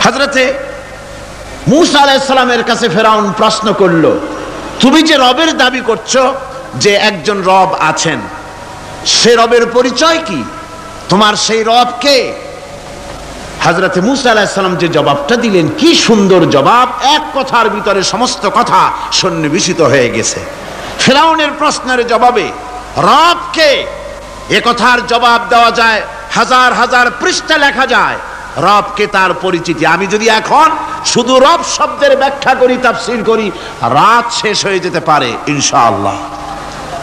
হযরতে মূসা আলাইহিস সালামের কাছে ফেরাউন প্রশ্ন করলো, তুমি যে রবের দাবি করছো যে একজন রব আছেন, সে রবের পরিচয় কি? তোমার সেই রব কে? হযরতে মূসা আলাইহিস সালাম যে জবাবটা দিলেন, কি সুন্দর জবাব! এক কথার ভিতরে সমস্ত কথা সন্নিবেশিত হয়ে গেছে। ফেরাউনের প্রশ্নের জবাবে রব কে, এ কথার জবাব দেওয়া যায়, হাজার হাজার পৃষ্ঠা লেখা যায়। রবকে তার পরিচিতি, আমি যদি এখন শুধু রব শব্দের ব্যাখ্যা করি, তাফসীর করি, রাত শেষ হয়ে যেতে পারে, ইনশাআল্লাহ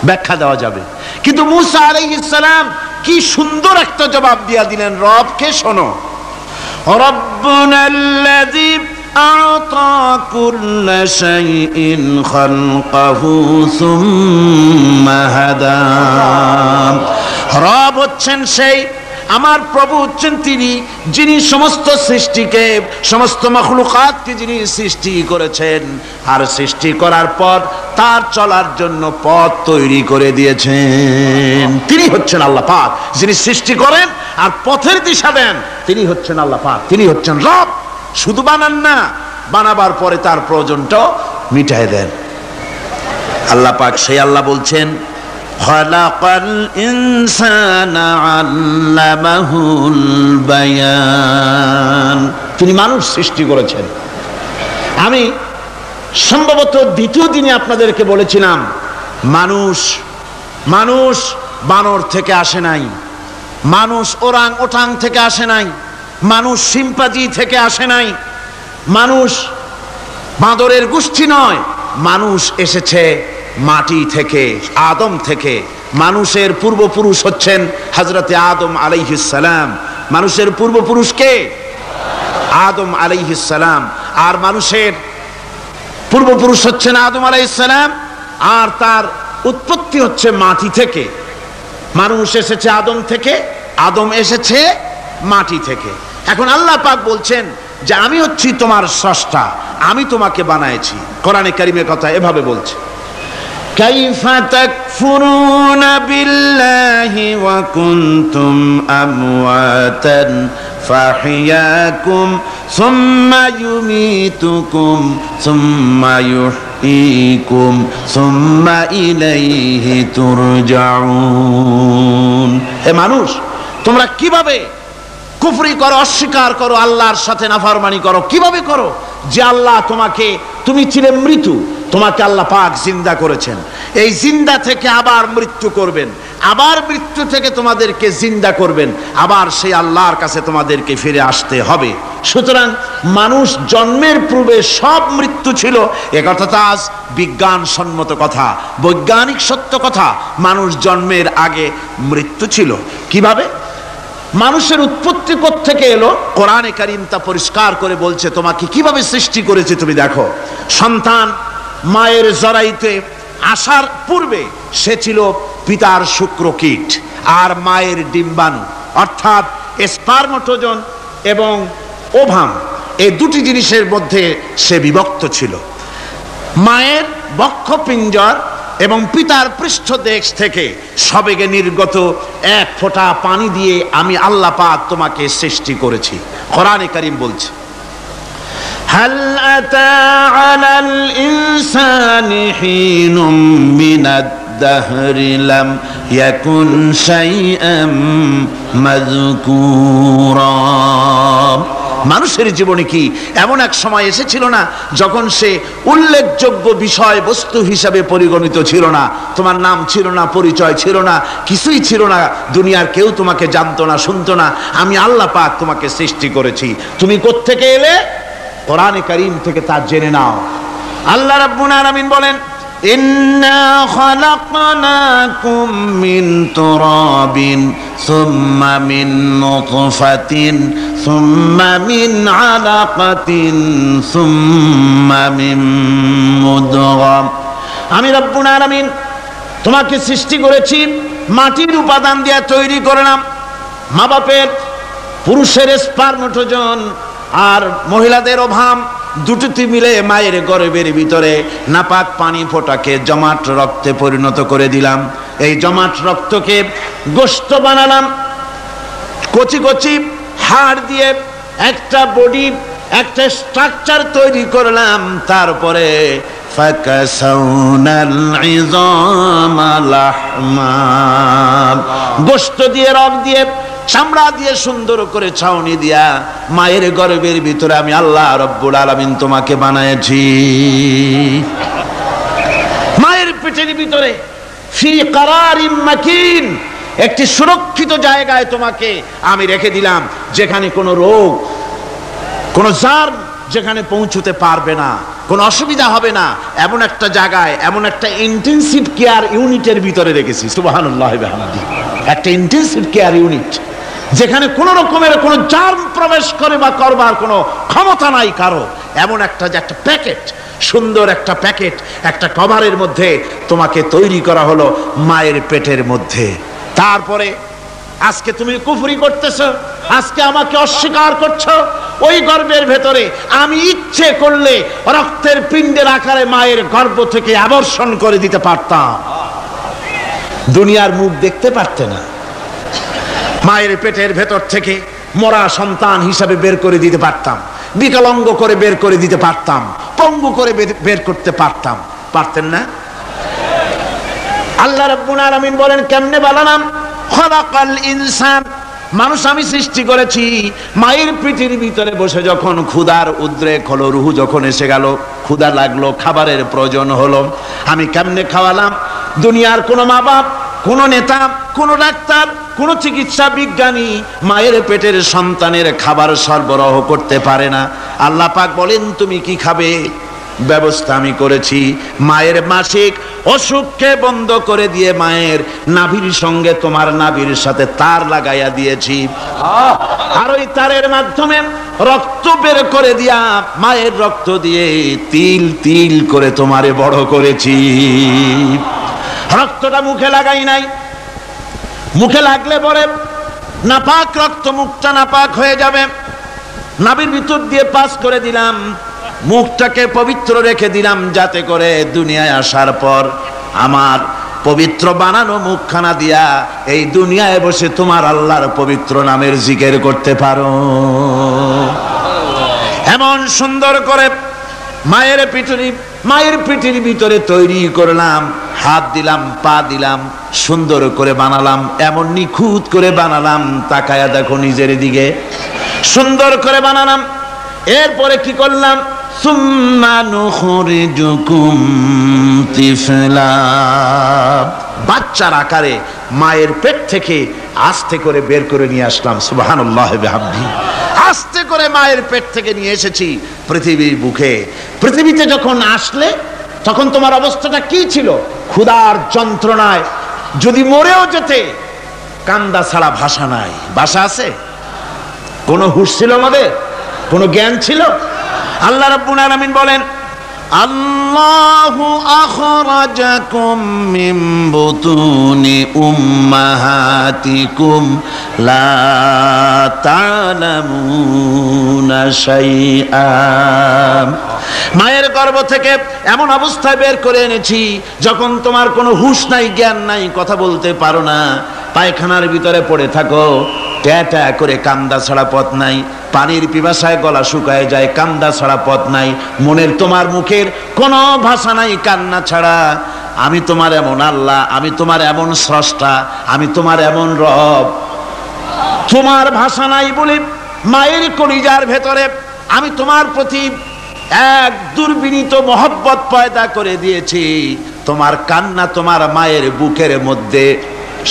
ব্যাখ্যা দেওয়া যাবে। কিন্তু মূসা আলাইহিস সালাম কি সুন্দর একটা জবাব দিয়া দিলেন, রবকে শোনো। রব্বুনাল্লাযী আ'তা কুল্লা শাইইন খালকাহু সুম্মা হাদা। রব হচ্ছেন সেই, আমার প্রভু হচ্ছেন তিনি, যিনি সমস্ত সৃষ্টিকে, সমস্ত মাখলুকাতকে যিনি সৃষ্টি করেছেন, আর সৃষ্টি করার পর তার চলার জন্য পথ তৈরি করে দিয়েছেন। তিনি হচ্ছেন আল্লাহ পাক, যিনি সৃষ্টি করেন আর পথের দিশা দেন। তিনি হচ্ছেন আল্লাহ পাক, তিনি হচ্ছেন রব। শুধু বানান না, বানাবার পরে তার প্রয়োজনটাও মিটায় দেন। আল্লাহ পাক সেই আল্লাহ বলছেন, খালাকাল ইনসানা আল্লামাহুল বায়ান। তিনি মানুষ সৃষ্টি করেছেন। আমি সম্ভবত দ্বিতীয় দিনে আপনাদেরকে বলেছিলাম, মানুষ বানর থেকে আসে নাই, মানুষ ওরাং ওটাং থেকে আসে নাই, মানুষ শিম্পাঞ্জি থেকে আসে নাই, মানুষ বাঁদরের গোষ্ঠী নয়, মানুষ এসেছে মাটি থেকে, আদম থেকে। মানুষের পূর্বপুরুষ হচ্ছেন হযরতে আদম আলাইহিস সালাম। মানুষের পূর্বপুরুষ কে? আদম আলাইহিস সালাম। আর মানুষের পূর্বপুরুষ হচ্ছেন আদম আলাইহিস সালাম, আর তার উৎপত্তি হচ্ছে মাটি থেকে। মানুষ এসেছে আদম থেকে, আদম এসেছে মাটি থেকে। এখন আল্লাহ পাক বলছেন যে আমি হচ্ছি তোমার স্রষ্টা, আমি তোমাকে বানাইছি। কোরআনে কারীমের কথা এভাবে বলছে, কাইফা তাকফুরুনা বিল্লাহি ওয়া কুনতুম আমওয়াতান ফাহিয়াকুম সুম্মা ইউমীতুকুম সুম্মা ইউহয়ীকুম সুম্মা ইলাইহি তুরজাউন। হে মানুষ, তোমরা কিভাবে কুফরি করো, অস্বীকার করো, আল্লাহর সাথে নাফরমানি করো? কিভাবে করো? যে আল্লাহ তোমাকে, তুমি ছিলে মৃত্যু, তোমাকে আল্লাহ পাক জিন্দা করেছেন, এই জিন্দা থেকে আবার মৃত্যু করবেন, আবার মৃত্যু থেকে তোমাদেরকে জিন্দা করবেন, আবার সেই আল্লাহর কাছে তোমাদেরকে ফিরে আসতে হবে। সুতরাং মানুষ জন্মের পূর্বে সব মৃত্যু ছিল, একথা তো আজ বিজ্ঞানসম্মত কথা, বৈজ্ঞানিক সত্য কথা। মানুষ জন্মের আগে মৃত্যু ছিল। কিভাবে? মানুষের উৎপত্তি কোত্থেকে এলো? কোরআনে কারীম তা পরিষ্কার করে বলছে, তোমাকে কিভাবে সৃষ্টি করেছে তুমি দেখো। সন্তান মায়ের জরায়ুতে আসার পূর্বে সে ছিল পিতার শুক্রকীট আর মায়ের ডিম্বাণু, অর্থাৎ স্পার্মটোজন এবং ওভাম, এই দুটি জিনিসের মধ্যে সে বিভক্ত ছিল। মায়ের বক্ষপিঞ্জর এবং পিতার পৃষ্ঠদেশ থেকে সবেগে নির্গত এক ফোঁটা পানি দিয়ে আমি আল্লাহ পাক তোমাকে সৃষ্টি করেছি। কোরআনে কারীম বলছে, হাল আতা আলাল ইনসানি হিনুম মিনাদ দাহরি লাম ইয়াকুন শাইআম মাযকুরা। মানুষের জীবনে কি এমন এক সময় এসেছিল না যখন সে উল্লেখযোগ্য বিষয় বস্তু হিসাবে পরিগণিত ছিল না? তোমার নাম ছিল না, পরিচয় ছিল না, কিছুই ছিল না, দুনিয়ার কেউ তোমাকে জানতো না, শুনতো না। আমি আল্লাহ পাক তোমাকে সৃষ্টি করেছি। তুমি কোত্থেকে এলে? কোরআনে কারীম থেকে তা জেনে নাও। আল্লাহ রাব্বুল আলামিন বলেন, ইন্না খালাকনাকুম মিন তুরাবিন সুম্মা মিন নুতফাতিন সুম্মা মিন আলাকাতিন সুম্মা মিন মুদগা। আমি রাব্বুল আলামিন তোমাকে সৃষ্টি করেছি, মাটির উপাদান দিয়ে তৈরি করলাম। মা বাপের, পুরুষের স্পার্মটোজন আর মহিলাদের ওভাম দুটোতে মিলে মায়ের গর্ভের ভিতরে নাপাক পানি ফোঁটাকে জমাট রক্তে পরিণত করে দিলাম। এই জমাট রক্তকে গোশত বানালাম, কচি কচি হাড় দিয়ে একটা বডি একটা স্ট্রাকচার তৈরি করলাম, তারপরে ফাকাসাউনাল ইযামা লাহমা, গোশত দিয়ে, রগ দিয়ে, চামড়া দিয়ে সুন্দর করে ছাউনি দিয়া মায়ের গর্ভের ভিতরে আমি আল্লাহ রব্বুল আলামিন তোমাকে বানাইছি। মায়ের পেটের ভিতরে ফি কারারিম মাকিন, একটি সুরক্ষিত জায়গায় তোমাকে আমি রেখে দিলাম, যেখানে কোনো রোগ, কোনো জার্ম যেখানে পৌঁছতে পারবে না, কোনো অসুবিধা হবে না, এমন একটা জায়গায়, এমন একটা ইন্টেনসিভ কেয়ার ইউনিটের ভিতরে রেখেছি। সুবহানাল্লাহ ওয়া বিহামদিহি। একটা ইন্টেনসিভ কেয়ার ইউনিট, যেখানে কোনো রকমের কোনো জার্ম প্রবেশ করে বা করবার কোনো ক্ষমতা নাই কারো, এমন একটা যে একটা প্যাকেট, সুন্দর একটা প্যাকেট, একটা কভারের মধ্যে তোমাকে তৈরি করা হলো মায়ের পেটের মধ্যে। তারপরে আজকে তুমি কুফরি করতেছো, আজকে আমাকে অস্বীকার করছো। ওই গর্ভের ভেতরে আমি ইচ্ছে করলে রক্তের পিণ্ডের আকারে মায়ের গর্ভ থেকে আবর্ষণ করে দিতে পারতাম, দুনিয়ার মুখ দেখতে পারতে না। মায়ের পেটের ভেতর থেকে মরা সন্তান হিসাবে বের করে দিতে পারতাম, বিকলাঙ্গ করে বের করে দিতে পারতাম, পঙ্গু করে বের করতে পারতাম, পারতেন না? আল্লাহ রাব্বুল আলামিন বলেন কেমনে বানালাম? খলাকাল ইনসান, মানুষ আমি সৃষ্টি করেছি মায়ের পেটের ভিতরে বসে। যখন ক্ষুধার উদ্রেক হলো, রুহু যখন এসে গেল, ক্ষুধা লাগলো, খাবারের প্রয়োজন হলো, আমি কেমনে খাওয়ালাম? দুনিয়ার কোনো মা বাপ, কোনো নেতা, কোনো ডাক্তার, কোনো চিকিৎসা বিজ্ঞানী মায়ের পেটের সন্তানের খাবার সরবরাহ করতে পারে না। আল্লাহ পাক বলেন তুমি কি খাবে? ব্যবস্থা আমি করেছি। মায়ের মাসিক অসুখকে বন্ধ করে দিয়ে মায়ের নাভির সঙ্গে তোমার নাভির সাথে তার লাগাইয়া দিয়েছি, আর ওই তারের মাধ্যমে রক্ত বের করে দিয়া মায়ের রক্ত দিয়ে তিল তিল করে তোমারে বড় করেছি। রক্তটা মুখে লাগাই নাই, মুখে লাগলে পরে নাপাক রক্ত, মুখটা নাপাক হয়ে যাবে। নাভির ভিতর দিয়ে পাস করে দিলাম, মুখটাকে পবিত্র রেখে দিলাম, যাতে করে দুনিয়ায় আসার পর আমার পবিত্র বানানো মুখখানা দিয়া এই দুনিয়ায় বসে তোমার আল্লাহর পবিত্র নামের জিকির করতে পারো। এমন সুন্দর করে মায়ের পিঠের ভিতরে তৈরি করলাম, হাত দিলাম, পা দিলাম, সুন্দর করে বানালাম, এমন নিখুঁত করে বানালাম, তাকায়া দেখো নিজের দিকে, সুন্দর করে বানালাম। এরপরে কি করলাম? সুম্মা নুখরিজুকুম তিফলা, বাচ্চার আকারে মায়ের পেট থেকে আস্তে করে বের করে নিয়ে আসলাম। সুবহানাল্লাহ ওয়া বিহামদিহি। আস্তে করে মায়ের পেট থেকে নিয়ে এসেছি পৃথিবীর বুকে। পৃথিবীতে যখন আসলে তখন তোমার অবস্থাটা কি ছিল? ক্ষুধার যন্ত্রণায় যদি মরেও যেতে, কান্দা ছাড়া ভাষা নাই। ভাষা আছে? কোনো হুঁশ ছিল আমাদের? কোনো জ্ঞান ছিল? আল্লাহ রাব্বুল আলামিন বলেন আল্লাহু আখরাজাকুম মিন বুতুনি উম্মাহাতিকুম লা তা'লামুনা শাইআ, মায়ের গর্ভ থেকে এমন অবস্থায় বের করে এনেছি যখন তোমার কোনো হুঁশ নাই, জ্ঞান নাই, কথা বলতে পারো না, পায়খানার ভিতরে পড়ে থাকো, ট্যাটা করে কান্দা ছাড়া পথ নাই, পানির পিপাসায় গলা শুকায় যায়, কান্দা ছাড়া পথ নাই, মনের তোমার মুখের কোনো ভাষা নাই কান্না ছাড়া। আমি তোমার এমন আল্লাহ, আমি তোমার এমন স্রষ্টা, আমি তোমার এমন রব। তোমার ভাষা নাই বলে মায়ের কলিজার ভেতরে আমি তোমার প্রতি এক দুর্বিনীত মহব্বত পয়দা করে দিয়েছি। তোমার কান্না তোমার মায়ের বুকের মধ্যে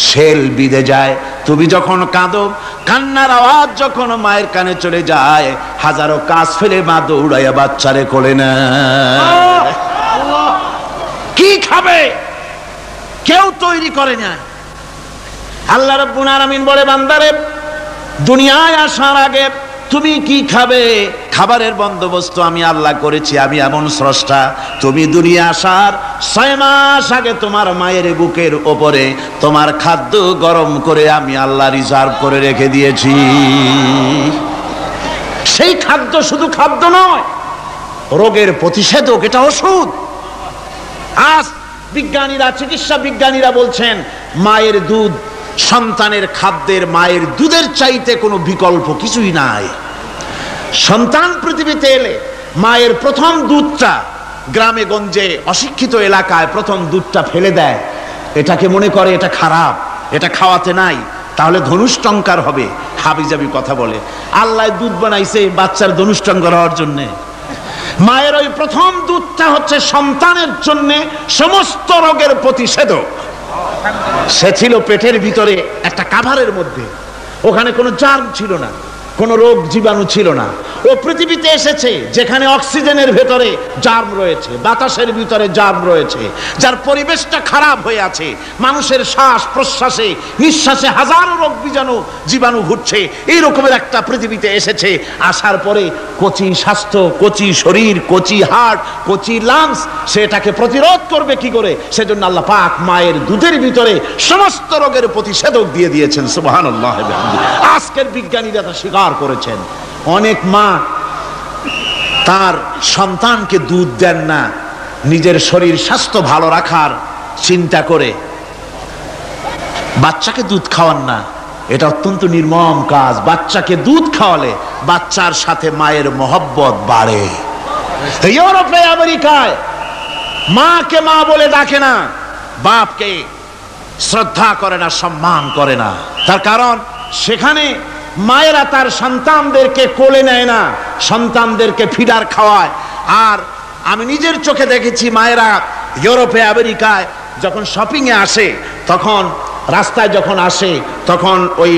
শেল বিঁধে যায়। তুমি যখন কাঁদো, কান্নার আওয়াজ যখন মায়ের কানে চলে যায়, হাজারো কাজ ফেলে মা দৌড়াইয়া বাচ্চারে কোলে নেয়। কি খাবে কেউ তৈরি করে না। আল্লাহ রাব্বুল আলামিন বলে বান্দারে, দুনিয়ায় আসার আগে তুমি কি খাবে, খাবারের বন্দোবস্ত আমি আল্লাহ করেছি, আমি এমন স্রষ্টা। তুমি দুনিয়া আসার 6 মাস আগে তোমার মায়ের বুকের ওপরে তোমার খাদ্য গরম করে আমি আল্লাহ রিজার্ভ করে রেখে দিয়েছি। সেই খাদ্য শুধু খাদ্য নয়, রোগের প্রতিষেধক, এটা ওষুধ। আজ বিজ্ঞানীরা, চিকিৎসা বিজ্ঞানীরা বলছেন মায়ের দুধ সন্তানের খাদ্যের, মায়ের দুধের চাইতে কোনো বিকল্প কিছুই নাই। সন্তান পৃথিবীতে এলে মায়ের প্রথম দুধটা গ্রামে গঞ্জে অশিক্ষিত এলাকায় প্রথম দুধটা ফেলে দেয়, এটাকে মনে করে এটা খারাপ, এটা খাওয়াতে নাই, তাহলে ধনুষ্টঙ্কার হবে, হাবিজাবি কথা বলে। আল্লাহ দুধ বানাইছে বাচ্চার ধনুষ্টঙ্কার হওয়ার জন্যে। মায়ের ওই প্রথম দুধটা হচ্ছে সন্তানের জন্য সমস্ত রোগের প্রতিষেধক। সে ছিল পেটের ভিতরে একটা কাভারের মধ্যে, ওখানে কোনো জার্ম ছিল না, কোনো রোগ জীবাণু ছিল না। ও পৃথিবীতে এসেছে যেখানে অক্সিজেনের ভেতরে জার্ম রয়েছে, বাতাসের ভিতরে জার্ম রয়েছে, যার পরিবেশটা খারাপ হয়ে আছে, মানুষের শ্বাস প্রশ্বাসে নিঃশ্বাসে হাজারো রোগ জীবাণু ঘুরছে, এই রকমের একটা পৃথিবীতে এসেছে। আসার পরে কচি স্বাস্থ্য, কচি শরীর, কচি হার্ট, কচি লাংস, সেটাকে প্রতিরোধ করবে কি করে? সেজন্য আল্লাহ পাক মায়ের দুধের ভিতরে সমস্ত রোগের প্রতিষেধক দিয়ে দিয়েছেন। সুবহানাল্লাহ। আজকের বিজ্ঞানীরা তা স্বীকার করেছেন। অনেক মা তার সন্তানকে দুধ দেন না, নিজের শরীর স্বাস্থ্য ভালো রাখার চিন্তা করে বাচ্চাকে দুধ খাওয়ান না। এটা অত্যন্ত নির্মম কাজ। বাচ্চাকে দুধ খাওয়ালে বাচ্চার সাথে মায়ের মহব্বত বাড়ে। ইউরোপে আমেরিকায় মাকে মা বলে ডাকে না, বাপকে শ্রদ্ধা করে না, সম্মান করে না। তার কারণ সেখানে মায়েরা তার সন্তানদেরকে কোলে নেয় না, সন্তানদেরকে ফিডার খাওয়ায়। আর আমি নিজের চোখে দেখেছি মায়েরা ইউরোপে আমেরিকায় যখন শপিং এ আসে, তখন রাস্তায় যখন আসে, তখন ওই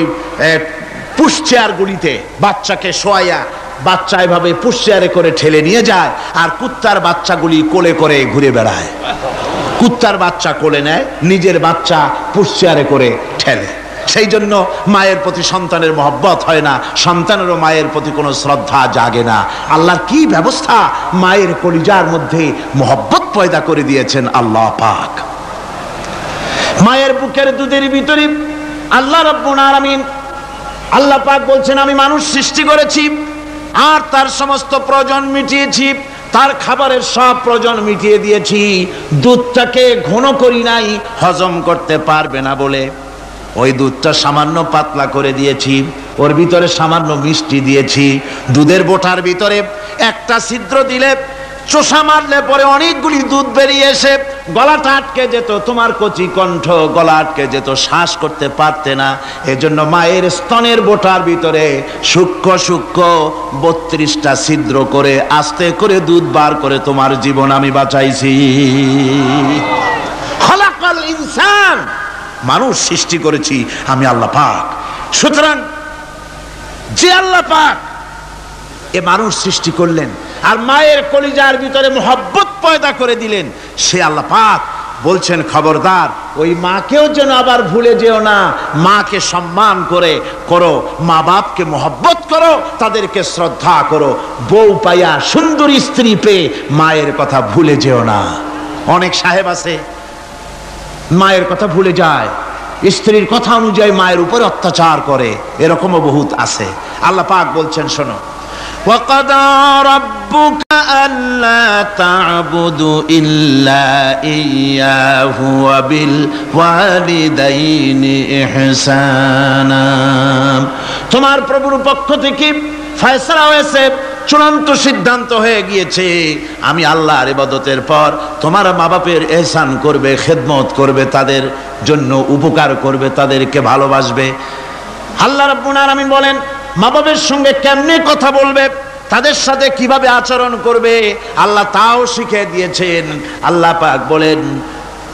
পুশ চেয়ারগুলিতে বাচ্চাকে শোয়াইয়া বাচ্চা এভাবে পুশ চেয়ারে করে ঠেলে নিয়ে যায়, আর কুত্তার বাচ্চাগুলি কোলে করে ঘুরে বেড়ায়। কুত্তার বাচ্চা কোলে নেয়, নিজের বাচ্চা পুশ চেয়ারে করে ঠেলে। সেই জন্য মায়ের প্রতি সন্তানের মহব্বত হয় না, সন্তানেরও মায়ের প্রতি কোনো শ্রদ্ধা জাগে না। আল্লাহর কি ব্যবস্থা! মায়ের কলিজার মধ্যে মহব্বত পয়দা করে দিয়েছেন আল্লাহ পাক। মায়ের বুকের দুধের ভিতরে আল্লাহ রাব্বুল আলামিন, আল্লাহ পাক বলছেন, আমি মানুষ সৃষ্টি করেছি আর তার সমস্ত প্রয়োজন মিটিয়েছি, তার খাবারের সব প্রয়োজন মিটিয়ে দিয়েছি। দুধটাকে ঘন করি নাই হজম করতে পারবে না বলে, ওই দুধটা সামান্য পাতলা করে দিয়েছি, ওর ভিতরে সামান্য মিষ্টি দিয়েছি। দুধের বোটার ভিতরে একটা ছিদ্র দিলে, চোষা মারলে পরে অনেকগুলি দুধ বেরিয়ে এসে গলাটা আটকে যেত, তোমার কচি কণ্ঠ গলা আটকে যেত, শ্বাস করতে পারতে না। এজন্য মায়ের স্তনের বোটার ভিতরে সূক্ষ্ম সূক্ষ্ম 32টা ছিদ্র করে আস্তে করে দুধ বার করে তোমার জীবন আমি বাঁচাইছি। খলাকাল ইনসান, মানুষ সৃষ্টি করেছি আমি আল্লাহ পাক। সুতরাং যে আল্লাহ পাক এ মানুষ সৃষ্টি করলেন আর মায়ের কলিজার ভিতরে মোহব্বত পয়দা করে দিলেন, সে আল্লাহ পাক বলছেন, খবরদার ওই মাকেও যেন আবার ভুলে যেও না। মাকে সম্মান করে করো, মা বাপকে মোহব্বত করো, তাদেরকে শ্রদ্ধা করো। বউ পাইয়া, সুন্দরী স্ত্রী পেয়ে মায়ের কথা ভুলে যেও না। অনেক সাহেব আছে মায়ের কথা ভুলে যায়, স্ত্রীর কথা অনুযায়ী মায়ের উপর অত্যাচার করে, এরকমও বহুত আছে। আল্লাহ পাক বলছেন, শোনো, وَقَضَى رَبُّكَ أَلَّا تَعْبُدُوا إِلَّا إِيَّاهُ وَبِالْوَالِدَيْنِ إِحْسَانًا। তোমার প্রভুর পক্ষ থেকে ফয়সালা হয়েছে, চূড়ান্ত সিদ্ধান্ত হয়ে গিয়েছে, আমি আল্লাহর ইবাদতের পর তোমার মা বাপের ইহসান করবে, খেদমত করবে, তাদের জন্য উপকার করবে, তাদেরকে ভালোবাসবে। আল্লাহ রাব্বুল আলামিন বলেন, মা বাবার সঙ্গে কেমনে কথা বলবে, তাদের সাথে কিভাবে আচরণ করবে, আল্লাহ তাও শিখিয়ে দিয়েছেন। আল্লাহ পাক বলেন,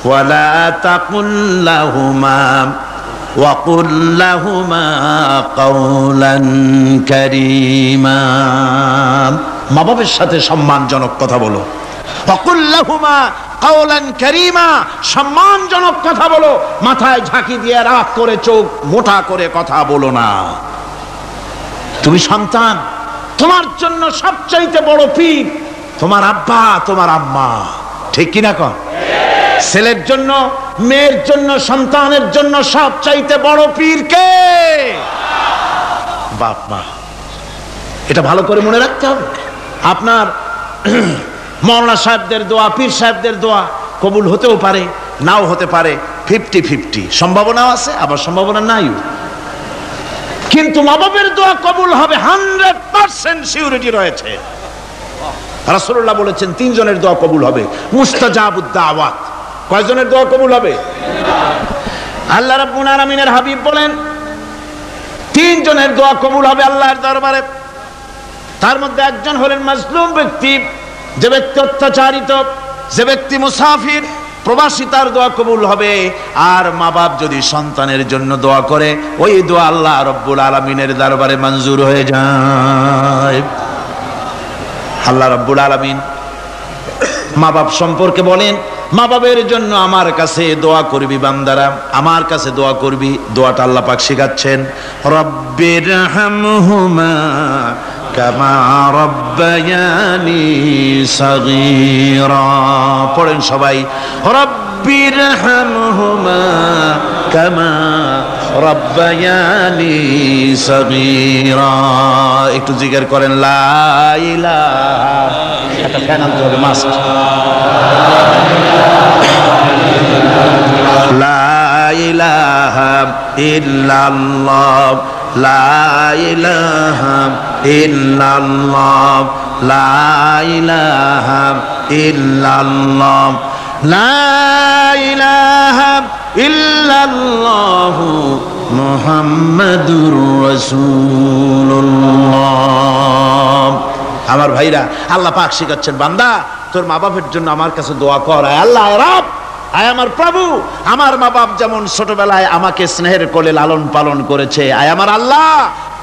ওয়ালা তাকুল লাহুমা ওয়া কুল লাহুমা কাওলান কারীমা। মা বাবার সাথে সম্মানজনক কথা বলো। ওয়া কুল লাহুমা কাওলান কারীমা, সম্মানজনক কথা বলো। মাথায় ঝাঁকি দিয়ে রাগ করে চোখ মোটা করে কথা বলো না। তুমি সন্তান, তোমার জন্য সবচাইতে বড় পীর তোমার আব্বা, তোমার আম্মা, ঠিক কিনা কন? ছেলের জন্য, মেয়ের জন্য, সন্তানের জন্য সবচাইতে বড় পীর কে? বাপ মা। এটা ভালো করে মনে রাখতে হবে। আপনার মাওলানা সাহেবদের দোয়া, পীর সাহেবদের দোয়া কবুল হতেও পারে, নাও হতে পারে। 50-50 সম্ভাবনাও আছে, আবার সম্ভাবনা নাই। কিন্তু মা বাপের দোয়া কবুল হবে 100% সিউরিটি রয়েছে। রাসূলুল্লাহ বলেছেন 3 জনের দোয়া কবুল হবে, মুস্তাজাবুদ দাওয়াত। কয়জনের দোয়া কবুল হবে? আল্লাহ রাব্বুল আলামিনের হাবিব বলেন 3 জনের দোয়া কবুল হবে আল্লাহর দরবারে। তার মধ্যে একজন হলেন মাজলুম ব্যক্তি, যে ব্যক্তি অত্যাচারিত, যে ব্যক্তি মুসাফির, প্রবাসী, তার দোয়া কবুল হবে। আর মা বাপ যদি সন্তানের জন্য দোয়া করে, ওই দোয়া আল্লাহ রাব্বুল আলামিনের দরবারে মঞ্জুর হয়ে যায়। আল্লাহ রাব্বুল আলামিন মা বাপ সম্পর্কে বলেন, মা বাবের জন্য আমার কাছে দোয়া করবি বান্দারা, আমার কাছে দোয়া করবি। দোয়াটা আল্লাহ পাক শিখাচ্ছেন, রব্বির হামহুমা কামা রব্বায়ানি সাগীরা। পড়েন সবাই, রব্বির হামহুমা কামা রব্বায়ানি সাগীরা। একটু জিকির করেন, লা ইলাহা, একটা ফ্যান আনতে হবে, মাস্ক। লা ইলাহা ইল্লাল্লাহ, লা ইলাহা ইল্লাল্লাহ, লা ইলাহা ইল্লাল্লাহ, লা ইলাহা ইল্লাল্লাহ মুহাম্মাদুর রাসূলুল্লাহ। আমার ভাইরা, আল্লাহ পাক শিখাচ্ছেন, বান্দা তোর মা বাপের জন্য আমার কাছে দোয়া কর। আল্লাহ রব, আয় আমার প্রভু, আমার মা বাপ যেমন ছোটবেলায় আমাকে স্নেহের কোলে লালন পালন করেছে, আয় আমার আল্লাহ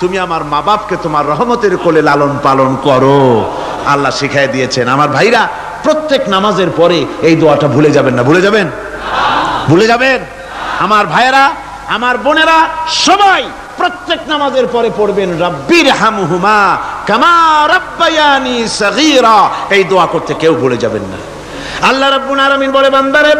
তুমি আমার মা বাপকে তোমার রহমতের কোলে লালন পালন করো। আল্লাহ শিখাই দিয়েছেন। আমার ভাইরা, প্রত্যেক নামাজের পরে এই দোয়াটা ভুলে যাবেন না। ভুলে যাবেন? ভুলে যাবেন? আমার ভাইরা, আমার বোনেরা, সবাই প্রত্যেক নামাজের পরে পড়বেন, রব্বির হামহুমা কামা রব্বায়ানি সাগীরা। এই দোয়া করতে কেউ ভুলে যাবেন না। আল্লাহ রাব্বুল আলামিন বলে, বান্দারে,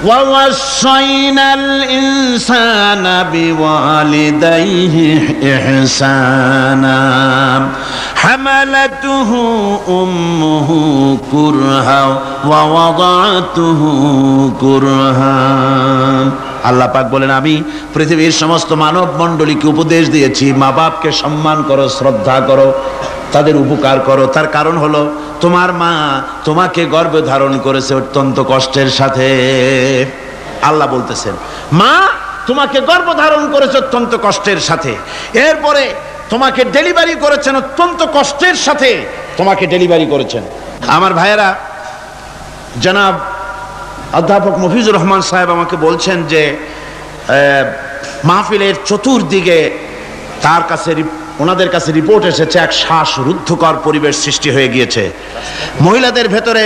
ওয়া ওয়াসাইনাল ইনসানা বিওয়ালিদাইহি ইহসানা হামালাতুহু উম্মুহু কুরহা ওয়া ওয়াদাতুহু কুরহা। আল্লাহ পাক বলেন, আমি পৃথিবীর সমস্ত মানব মণ্ডলীকে উপদেশ দিয়েছি, মা বাপকে সম্মান করো, শ্রদ্ধা করো, তাদের উপকার করো। তার কারণ হলো তোমার মা তোমাকে গর্ভে ধারণ করেছে অত্যন্ত কষ্টের সাথে। আল্লাহ বলতেছেন, মা তোমাকে গর্ভ ধারণ করেছে অত্যন্ত কষ্টের সাথে, এরপরে তোমাকে ডেলিভারি করেছেন অত্যন্ত কষ্টের সাথে, তোমাকে ডেলিভারি করেছেন। আমার ভাইয়েরা, জনাব অধ্যাপক মফিজুর রহমান সাহেব আমাকে বলছেন যে মাহফিলের চতুর্দিকে তার কাছে, ওনাদের কাছে রিপোর্ট এসেছে, এক শ্বাসরুদ্ধকর পরিবেশ সৃষ্টি হয়ে গিয়েছে। মহিলাদের ভেতরে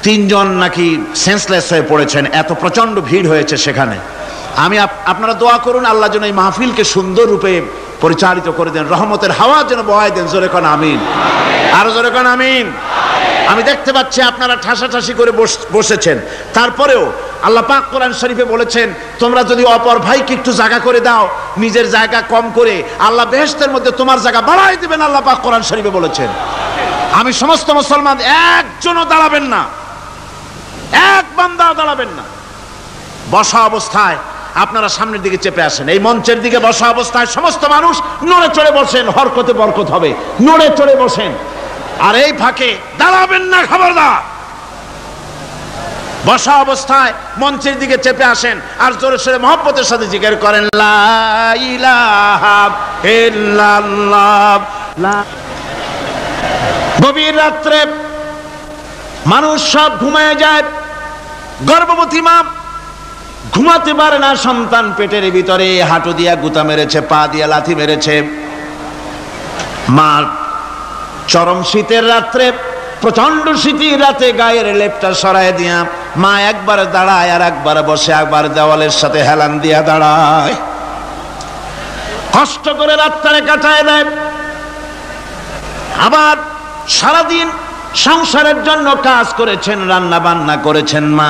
3 জন নাকি সেন্সলেস হয়ে পড়েছেন, এত প্রচন্ড ভিড় হয়েছে সেখানে। আমি আপনারা দোয়া করুন, আল্লাহ যেন এই মাহফিলকে সুন্দর রূপে পরিচালিত করে দেন, রহমতের হাওয়া যেন বহায় দেন। জোরে কোন আমিন, আরো জোরে কোন আমিন। আমি দেখতে পাচ্ছি আপনারা ঠাসাঠাসি করে বসেছেন, তারপরেও আল্লাহ পাক কোরআন শরীফে বলেছেন, তোমরা যদি অপর ভাইকে একটু জায়গা করে দাও, নিজের জায়গা কম করে, আল্লাহ বেহেশতের মধ্যে তোমার জায়গা বাড়াই দিবেন। আল্লাহ পাক কোরআন শরীফে বলেছেন। আমি সমস্ত মুসলমান, একজনও দাঁড়াবেন না, এক বান্দাও দাঁড়াবেন না। বসা অবস্থায় আপনারা সামনের দিকে চেপে আসেন, এই মঞ্চের দিকে বসা অবস্থায় সমস্ত মানুষ নড়ে চড়ে বসেন, হরকতে বরকত হবে, নড়ে চড়ে বসেন। আর এই ফাঁকে দাঁড়াবেন না, খবরদার। বসা অবস্থায় মঞ্চের দিকে চেপে আসেন আর জোরে সোরে মহব্বতের সাথে জিকির করেন, লা ইলাহা ইল্লাল্লাহ। গভীর রাত্রে মানুষ সব ঘুমায় যায়, গর্ভবতী মা ঘুমাতে পারে না, সন্তান পেটের ভিতরে হাঁটু দিয়া গুতা মেরেছে, পা দিয়া লাথি মেরেছে। মা চরম শীতের রাত্রে, প্রচন্ড শীতের রাতে গায়ের লেপটা সরায় দিয়া মা একবার দাঁড়ায় আর একবার বসে, একবার দেওয়ালের সাথে হেলান দিয়া দাঁড়ায়, কষ্ট করে রাতটারে কাটায় দেয়। আবার সারাদিন সংসারের জন্য কাজ করেছেন, রান্না বান্না করেছেন মা,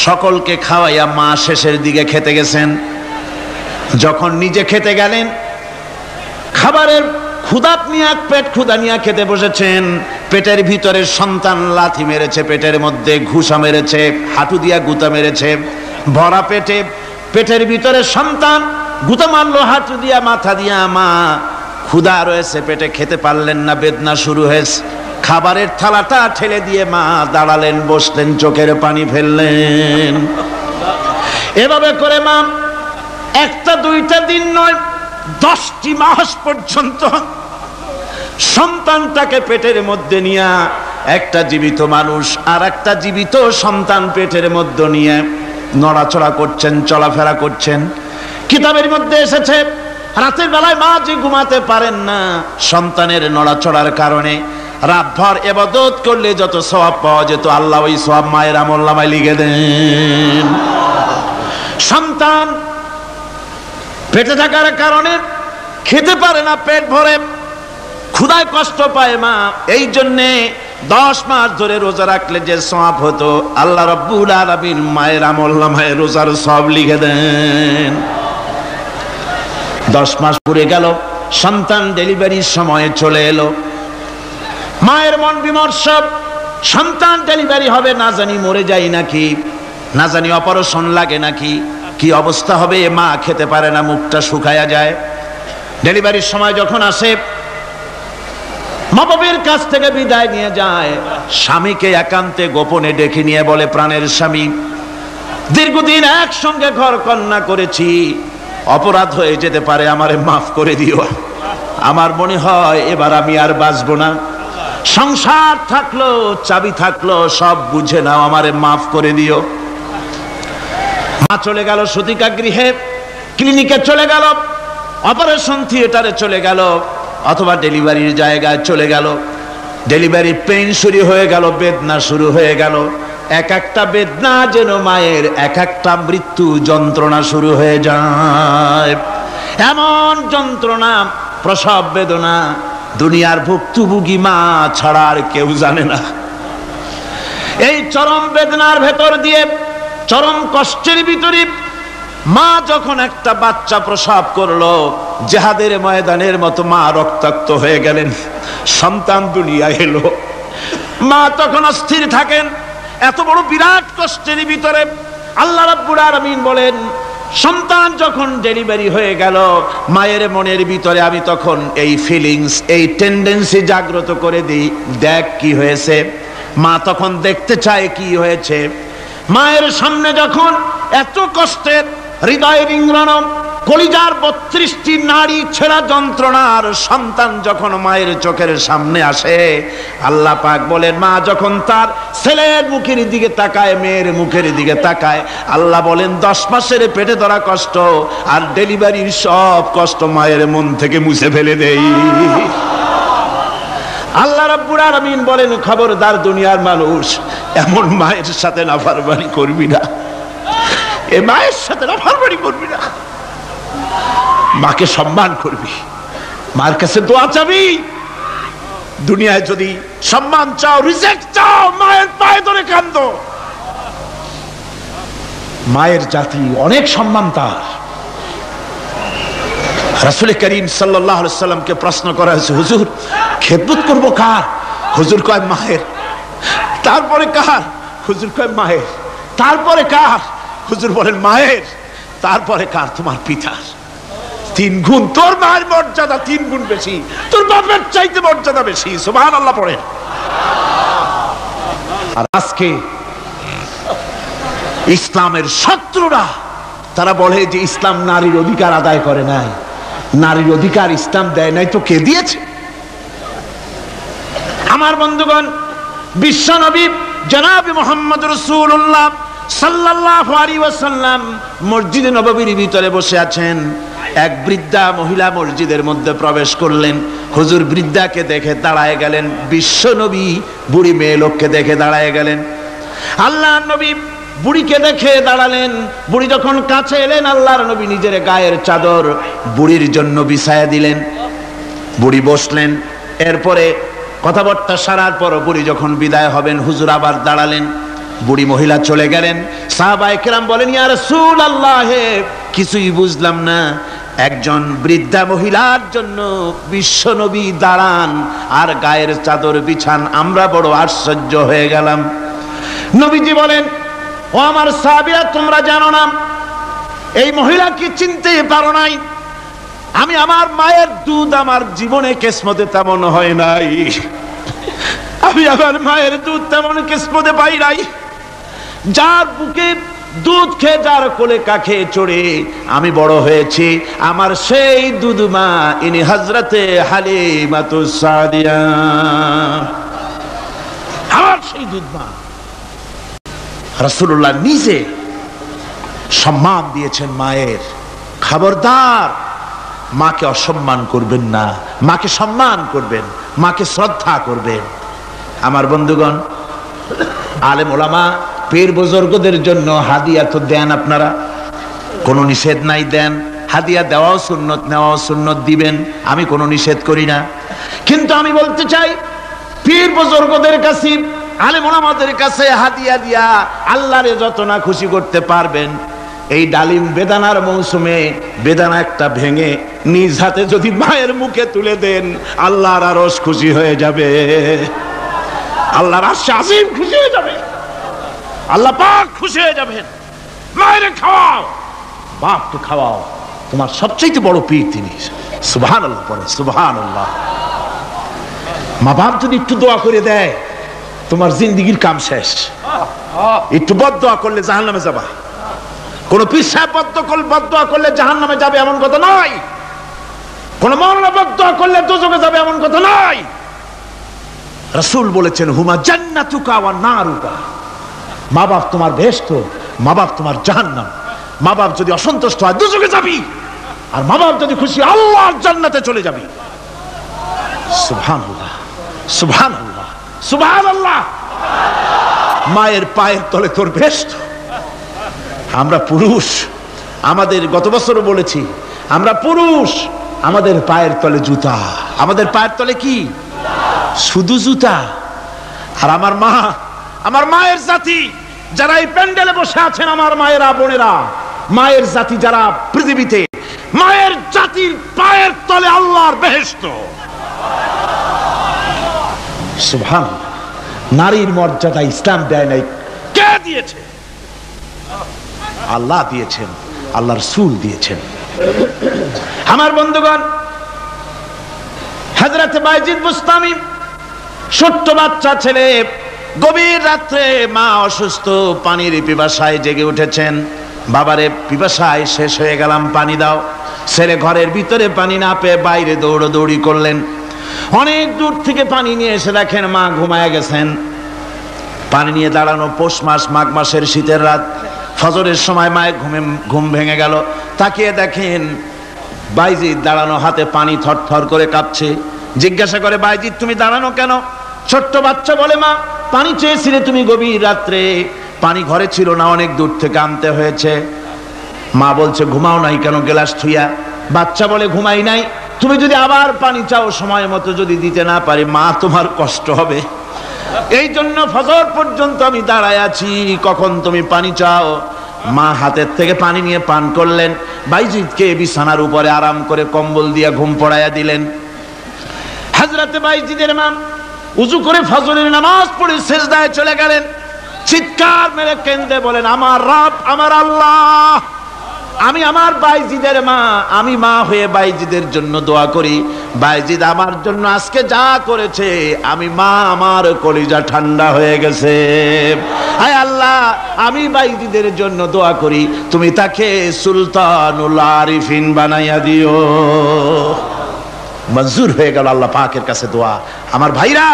সকলকে খাওয়াইয়া মা শেষের দিকে খেতে গেছেন। যখন নিজে খেতে গেলেন, খাবারের ক্ষুধা নিয়ে, পেট ক্ষুধা নিয়ে খেতে বসেছেন, পেটের ভিতরে সন্তান লাথি মেরেছে, পেটের মধ্যে ঘুষা মেরেছে, হাঁটু দিয়া গুতা মেরেছে, ভরা পেটে, পেটের ভিতরে সন্তান গুতা মারলো হাঁটু দিয়া, মাথা দিয়া। মা ক্ষুধা রয়েছে পেটে, খেতে পারলেন না, বেদনা শুরু হয়েছে। খাবারের থালাটা ঠেলে দিয়ে মা দাঁড়ালেন, বসলেন, চোখের পানি ফেললেন। এভাবে করে মা একটা দুইটা দিন নয়, 10টি মাস পর্যন্ত সন্তানটাকে পেটের মধ্যে নিয়ে, একটা জীবিত মানুষ আর একটা জীবিত সন্তান পেটের মধ্যে নিয়ে নড়াচড়া করছেন, চলাফেরা করছেন। কিতাবের মধ্যে এসেছে রাতের বেলায় মা যে ঘুমাতে পারেন না সন্তানের নড়াচড়ার কারণে, রাতভর ইবাদত করলে যত সওয়াব পাওয়া যেত আল্লাহ ওই সওয়াব মায়ের আমলনামায় লিখে দেন। সন্তান পেটে থাকার কারণে খেতে পারে না, পেট ভরে ক্ষুধায় কষ্ট পায় মা, এই জন্যে 10 মাস ধরে রোজা রাখলে যে সওয়াব হতো আল্লাহ রাব্বুল আলামিন মায়ের আমলনামায় রোজার সওয়াব লিখে দেন। 10 মাস পুরে গেল, সন্তান ডেলিভারির সময়ে চলে এলো। মায়ের মন বিমর্ষ, সন্তান ডেলিভারি হবে, না জানি মরে যায় নাকি, না জানি অপারেশন লাগে নাকি, কি অবস্থা হবে। মা খেতে পারে না, মুখটা শুকায়া যায়। ডেলিভারির সময় যখন আসে, মা বাবার কাছ থেকে বিদায় নিয়ে যায়, স্বামীকে একান্তে গোপনে ডেকে নিয়ে বলে, প্রাণের স্বামী, দীর্ঘদিন একসঙ্গে ঘর কন্যা করেছি, অপরাধ হয়ে যেতে পারে, আমারে মাফ করে দিও। আমার মনে হয় এবার আমি আর বাঁচবো না। সংসার থাকলো, চাবি থাকলো, সব বুঝে নাও, আমারে মাফ করে দিও। মা চলে গেল সতিকা গৃহে, ক্লিনিকে চলে গেল, অপারেশন থিয়েটারে চলে গেল, অথবা ডেলিভারির জায়গায় চলে গেল। ডেলিভারি পেইন শুরু হয়ে গেল, বেদনা শুরু হয়ে গেল। এক একটা বেদনা যেন মায়ের এক একটা মৃত্যু যন্ত্রণা শুরু হয়ে যায়। এমন যন্ত্রণা, প্রসব বেদনা দুনিয়ার ভুক্তভোগী মা ছাড়া আর কেউ জানে না। এই চরম বেদনার ভেতর দিয়ে, চরম কষ্টের ভিতরে মা যখন একটা বাচ্চা প্রসব করলো, জিহাদের ময়দানের মতো মা রক্তাক্ত হয়ে গেলেন, সন্তান দুনিয়ায় এলো। মা তখন অস্থির থাকেন। এত বড় বিরাট কষ্টের ভিতরে আল্লাহ রাব্বুল আলামিন বলেন, সন্তান যখন ডেলিভারি হয়ে গেল, মায়ের মনের ভিতরে আমি তখন এই ফিলিংস, এই টেন্ডেন্সি জাগ্রত করে দিই, দেখ কি হয়েছে। মা তখন দেখতে চায় কি হয়েছে। মায়ের সামনে যখন এত কষ্টের, হৃদয় রিংরানো, কলিজার 32টি নাড়ি ছেঁড়া যন্ত্রণার সন্তান যখন মায়ের চোখের সামনে আসে, আল্লাহ পাক বলেন, মা যখন তার ছেলের মুখের দিকে তাকায়, মেয়ের মুখের দিকে তাকায়, আল্লাহ বলেন 10 মাসের পেটে ধরা কষ্ট আর ডেলিভারির সব কষ্ট মায়ের মন থেকে মুছে ফেলে দেই। আল্লাহ রাব্বুল আলামিন বলেন, খবরদার দুনিয়ার মানুষ, এমন মায়ের সাথে নাফরমানি করবি না, এ মায়ের সাথে নাফরমানি করবি না, মাকে সম্মান করবি, মার কাছে দোয়া চাবি। দুনিয়ায় যদি সম্মান চাও, রিজেক্ট চাও, মায়ের পায়ে ধরে কাঁদো। মায়ের জাতি অনেক সম্মান তার। রাসূল করিম সাল্লাল্লাহু আলাইহি সাল্লামকে প্রশ্ন করা হয়েছে, হুজুর খেদমত করব কার? হুজুর কয় মায়ের। তারপরে কার? হুজুর কয় মায়ের। তারপরে কার? হুজুর বলেন মায়ের। তারপরে কার? তোমার পিতার। 3 গুণ, তোর মায়ের মর্যাদা 3 গুণ বেশি, তোর বাপের চাইতে মর্যাদা বেশি। সুবহানাল্লাহ পড়েন। আর আজকে ইসলামের শত্রুরা তারা বলে যে ইসলাম নারীর অধিকার আদায় করে নাই। নারীর অধিকার ইসলাম দেয় নাই তো কে দিয়েছে? আমার বন্ধুগণ, বিশ্বনবী জনাব মুহাম্মদ রাসূলুল্লাহ সাল্লাল্লাহু আলাইহি ওয়াসাল্লাম মসজিদে নববীর ভিতরে বসে আছেন। এক বৃদ্ধা মহিলা মসজিদের মধ্যে প্রবেশ করলেন। হুজুর বৃদ্ধাকে দেখে দাঁড়ায় গেলেন, বিশ্বনবী বুড়ি মেয়ে লোককে দেখে দাঁড়ায় গেলেন। আল্লাহর নবী বুড়িকে দেখে দাঁড়ালেন। বুড়ি যখন কাছে এলেন, আল্লাহর নবী নিজের গায়ের চাদর বুড়ির জন্য বিছায়া দিলেন। বুড়ি বসলেন। এরপরে কথাবার্তা সারার পর বুড়ি যখন বিদায় হবেন, হুজুর আবার দাঁড়ালেন। বুড়ি মহিলা চলে গেলেন। সাহাবায়ে কেরাম বলেন, ইয়া রাসূলুল্লাহ, কিছুই বুঝলাম না, একজন বৃদ্ধা মহিলার জন্য বিশ্বনবী দাঁড়ান আর গায়ের চাদর বিছান, আমরা বড় আশ্চর্য হয়ে গেলাম। নবীজি বলেন, ও আমার সাহাবীরা, তোমরা জানো না এই মহিলা কি চিনতে পারো নাই? আমি আমার মায়ের দুধ আমার জীবনে কিসমতে তেমন হয় নাই, আমি আমার মায়ের দুধ তেমন কিসমতে পাই নাই। যার বুকে দুধ খেয়ে, যার কোলে কাখে চড়ে আমি বড় হয়েছি, আমার সেই দুধ মা ইনি হযরতে হালিমাতুস সাদিয়া, আমার সেই দুধ মা। রাসূলুল্লাহ নিজে সম্মান দিয়েছেন মায়ের। খবরদার, মাকে অসম্মান করবেন না, মাকে সম্মান করবেন, মাকে শ্রদ্ধা করবেন। আমার বন্ধুগণ, আলেম ওলামা পীর বুজুর্গদের জন্য হাদিয়া তো দেন, আপনারা কোনো নিষেধ নাই, দেন। হাদিয়া দেওয়াও সুন্নত, নেওয়াও সুন্নত, দিবেন, আমি কোনো নিষেধ করি না। কিন্তু আমি বলতে চাই, পীর বুজুর্গদের কাছে, আলেম ওলামাদের কাছে হাদিয়া দিয়া আল্লাহরে যত না খুশি করতে পারবেন, এই ডালিম বেদানার মৌসুমে বেদানা একটা ভেঙে নিজ হাতে যদি মায়ের মুখে তুলে দেন, আল্লাহর আরশ খুশি হয়ে যাবে, আল্লাহর আরশ আজিম খুশি হয়ে যাবে, আল্লাহ পাক খুশি হয়ে যাবেন। মায়ের খাওয়াও, বাপকে খাওয়াও, তোমার সবচেয়ে বড় পীর তিনি। সুবহানাল্লাহ পড়ে, সুবহানাল্লাহ। মা বাপ যদি একটু দোয়া করে দেয়, তোমার জিন্দেগির কাম শেষ। একটু বদদোয়া করলে জাহান্নামে যাবা। কোন পীর সাহেব বদদোয়া করলে জাহান্নামে যাবে এমন কথা নয়, কোন মাওলানা বদদোয়া করলে দোজখে যাবে এমন কথা নয়। রাসূল বলেছেন, হুমা জান্নাতুকা ওয়া নারুকা, মা বাপ তোমার বেহেশত, মা বাপ তোমার জাহান্নাম। মা বাপ যদি অসন্তুষ্ট হয় দোজখে যাবি, আর মা বাপ যদি খুশি আল্লাহর জান্নাতে চলে যাবি। সুবহানাল্লাহ, সুবহানাল্লাহ, সুবহানাল্লাহ। মায়ের পায়ের তলে তোর বেহেশত। আমরা পুরুষ, আমাদের গত বছরও বলেছি, আমরা পুরুষ, আমাদের পায়ের তলে জুতা, আমাদের পায়ের তলে কি? শুধু জুতা। আর আমার মা, আমার মায়ের জাতি যারা এই প্যান্ডেলে বসে আছেন, আমার মায়েরা বোনেরা, মায়ের জাতি যারা পৃথিবীতে, মায়ের জাতির পায়ের তলে আল্লাহর বেহেশত। সুবহানাল্লাহ। নারীর মর্যাদা ইসলাম দেয় নাই, কে দিয়েছে? আল্লাহ দিয়েছেন, আল্লাহ রাসূল দিয়েছেন। আমার বন্ধুগণ, হযরত বাইজিদ বুস্তামি, ছোট্ট বাচ্চা ছেলে, গভীর রাত্রে মা অসুস্থ, পানির পিপাসায় জেগে উঠেছেন। বাবারে, পিপাসায় শেষ হয়ে গেলাম, পানি দাও। ছেলে ঘরের ভিতরে পানি না পেয়ে বাইরে দৌড়াদৌড়ি করলেন। অনেক দূর থেকে পানি নিয়ে এসে দেখেন মা ঘুমায় গেছেন। পানি নিয়ে দাঁড়ানো, পৌষ মাস, মাঘ মাসের শীতের রাত, ফজরের সময় মায়ের ঘুম ভেঙে গেল। তাকিয়ে দেখেন বাইজিদ দাঁড়ানো, হাতে পানি থরথর করে কাঁপছে। জিজ্ঞাসা করে, বাইজিদ তুমি দাঁড়ানো কেন? ছোট্ট বাচ্চা বলে, মা পানি চেয়েছিলে তুমি গভীর রাত্রে, পানি ঘরে ছিল না, অনেক দূর থেকে আনতে হয়েছে। মা বলছে, ঘুমাও নাই কেন গ্লাস থুইয়া? বাচ্চা বলে, ঘুমাই নাই, তুমি যদি আবার পানি চাও, সময় মতো যদি দিতে না পারি, মা তোমার কষ্ট হবে, এই জন্য ফজর পর্যন্ত আমি দাঁড়ায় আছি, কখন তুমি পানি চাও। মা হাতের থেকে পানি নিয়ে পান করলেন। বাইজিদকে বিছানার উপরে আরাম করে কম্বল দিয়ে ঘুম পড়াইয়া দিলেন। হযরত বাইজিদের মা উযু করে ফজরের নামাজ পড়ে সিজদায় চলে গেলেন। চিৎকার মেরে কেঁদে বলেন, আমার রব, আমার আল্লাহ, আমি আমার বাইজিদের মা, আমি মা হয়ে বাইজিদের জন্য দোয়া করি। বাইজিদ আমার জন্য আজকে যা করেছে, আমি মা, আমার কলিজা ঠান্ডা হয়ে গেছে। হায় আল্লাহ, আমি বাইজিদের জন্য দোয়া করি, তুমি তাকে সুলতানুল আরিফিন বানাইয়া দিও। মঞ্জুর হয়ে গেল আল্লাহ পাকের কাছে দোয়া। আমার ভাইরা,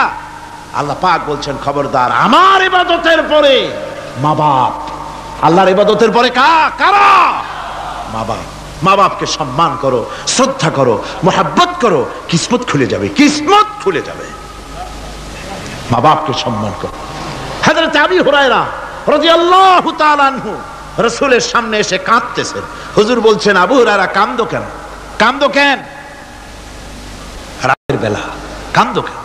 আল্লাহ পাক বলছেন, খবরদার, আমার ইবাদতের পরে মা বাপ, আল্লাহর ইবাদতের পরে কারা? মা বাপ। মা বাপকে সম্মান করো, শ্রদ্ধা করো, মোহাব্বত করো, কিসমত খুলে যাবে, কিসমত খুলে যাবে। মা বাপকে সম্মান করো। হযরত আবু হুরায়রা রাদিয়াল্লাহু তাআলা আনহু রাসূলের সামনে এসে কাঁদতেছেন। হুজুর বলছেন, আবু হুরায়রা কাঁদো কেন? কাঁদো কেন? রাতের বেলা কাঁদো কেন?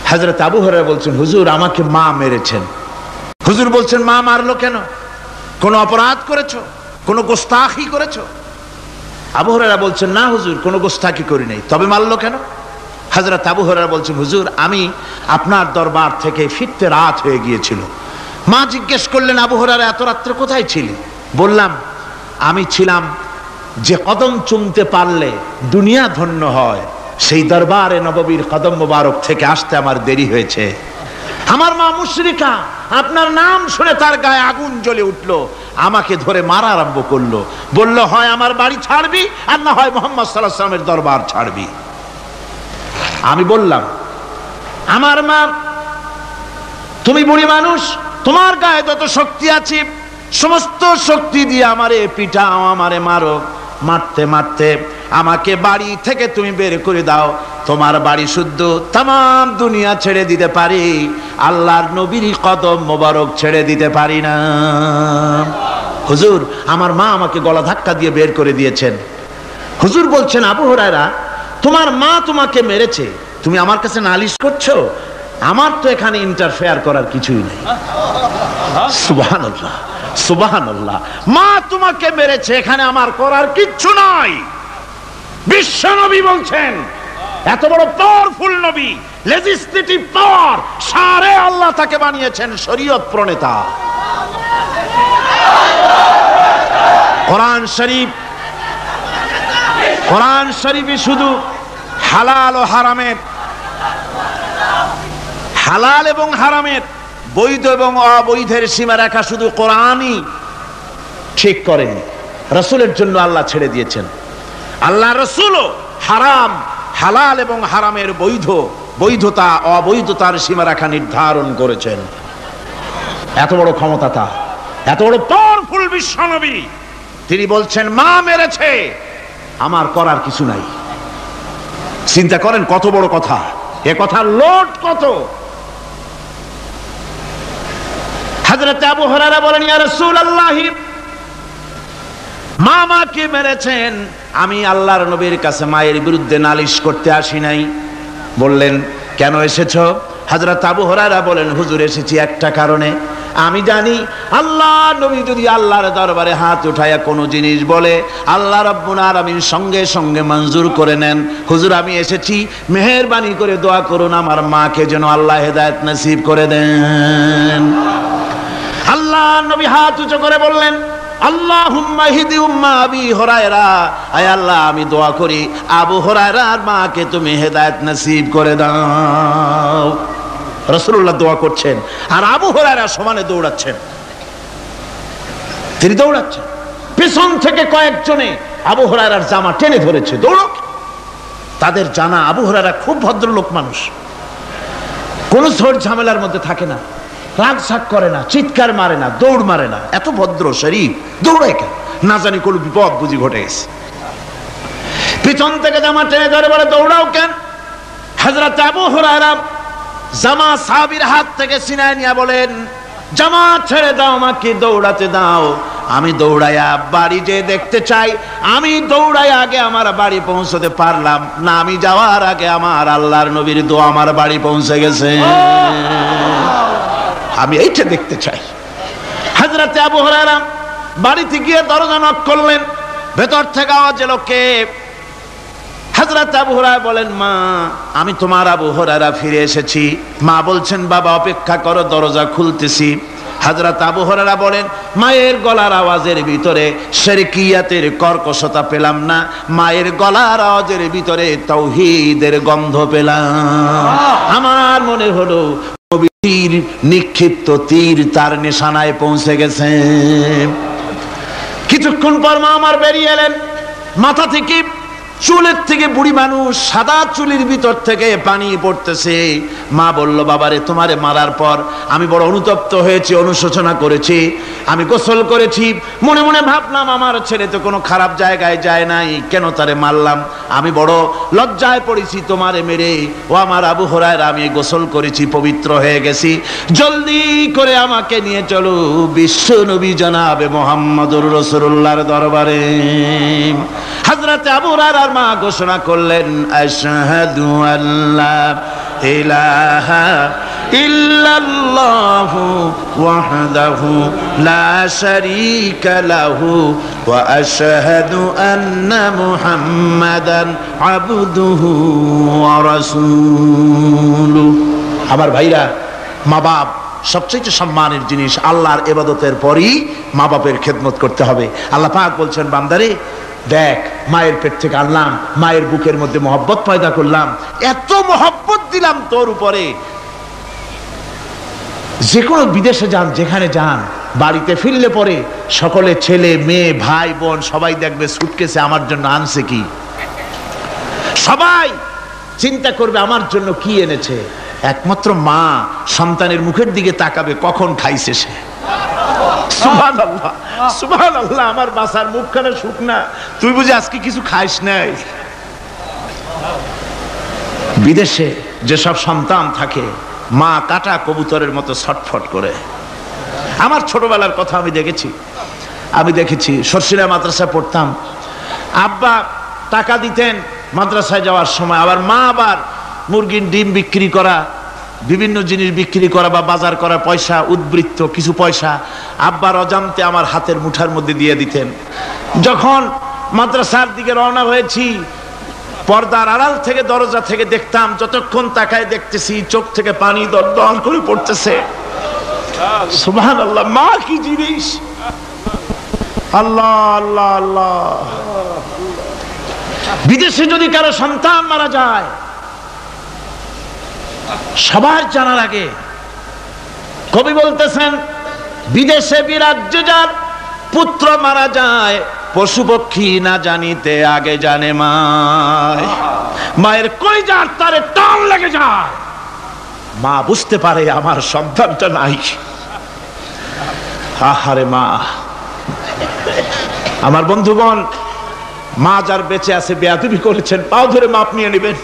হযরত আবু হুরায়রা বলছেন, হুজুর আমাকে মা মেরেছেন। হুজুর বলছেন, মা মারলো কেন? কোন অপরাধ করেছো? কোন গোস্তাখি করেছো? আবু হুরায়রা বলছেন, না হুজুর, কোন গোস্তাখি করি নাই, তবে মারলো কেন? হযরত আবু হুরায়রা বলছেন, হুজুর আমি আপনার দরবার থেকে ফিরতে রাত হয়ে গিয়েছিল। মা জিজ্ঞেস করলেন, আবু হুরায়রা এত রাত্রে কোথায় ছিলি? বললাম, আমি ছিলাম যে কদম চুমতে পারলে দুনিয়া ধন্য হয়, সেই দরবারে নববীর কদম মোবারক থেকে আসতে আমার দেরি হয়েছে। আমার মা মুশরিকা, আপনার নাম শুনে তার গায়ে আগুন জ্বলে উঠলো, আমাকে ধরে মারা আরম্ভ করলো, বলল হয় আমার বাড়ি ছাড়বি আর না হয় মুহাম্মদ সাল্লাল্লাহু আলাইহি ওয়াসাল্লামের দরবার ছাড়বি। আমি বললাম, আমার মা, তুমি বুড়ি মানুষ, তোমার গায়ে যত শক্তি আছে সমস্ত শক্তি দিয়ে আমারে পিটাও, আমারে মারো, মারতে মারতে আমাকে বাড়ি থেকে তুমি বের করে দাও। তোমার বাড়ি শুদ্ধ, তাম দুনিয়া ছেড়ে দিতে পারি, আল্লাহর নবীর কদম মোবারক ছেড়ে দিতে পারি না। হুজুর, আমার মা আমাকে গলা ধাক্কা দিয়ে বের করে দিয়েছেন। হুজুর বলছেন, আবু হুরায়রা, তোমার মা তোমাকে মেরেছে, তুমি আমার কাছে নালিশ করছো? আমার তো এখানে ইন্টারফেয়ার করার কিছুই নেই। সুবহানাল্লাহ, সুবহানাল্লাহ। মা তোমাকে মেরেছে, এখানে আমার করার কিচ্ছু নাই। বিশ্ব নবী বলছেন, এত বড় পাওয়ারফুল নবী, লেজিসলেটিভ পাওয়ার, সারে আল্লাহ তাকে বানিয়েছেন শরীয়ত প্রণেতা। কোরআন শরীফ, কোরআন শরীফে শুধু হালাল ও হারামের, হালাল এবং হারামের, বৈধ এবং অবৈধের সীমারেখা শুধু কোরআনই ঠিক করেনি, রাসূলের জন্য আল্লাহ ছেড়ে দিয়েছেন। আল্লাহ রাসূলও হারাম, হালাল এবং হারামের বৈধতা অবৈধতার সীমারেখা নির্ধারণ করেছেন। এত বড় ক্ষমতা তার, এত বড় পাওয়ারফুল বিশ্বনবী, তিনি বলছেন মা মেরেছে, আমার করার কিছু নাই। চিন্তা করেন কত বড় কথা, এ কথার লোড কত। হযরত আবু হুরায়রা বলেন, ইয়া রাসূলুল্লাহ, মা মাকে মেরেছেন, আমি আল্লাহর নবীর কাছে মায়ের বিরুদ্ধে নালিশ করতে আসি নাই। বললেন, কেন এসেছো? হযরত আবু হুরায়রা বলেন, হুজুর এসেছি একটা কারণে, আমি জানি আল্লাহ নবী যদি আল্লাহর দরবারে হাত উঠায়া কোনো জিনিস বলে, আল্লাহ রাব্বুল আলামিন সঙ্গে সঙ্গে মঞ্জুর করে নেন। হুজুর আমি এসেছি, মেহেরবানি করে দোয়া করুন আমার মাকে যেন আল্লাহ হেদায়েত নসিব করে দেন। আল্লাহ নবী হাত উঁচু করে বললেন, আল্লাহুম্মা হিদি উম্মা আবি হুরায়রা, আয় আল্লাহ আমি দোয়া করি আবু হুরায়রার মাকে তুমি হেদায়েত নসিব করে দাও। রাসূলুল্লাহ দোয়া করছেন আর আবু হুরায়রা সমানে দৌড়াচ্ছেন। তিনি দৌড়াচ্ছেন, পেছন থেকে কয়েকজনে আবু হুরায়রার জামা টেনে ধরেছে, দৌড়ো। তাদের জানা আবু হুরায়রা খুব ভদ্রলোক মানুষ, কোনো ঝড় ঝামেলার মধ্যে থাকে না, রাগ সাগ করে না, চিৎকার মারে না, দৌড় মারে না, এত ভদ্র শরীফ, দৌড়ায় কেন? না জানি কোন বিপদ বুঝি ঘটে গেছে। পিছন থেকে জামা টেনে ধরে বলে, দৌড়াও কেন? হযরত আবু হুরায়রা জামা সাহাবীর হাত থেকে ছিনায় নিয়ে বলেন, জামা ছেড়ে দাও, আমাকে দৌড়াতে দাও, আমি দৌড়াইয়া বাড়ি যে দেখতে চাই। আমি দৌড়াইয়া আগে আমার বাড়ি পৌঁছতে পারলাম না, আমি যাওয়ার আগে আমার আল্লাহর নবীর দোয়া আমার বাড়ি পৌঁছে গেছে, আমি এইটা দেখতে চাই। হযরত আবু হুরায়রা বাড়িতে গিয়ে দরজা নক করলেন, ভেতর থেকে আওয়াজ এলো, কে? হযরত আবু হুরায়রা বলেন, মা আমি তোমার আবু হুরায়রা ফিরে এসেছি। মা বলছেন, বাবা অপেক্ষা করো, দরজা খুলতেছি। হযরত আবু হুরায়রা বলেন, মায়ের গলার আওয়াজের ভিতরে শিরকিয়াতের কর্কশতা পেলাম না, মায়ের গলার আওয়াজের ভিতরে তাওহীদের গন্ধ পেলাম। আমার মনে হলো নবীর নিক্ষিপ্ত তীর তার নিশানায় পৌঁছে গেছে। কিছুক্ষণ পর মা আমার বেরিয়ে এলেন, মাথা থেকে চুলের থেকে, বুড়ি মানুষ, সাদা চুলের ভিতর থেকে পানি পড়তেছে। মা বলল, বাবারে তোমারে মারার পর আমি বড় অনুতপ্ত হয়েছি, অনুশোচনা করেছি, আমি গোসল করেছি, মনে মনে ভাবলাম আমার ছেলে তো কোনো খারাপ জায়গায় যায় নাই, কেন তারে মারলাম? আমি বড় লজ্জায় পড়েছি তোমারে মেরে। ও আমার আবু হুরায়রা, আমি গোসল করেছি, পবিত্র হয়ে গেছি, জলদি করে আমাকে নিয়ে চলো বিশ্ব নবী জনাবে মুহাম্মদুর রাসূলুল্লাহর দরবারে। হযরত আবু হুরায়রা মা ঘোষণা করলেন, আশহাদু আল্লা ইলাহা ইল্লাল্লাহু ওয়াহদাহু লা শারীকা লাহু ওয়া আশহাদু আন্না মুহাম্মাদান আবদুহু ওয়া রাসূলুহু। আমার ভাইরা, মা বাপ সবচেয়ে সম্মানের জিনিস। আল্লাহর ইবাদতের পরই মা বাপের খেদমত করতে হবে। আল্লাহ পাক বলছেন, বান্দারে দেখ, মায়ের পেট থেকে আনলাম, মায়ের বুকের মধ্যে মহব্বত পয়দা করলাম, এত মহব্বত দিলাম তোর উপরে, যে কোনো বিদেশে যান, যেখানে যান, বাড়িতে ফিরলে পরে সকলে, ছেলে মেয়ে ভাই বোন সবাই দেখবে সুটকেসে আমার জন্য আনছে কি। সবাই চিন্তা করবে আমার জন্য কি এনেছে। একমাত্র মা সন্তানের মুখের দিকে তাকাবে, কখন খাইছে সে। সুবহানাল্লাহ, সুবহানাল্লাহ, আমার বাসার মুখখানা শুকনা, তুই বুঝি আজকে কিছু খাইস নাই। বিদেশে যেসব সন্তান থাকে, মা কাটা কবুতরের মতো ছটফট করে। আমার ছোটবেলার কথা আমি দেখেছি সরসিরা মাদ্রাসায় পড়তাম, আব্বা টাকা দিতেন মাদ্রাসায় যাওয়ার সময়, আবার মা আবার মুরগির ডিম বিক্রি করা, বিভিন্ন জিনিস বিক্রি করা বা বাজার করা পয়সা, উদ্বৃত্ত কিছু পয়সা আব্বার অজান্তে আমার হাতের মুঠার মধ্যে দিয়ে দিতেন। যখন মাদ্রাসার দিকে রওনা হয়েছি, পর্দার আড়াল থেকে দরজা থেকে দেখতাম, যতক্ষণ তাকায় দেখতেছি চোখ থেকে পানি দরদর করে পড়তেছে। সুবহানাল্লাহ, মা কি জিনিস! আল্লাহ আল্লাহ আল্লাহ। বিদেশে যদি কারো সন্তান মারা যায়, সবার জানার আগে কবি বলতেছেন, বিদেশে বিরাজ্যে যার পুত্র মারা যায়, পশু পক্ষী না জানিতে আগে জানে মায়। মায়ের কলিজার তারে টান লেগে যায়, মা বুঝতে পারে আমার সন্তানটা নাই। আহারে মা! আমার বন্ধুগণ, মা যার বেঁচে আছে বেয়াদবি করেছেন, পাও ধরে মাপ নিয়ে নেবেন,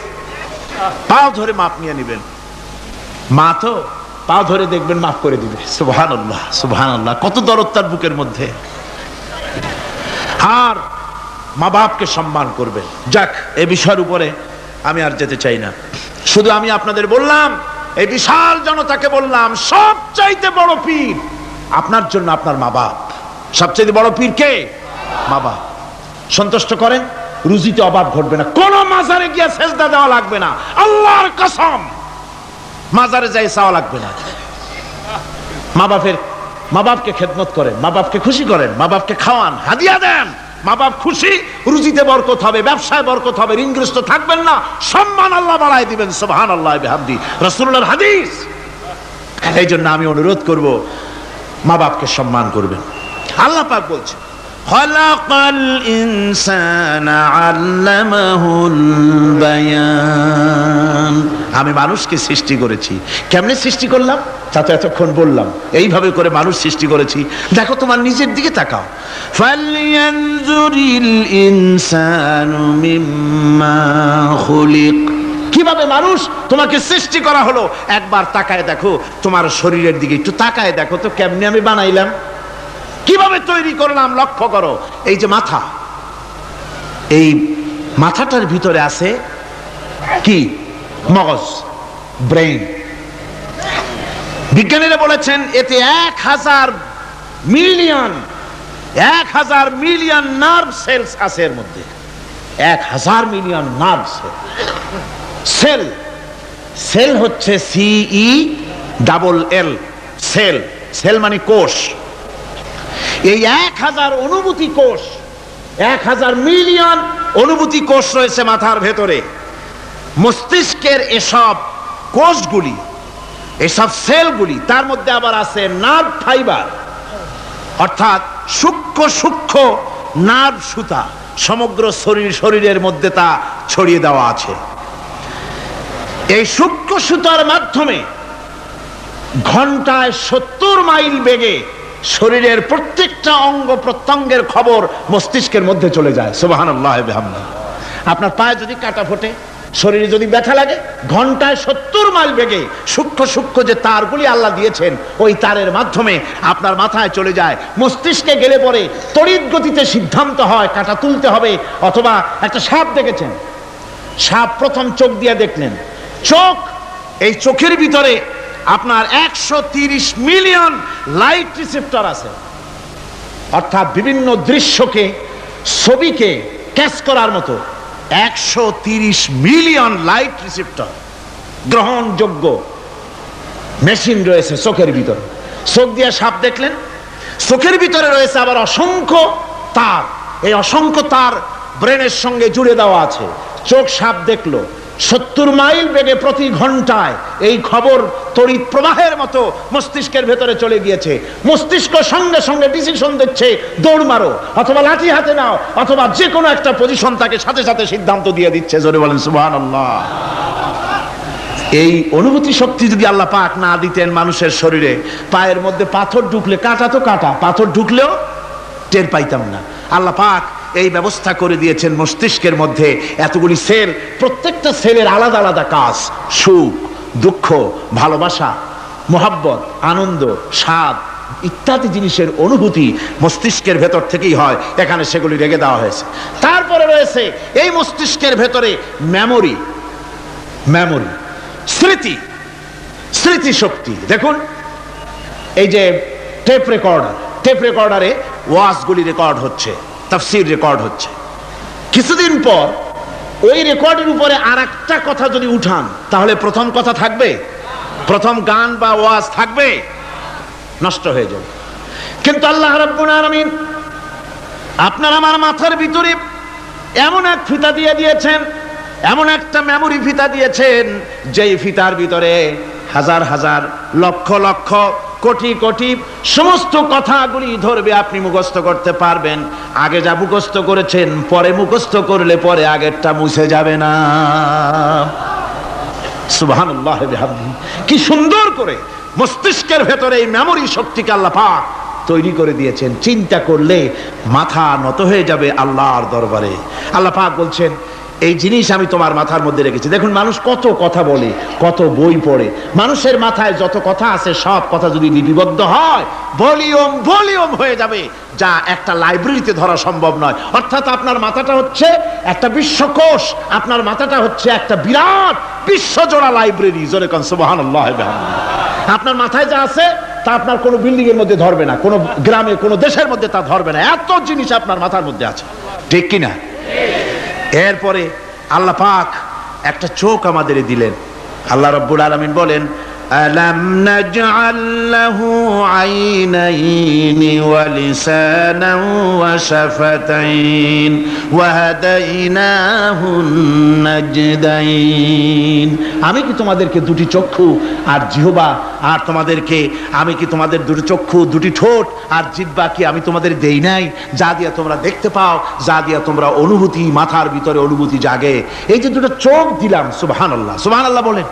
পাও ধরে মাপ নিয়ে নেবেন। মা তো পাও ধরে দেখবেন মাফ করে দিবে। সুবহানাল্লাহ, সুবহানাল্লাহ, কত দরদ তার বুকের মধ্যে। আর মা বাপকে সম্মান করবেন। যাক, এই বিষয়ের উপরে আমি আর যেতে চাই না, শুধু আমি আপনাদের বললাম, এই বিশাল জনতাকে বললাম, সবচাইতে বড় পীর আপনার জন্য আপনার মা বাপ। সবচাইতে বড় পীর কে? মা বাপ। সন্তুষ্ট করেন, রুজিতে অভাব ঘটবে না, কোন মাজারে গিয়ে সেজদা দেওয়া লাগবে না, আল্লাহর কসম, মাজারে যাই চাওয়া লাগবে না। মা বাপকে খেদমত করেন, মা বাপকে খুশি করেন, মা বাপকে খাওয়ান, হাদিয়া দেন, মা বাপ খুশি, রুজিতে বরকত হবে, ব্যবসায় বরকত হবে, ঋণগ্রস্ত থাকবেন না, সম্মান আল্লাহ বাড়ায় দিবেন। সুবহানাল্লাহ বিহামদি, রাসূলুল্লাহর হাদিস। এই জন্য আমি অনুরোধ করব, মা বাপকে সম্মান করবেন। আল্লাহ পাক বলছেন, খালাকাল ইনসানা আল্লামাহুল বায়ান। আমি মানুষকে সৃষ্টি করেছি। কেমনে সৃষ্টি করলাম তা তো এতক্ষণ বললাম। এইভাবে করে মানুষ সৃষ্টি করেছি। দেখো, তোমার নিজের দিকে তাকাও। ফালয়ানজুরিল ইনসানু মিম্মা খুলিক। কিভাবে মানুষ তোমাকে সৃষ্টি করা হলো, একবার তাকায় দেখো, তোমার শরীরের দিকে একটু তাকায় দেখো তো, কেমনে আমি বানাইলাম, কিভাবে তৈরি করলাম, লক্ষ্য করো। এই যে মাথা, এই মাথাটার ভিতরে আছে কি? মগজ, ব্রেইন। বিজ্ঞানীরা বলেছেন এতে 1000 মিলিয়ন নার্ভ সেলস আছে এর মধ্যে। 1000 মিলিয়ন নার্ভ সেল। সেল হচ্ছে CELL, সেল। সেল মানে কোষ। এই 1000 অনুভূতি কোষ, 1000 মিলিয়ন অনুভূতি কোষ রয়েছে মাথার ভেতরে। মস্তিষ্কের এসব কোষগুলি, এসব সেলগুলি, তার মধ্যে আবার আছে নার্ভ ফাইবার, অর্থাৎ সূক্ষ্ম সূক্ষ্ম নার্ভ সুতা, সমগ্র শরীরের মধ্যে তা ছড়িয়ে দেওয়া আছে। এই সূক্ষ্ম সুতার মাধ্যমে ঘন্টায় 70 মাইল বেগে শরীরের প্রত্যেকটা অঙ্গ প্রত্যঙ্গের খবর মস্তিষ্কের মধ্যে চলে যায়। সুবহানাল্লাহ বিহামদিহি। আপনার পায়ে যদি কাটা ফোটে, শরীরে যদি ব্যথা লাগে, ঘন্টায় 70 মাইল বেগে সূক্ষ্ম সূক্ষ্ম যে তারগুলি আল্লাহ দিয়েছেন, ওই তারের মাধ্যমে আপনার মাথায় চলে যায়। মস্তিষ্কে গেলে পরে তড়িৎ গতিতে সিদ্ধান্ত হয় কাটা তুলতে হবে। অথবা একটা সাপ দেখেছেন, সাপ প্রথম চোখ দিয়ে দেখলেন, চোখ, এই চোখের ভিতরে আপনার 130 মিলিয়ন লাইট রিসেপ্টর আছে, অর্থাৎ বিভিন্ন দৃশ্যকে, ছবিকে ক্যাচ করার মতো 130 মিলিয়ন লাইট রিসেপ্টর গ্রহণযোগ্য। মেশিন রয়েছে চোখের ভিতরে, চোখ দিয়ে সাপ দেখলেন, চোখের ভিতরে রয়েছে আবার অসংখ্য তার, এই অসংখ্য তার ব্রেনের সঙ্গে জুড়ে দেওয়া আছে। চোখ সাপ দেখলো, 70 মাইল বেগে প্রতি ঘন্টায় এই খবর তড়িৎ প্রবাহের মতো মস্তিষ্কের ভেতরে চলে গিয়েছে। মস্তিষ্ক সঙ্গে সঙ্গে ডিসিশন দিচ্ছে, দৌড় মারো অথবা লাঠি হাতে নাও অথবা যে কোনো একটা পজিশন তাকে সাথে সাথে সিদ্ধান্ত দিয়ে দিচ্ছে। জোরে বলেন সুবহানাল্লাহ। এই অনুভূতি শক্তি যদি আল্লাহ পাক না দিতেন মানুষের শরীরে, পায়ের মধ্যে পাথর ঢুকলে, কাটা তো কাটা, পাথর ঢুকলেও টের পাইতাম না। আল্লাহ পাক এই ব্যবস্থা করে দিয়েছেন মস্তিষ্কের মধ্যে এতগুলি সেল, প্রত্যেকটা সেলের আলাদা আলাদা কাজ। সুখ, দুঃখ, ভালোবাসা, মোহাব্বত, আনন্দ, স্বাদ ইত্যাদি জিনিসের অনুভূতি মস্তিষ্কের ভেতর থেকেই হয়, এখানে সেগুলি রেখে দেওয়া হয়েছে। তারপরে রয়েছে এই মস্তিষ্কের ভেতরে মেমোরি, স্মৃতি, স্মৃতি শক্তি। দেখুন এই যে টেপ রেকর্ডারে ওয়াজগুলি রেকর্ড হচ্ছে, তাফসীর রেকর্ড হচ্ছে। কিছুদিন পর ওই রেকর্ডের উপরে আরেকটা কথা যদি উঠান, তাহলে প্রথম কথা থাকবে? প্রথম গান বা ওয়াজ থাকবে? নষ্ট হয়ে যাবে। কিন্তু আল্লাহ রাব্বুল আলামিন আপনার আমার মাথার ভিতরে এমন এক ফিতা দিয়ে দিয়েছেন, এমন একটা মেমোরি ফিতা দিয়েছেন, যেই ফিতার ভিতরে হাজার হাজার, লক্ষ লক্ষ, কোটি কোটি সমস্ত কথাগুলি ধরবে, আপনি মুখস্থ করতে পারবেন। আগে যা মুখস্থ করেছেন পরে মুখস্থ করলে পরে আগেরটা মুছে যাবে না। সুবহানাল্লাহ বিহামদিহি। কি সুন্দর করে মস্তিষ্কের ভেতরে এই মেমোরি শক্তিকে আল্লাহ পাক তৈরি করে দিয়েছেন। চিন্তা করলে মাথা নত হয়ে যাবে আল্লাহর দরবারে। আল্লাহ পাক বলছেন, এই জিনিস আমি তোমার মাথার মধ্যে রেখেছি। দেখুন মানুষ কত কথা বলে, কত বই পড়ে, মানুষের মাথায় যত কথা আছে সব কথা যদি লিপিবদ্ধ হয় ভলিউম হয়ে যাবে, যা একটা লাইব্রেরিতে ধরা সম্ভব নয়। অর্থাৎ আপনার মাথাটা হচ্ছে একটা বিশ্বকোষ, আপনার মাথাটা হচ্ছে একটা বিরাট বিশ্বজোড়া লাইব্রেরি। জোরে কোন সুবহানাল্লাহ। আপনার মাথায় যা আছে তা আপনার কোনো বিল্ডিং এর মধ্যে ধরবে না, কোনো গ্রামে, কোনো দেশের মধ্যে তা ধরবে না, এত জিনিস আপনার মাথার মধ্যে আছে, ঠিক কিনা? এরপরে আল্লাহ পাক একটা চোখ আমাদের দিলেন। আল্লাহ রাব্বুল আলামিন বলেন, আলাম নাজআল লাহু আইনাইনি ওয়া লিসানান ওয়া শাফাতাইন ওয়া হাদাইনাহুন নাজদাইন। আমি কি তোমাদেরকে দুটি চক্ষু আর জিহ্বা, আর তোমাদেরকে আমি কি তোমাদের দুটি চক্ষু, দুটি ঠোঁট আর জিহ্বা কি আমি তোমাদের দেই নাই, যা দিয়া তোমরা দেখতে পাও, যা দিয়া তোমরা অনুভূতি, মাথার ভিতরে অনুভূতি জাগে। এই যে দুটো চোখ দিলাম, সুবহানাল্লাহ, সুবহানাল্লাহ বলেন।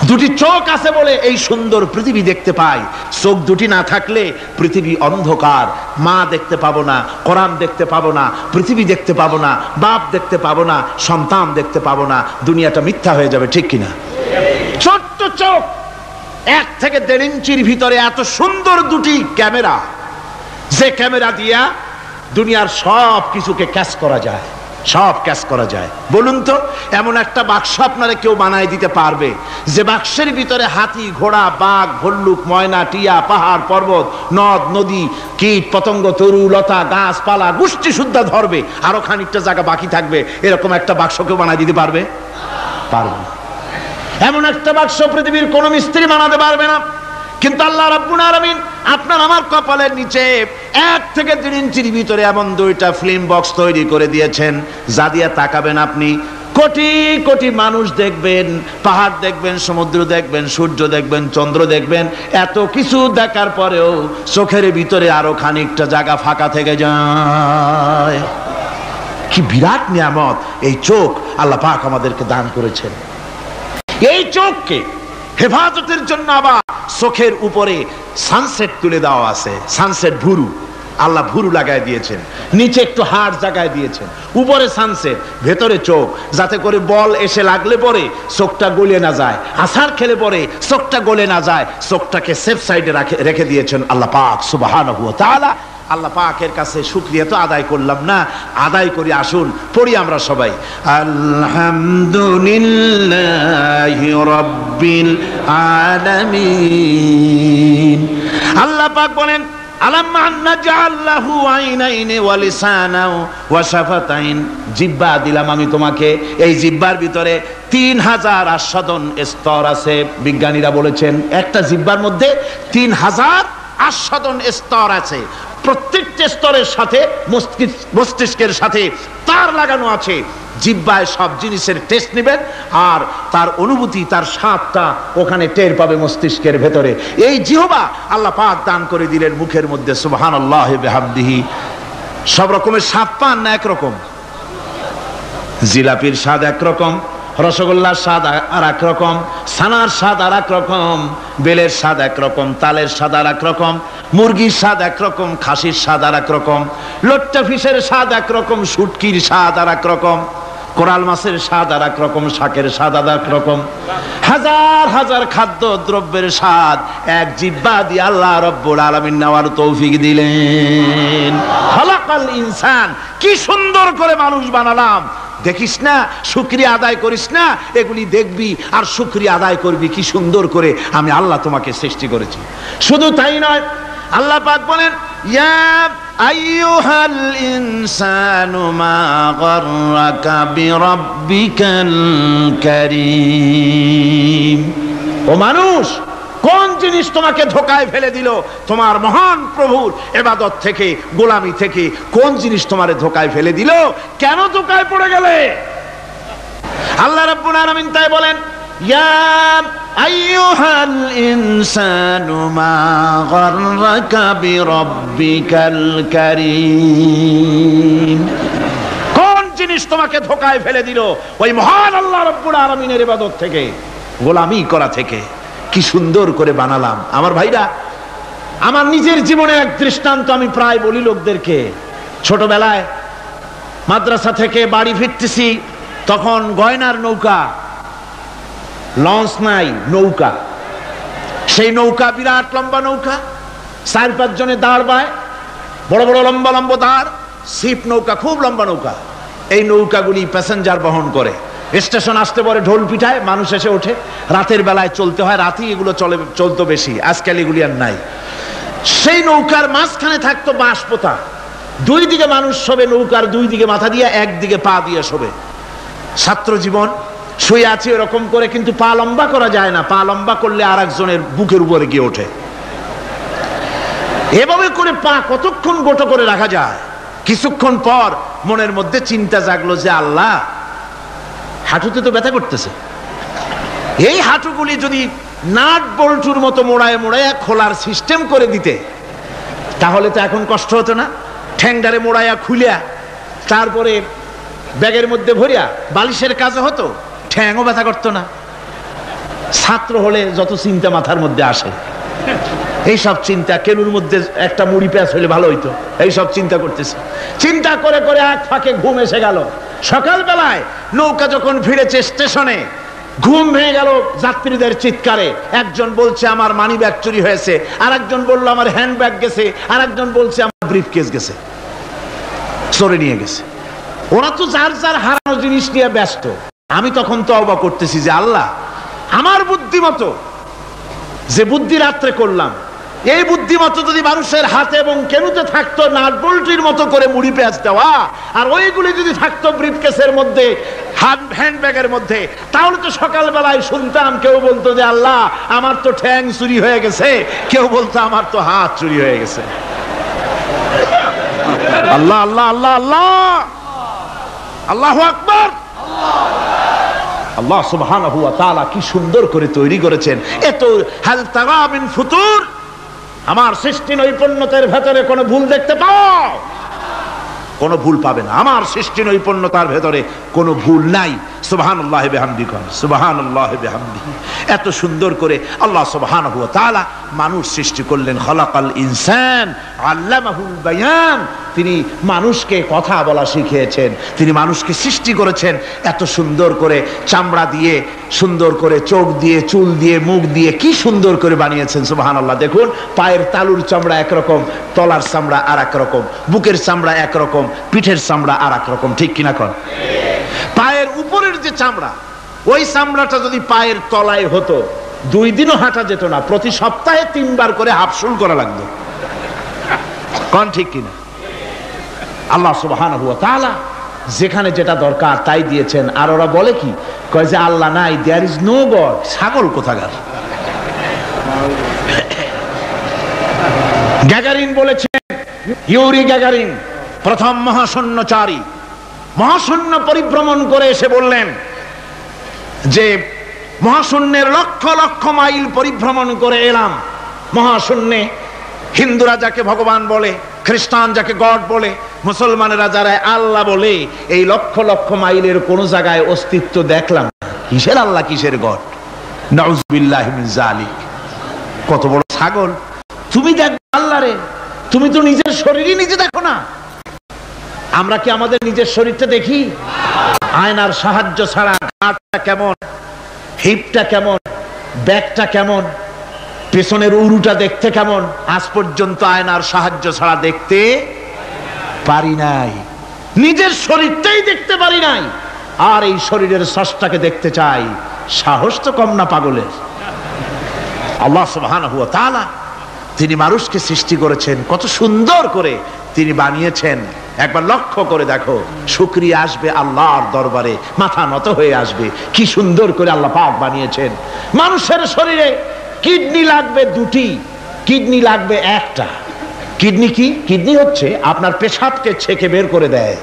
দুটি চোখ আছে বলে এই সুন্দর পৃথিবী দেখতে পাই। চোখ দুটি না থাকলে পৃথিবী অন্ধকার, মা দেখতে পাবো না, কোরআন দেখতে পাবো না, পৃথিবী দেখতে পাবো না, বাপ দেখতে পাবো না, সন্তান দেখতে পাবো না, দুনিয়াটা মিথ্যা হয়ে যাবে, ঠিক কিনা? ছোট্ট চোখ, 1 থেকে 1.5 ইঞ্চির ভিতরে এত সুন্দর দুটি ক্যামেরা, যে ক্যামেরা দিয়া দুনিয়ার সব কিছুকে ক্যাচ করা যায়, সব ক্যাচ করা যায়। বলুন তো, এমন একটা বাক্স আপনারা কেউ বানায় দিতে পারবে যে বাক্সের ভিতরে হাতি, ঘোড়া, বাঘ, ভল্লুক, ময়না, টিয়া, পাহাড়, পর্বত, নদ, নদী, কীট, পতঙ্গ, তরু, লতা, গাছপালা, গোষ্ঠী সুদ্ধা ধরবে, আরো খানিকটা জায়গা বাকি থাকবে, এরকম একটা বাক্স কেউ বানায় দিতে পারবে? পারবে না। এমন একটা বাক্স পৃথিবীর কোন মিস্ত্রি বানাতে পারবে না। কিন্তু আল্লাহ রাব্বুল আলামিন আপনার আমার কপালের নিচে 1 থেকে 1.5 ইঞ্চির ভিতরে এমন 2টা ফিল্ম বক্স তৈরি করে দিয়েছেন, যা দিয়ে তাকাবেন আপনি কোটি কোটি মানুষ দেখবেন, পাহাড় দেখবেন, সমুদ্র দেখবেন, সূর্য দেখবেন, চন্দ্র দেখবেন। এত কিছু দেখার পরেও চোখের ভিতরে আরো খানিকটা জায়গা ফাঁকা থেকে যায়। কি বিরাট নিয়ামত এই চোখ আল্লাহ পাক আমাদেরকে দান করেছেন। এই চোখকে হেফাজতের জন্য আবার চোখের উপরে সানসেট তুলে দেওয়া আছে, সানসেট ভুরু, আল্লাহ ভুরু লাগাই দিয়েছেন, নিচে একটু হাড় জায়গায় দিয়েছেন, উপরে সানসেট, ভেতরে চোখ, যাতে করে বল এসে লাগলে পরে চোখটা গলে না যায়, আছাড় খেলে পরে চোখটা গলে না যায়, চোখটাকে সেফ সাইডে রেখে দিয়েছেন আল্লাহ পাক সুবহানাহু ওয়া তাআলা। আল্লাহ পাকের কাছে শুকরিয়া তো আদায় করলাম না, আদায় করি। আসুন পড়ি আমরা সবাই, আলহামদুলিল্লাহি রাব্বিল আলামিন। আল্লাহ পাক বলেন, আলাম নাজআল লাহু আইনাইনি ওয়া লিসানাও ওয়া শাফাতাইন, জিহ্বা দিলাম আমি তোমাকে, এই জিহ্বার ভিতরে 3000 আস্বাদন স্তর আছে। বিজ্ঞানীরা বলেছেন একটা জিহ্বার মধ্যে 3000 আস্বাদন স্তর আছে। প্রত্যেকটা স্তরের সাথে মস্তিষ্কের সাথে তার লাগানো আছে। জিহ্বায় সব জিনিসের টেস্ট নেবেন আর তার অনুভূতি, তার স্বাদটা ওখানে টের পাবে মস্তিষ্কের ভেতরে। এই জিহ্বা আল্লাহ পাক দান করে দিলেন মুখের মধ্যে। সুবহানাল্লাহ বিহামদিহি। সব রকমের স্বাদ পান না একরকম? জিলাপির স্বাদ একরকম, রসগোল্লার স্বাদ আর এক রকম, ছানার স্বাদ আর এক রকম, বেলের স্বাদ একরকম, তালের স্বাদ আর এক রকম, মুরগির স্বাদ একরকম, খাসির স্বাদ আর এক রকম, লোট্টা ফিশের স্বাদ একরকম, শুটকির স্বাদ আর এক রকম, কোরাল মাছের স্বাদ আর এক রকম, শাকের স্বাদ আর এক রকম। হাজার হাজার খাদ্য দ্রব্যের স্বাদ এক জিহ্বা দিয়ে আল্লাহ রব্বুল আলামিন নেওয়ার তৌফিক দিলেন। খালাকাল ইনসান, কি সুন্দর করে মানুষ বানালাম। দেখিস না, শুকরিয়া আদায় করিস না, এগুলি দেখবি আর শুকরিয়া আদায় করবি কি সুন্দর করে আমি আল্লাহ তোমাকে সৃষ্টি করেছি। শুধু তাই নয়, আল্লাহ পাক বলেন ইয়া আইয়ুহাল ইনসানু মা গাররাকা বিরাব্বিকাল কারীম। ও মানুষ, কোন জিনিস তোমাকে ধোঁকায় ফেলে দিল তোমার মহান প্রভুর ইবাদত থেকে, গোলামি থেকে? কোন জিনিস তোমারে ধোঁকায় ফেলে দিল? কেন ধোঁকায় পড়ে গেলে? আল্লাহ রাব্বুল আলামিন তাই বলেন ইয়া আইয়ুহাল ইনসানু মা গাররাকা বিরাব্বিকাল কারীম। কোন জিনিস তোমাকে ধোঁকায় ফেলে দিল ওই মহান আল্লাহ রাব্বুল আলামিনের ইবাদত থেকে, গোলামি করা থেকে? কি সুন্দর করে বানালাম। আমার ভাইরা, আমার নিজের জীবনের এক দৃষ্টান্ত আমি প্রায় বলি লোকদেরকে। ছোটবেলায় মাদ্রাসা থেকে বাড়ি ফিরতেছি, তখন গয়নার নৌকা, লঞ্চ নাই, নৌকা। সেই নৌকা বিরাট লম্বা নৌকা, 4-5 জনে দাঁড় বায়, বড় বড় লম্বা লম্বা দাঁড়, ছিপ নৌকা, খুব লম্বা নৌকা। এই নৌকাগুলি প্যাসেঞ্জার বহন করে। স্টেশন আসতে পরে ঢোল পিঠায়, মানুষ এসে ওঠে। রাতের বেলায় চলতে হয়, রাতেই এগুলো চলতো বেশি, আজকাল এগুলি আর নাই। সেই নৌকার মাঝখানে থাকতো বাঁশ পোতা, 2 দিকে মানুষ শোবে, নৌকার 2 দিকে মাথা দিয়ে, একদিকে পা দিয়ে শোবে। ছাত্র জীবন, শুয়ে আছে এরকম করে, কিন্তু পা লম্বা করা যায় না, পা লম্বা করলে আর একজনের বুকের উপরে গিয়ে ওঠে। এভাবে করে পা কতক্ষণ গোটো করে রাখা যায়? কিছুক্ষণ পর মনের মধ্যে চিন্তা জাগলো যে আল্লাহ, হাঁটুতে তো ব্যথা করতেছে, এই হাঁটুগুলি যদি নাট বল্টুর মতো মোড়ায় মোড়ায় খোলার সিস্টেম করে দিতে, তাহলে তো এখন কষ্ট হতো না। ঠ্যাংডারে মোড়ায়া খুলিয়া তারপরে ব্যাগের মধ্যে ভরিয়া বালিশের কাজে হতো, ঠ্যাংও ব্যথা করতো না। ছাত্র হলে যত চিন্তা মাথার মধ্যে আসে, এইসব চিন্তা, কেনুর মধ্যে একটা মুড়ি প্যাঁচ হলে ভালো হইতো, এইসব চিন্তা করতেছে। চিন্তা করে করে এক ফাঁকে ঘুম এসে গেল। সকালবেলায় নৌকা যখন ফিরেছে স্টেশনে, ঘুম ভেঙে গেল যাত্রীদের চিৎকারে। একজন বলছে আমার মানি ব্যাগ চুরি হয়েছে, আর একজন বললো আমার হ্যান্ড ব্যাগ গেছে, আর একজন বলছে আমার ব্রিফ কেস গেছে, চোরে নিয়ে গেছে। ওরা তো যার যার হারানো জিনিস নিয়ে ব্যস্ত। আমি তখন তওবা করতেছি যে আল্লাহ, আমার বুদ্ধিমতো যে বুদ্ধি রাত্রে করলাম, এই বুদ্ধিমতো যদি মানুষের হাতে এবং কেনুতে থাকতো নাট বল্টুর মতো করে মুড়ি পেঁয়াজ দেওয়া, আর ওইগুলি যদি থাকতো ব্রিফকেসের মধ্যে, হ্যান্ড ব্যাগের মধ্যে, তাহলে তো সকালবেলায় শুনতাম কেউ বলতো যে আল্লাহ আমার তো ঠ্যাং চুরি হয়ে গেছে, কেউ বলতো আমার তো হাত চুরি হয়ে গেছে। আল্লাহ আল্লাহ আল্লাহ আল্লাহ, আল্লাহু আকবার। আল্লাহ সুবহানাহু ওয়া তাআলা কি সুন্দর করে তৈরি করেছেন। এত হাল তারা মিন ফুতুর, আমার সৃষ্টি নৈপুণ্যতার ভেতরে কোনো ভুল দেখতে পাও? কোনো ভুল পাবে না। আমার সৃষ্টি নৈপুণ্যতার ভেতরে কোনো ভুল নাই। সুবহানাল্লাহি বিহামদিহি, সুবহানাল্লাহি বিহামদিহি। এত সুন্দর করে আল্লাহ সুবহানাহু ওয়া তাআলা মানুষ সৃষ্টি করলেন। খালাকাল ইনসান আল্লামাহুল বায়ান। তিনি মানুষকে কথা বলা শিখিয়েছেন, তিনি মানুষকে সৃষ্টি করেছেন এত সুন্দর করে, চামড়া দিয়ে, সুন্দর করে চোখ দিয়ে, চুল দিয়ে, মুখ দিয়ে, কি সুন্দর করে বানিয়েছেন। সুবহানাল্লাহ। দেখুন, পায়ের তালুর চামড়া একরকম, তলার চামড়া আর এক রকম, বুকের চামড়া একরকম, পিঠের চামড়া আর এক রকম, ঠিক কিনা কন? পায়ের উপরের যে চামড়া, ওই চামড়াটা যদি পায়ের তলায় হতো, 2 দিনও হাঁটা যেত না। প্রতি সপ্তাহে 3 বার করে হাফসুল করা লাগতো। কোন ঠিক কিনা? আল্লাহ সুবহানাহু ওয়া তাআলা যেখানে যেটা দরকার তাই দিয়েছেন। আর ওরা বলে কি, কয় যে আল্লাহ নাই, দেয়ার ইজ নো গড। ছাগল কোথাকার। গ্যাগারিন বলেছেন, ইউরি গ্যাগারিন প্রথম মহাশূন্যচারী, মহাশূন্য পরিভ্রমণ করে এসে বললেন যে মহাশূন্যের লক্ষ লক্ষ মাইল পরিভ্রমণ করে এলাম। মহাশূন্যে হিন্দুরা যাকে ভগবান বলে, খ্রিস্টান যাকে গড বলে, মুসলমানেরা যারা আল্লাহ বলে, এই লক্ষ লক্ষ মাইলের কোন জায়গায় অস্তিত্ব দেখলাম না। কিসের আল্লাহ, কিসের গড? নাউযুবিল্লাহি মিন যালিক। কত বড় ছাগল! তুমি দেখো আল্লাহ রে, তুমি তো নিজের শরীরই নিজে দেখো না। আমরা কি আমাদের নিজের শরীরটা দেখি? আয়নার সাহায্য ছাড়া ঘাটটা কেমন, হিপটা কেমন, ব্যাকটা কেমন, পেছনের উরুটা দেখতে কেমন, আজ পর্যন্ত আয়নার সাহায্য ছাড়া দেখতে পারি নাই। নিজের শরীরটাই দেখতে পারি নাই, আর এই শরীরের স্রষ্টাকে দেখতে চাই। সাহস তো কম না পাগলের। আল্লাহ সুবহানাহু ওয়া তাআলা তিনি মানুষকে সৃষ্টি করেছেন, কত সুন্দর করে তিনি বানিয়েছেন। একবার লক্ষ্য করে দেখো, শুকরিয়া আসবে আল্লাহর দরবারে, মাথা নত হয়ে আসবে। কি সুন্দর করে আল্লাহ পাক বানিয়েছেন। মানুষের শরীরে কিডনি লাগবে দুটি, কিডনি লাগবে একটা। কিডনি কি? কিডনি হচ্ছে আপনার পেশাবকে ছেঁকে বের করে দেয়,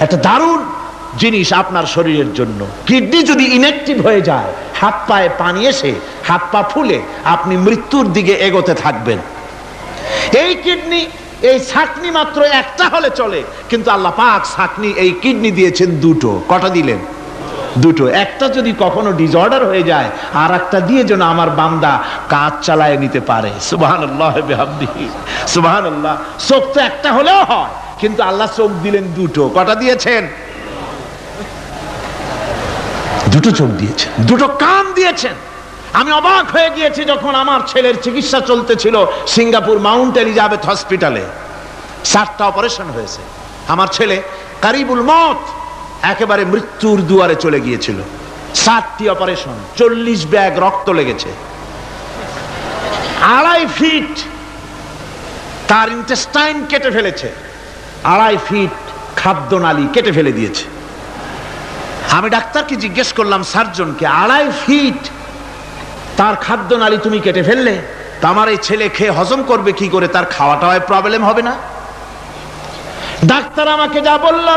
একটা দারুণ জিনিস আপনার শরীরের জন্য। কিডনি যদি ইনঅ্যাক্টিভ হয়ে যায়, হাত পায়ে পানি এসে হাত পা ফুলে আপনি মৃত্যুর দিকে এগোতে থাকবেন। এই কিডনি, এই ছাকনি মাত্র একটা হলে চলে, কিন্তু আল্লাহ পাক ছাকনি, এই কিডনি দিয়েছেন দুটো। কটা দিলেন? দুটো। একটা যদি কখনো ডিসঅর্ডার হয়ে যায়, আর একটা দিয়ে যেন আমার বান্দা কাজ চালায় নিতে পারে। সুবহানাল্লাহ বিহামদিহি, সুবহানাল্লাহ। চোখ তো একটা হলেও হয়, কিন্তু আল্লাহ চোখ দিলেন দুটো। কটা দিয়েছেন? দুটো চোখ দিয়েছেন, দুটো কান দিয়েছেন। আমি অবাক হয়ে গিয়েছি যখন আমার ছেলের চিকিৎসা চলতেছিল সিঙ্গাপুর মাউন্ট এলিজাবেথ হসপিটালে। 7টা অপারেশন হয়েছে। আমার ছেলে কারিবুল মত, একেবারে মৃত্যুর দুয়ারে চলে গিয়েছিল। 7টি অপারেশন, 40 ব্যাগ রক্ত লেগেছে। 2.5 ফিট তার ইন্টেস্টাইন কেটে ফেলেছে, 2.5 ফিট খাদ্যনালী কেটে ফেলে দিয়েছে। আমি ডাক্তারকে জিজ্ঞেস করলাম, সার্জনকে, 2.5 ফিট তার খাদ্যনালী তুমি কেটে ফেললে, তা আমার এই ছেলে খেয়ে হজম করবে কি করে? তার খাওয়াটায় প্রবলেম হবে না? ডাক্তার আমাকে যা বলল,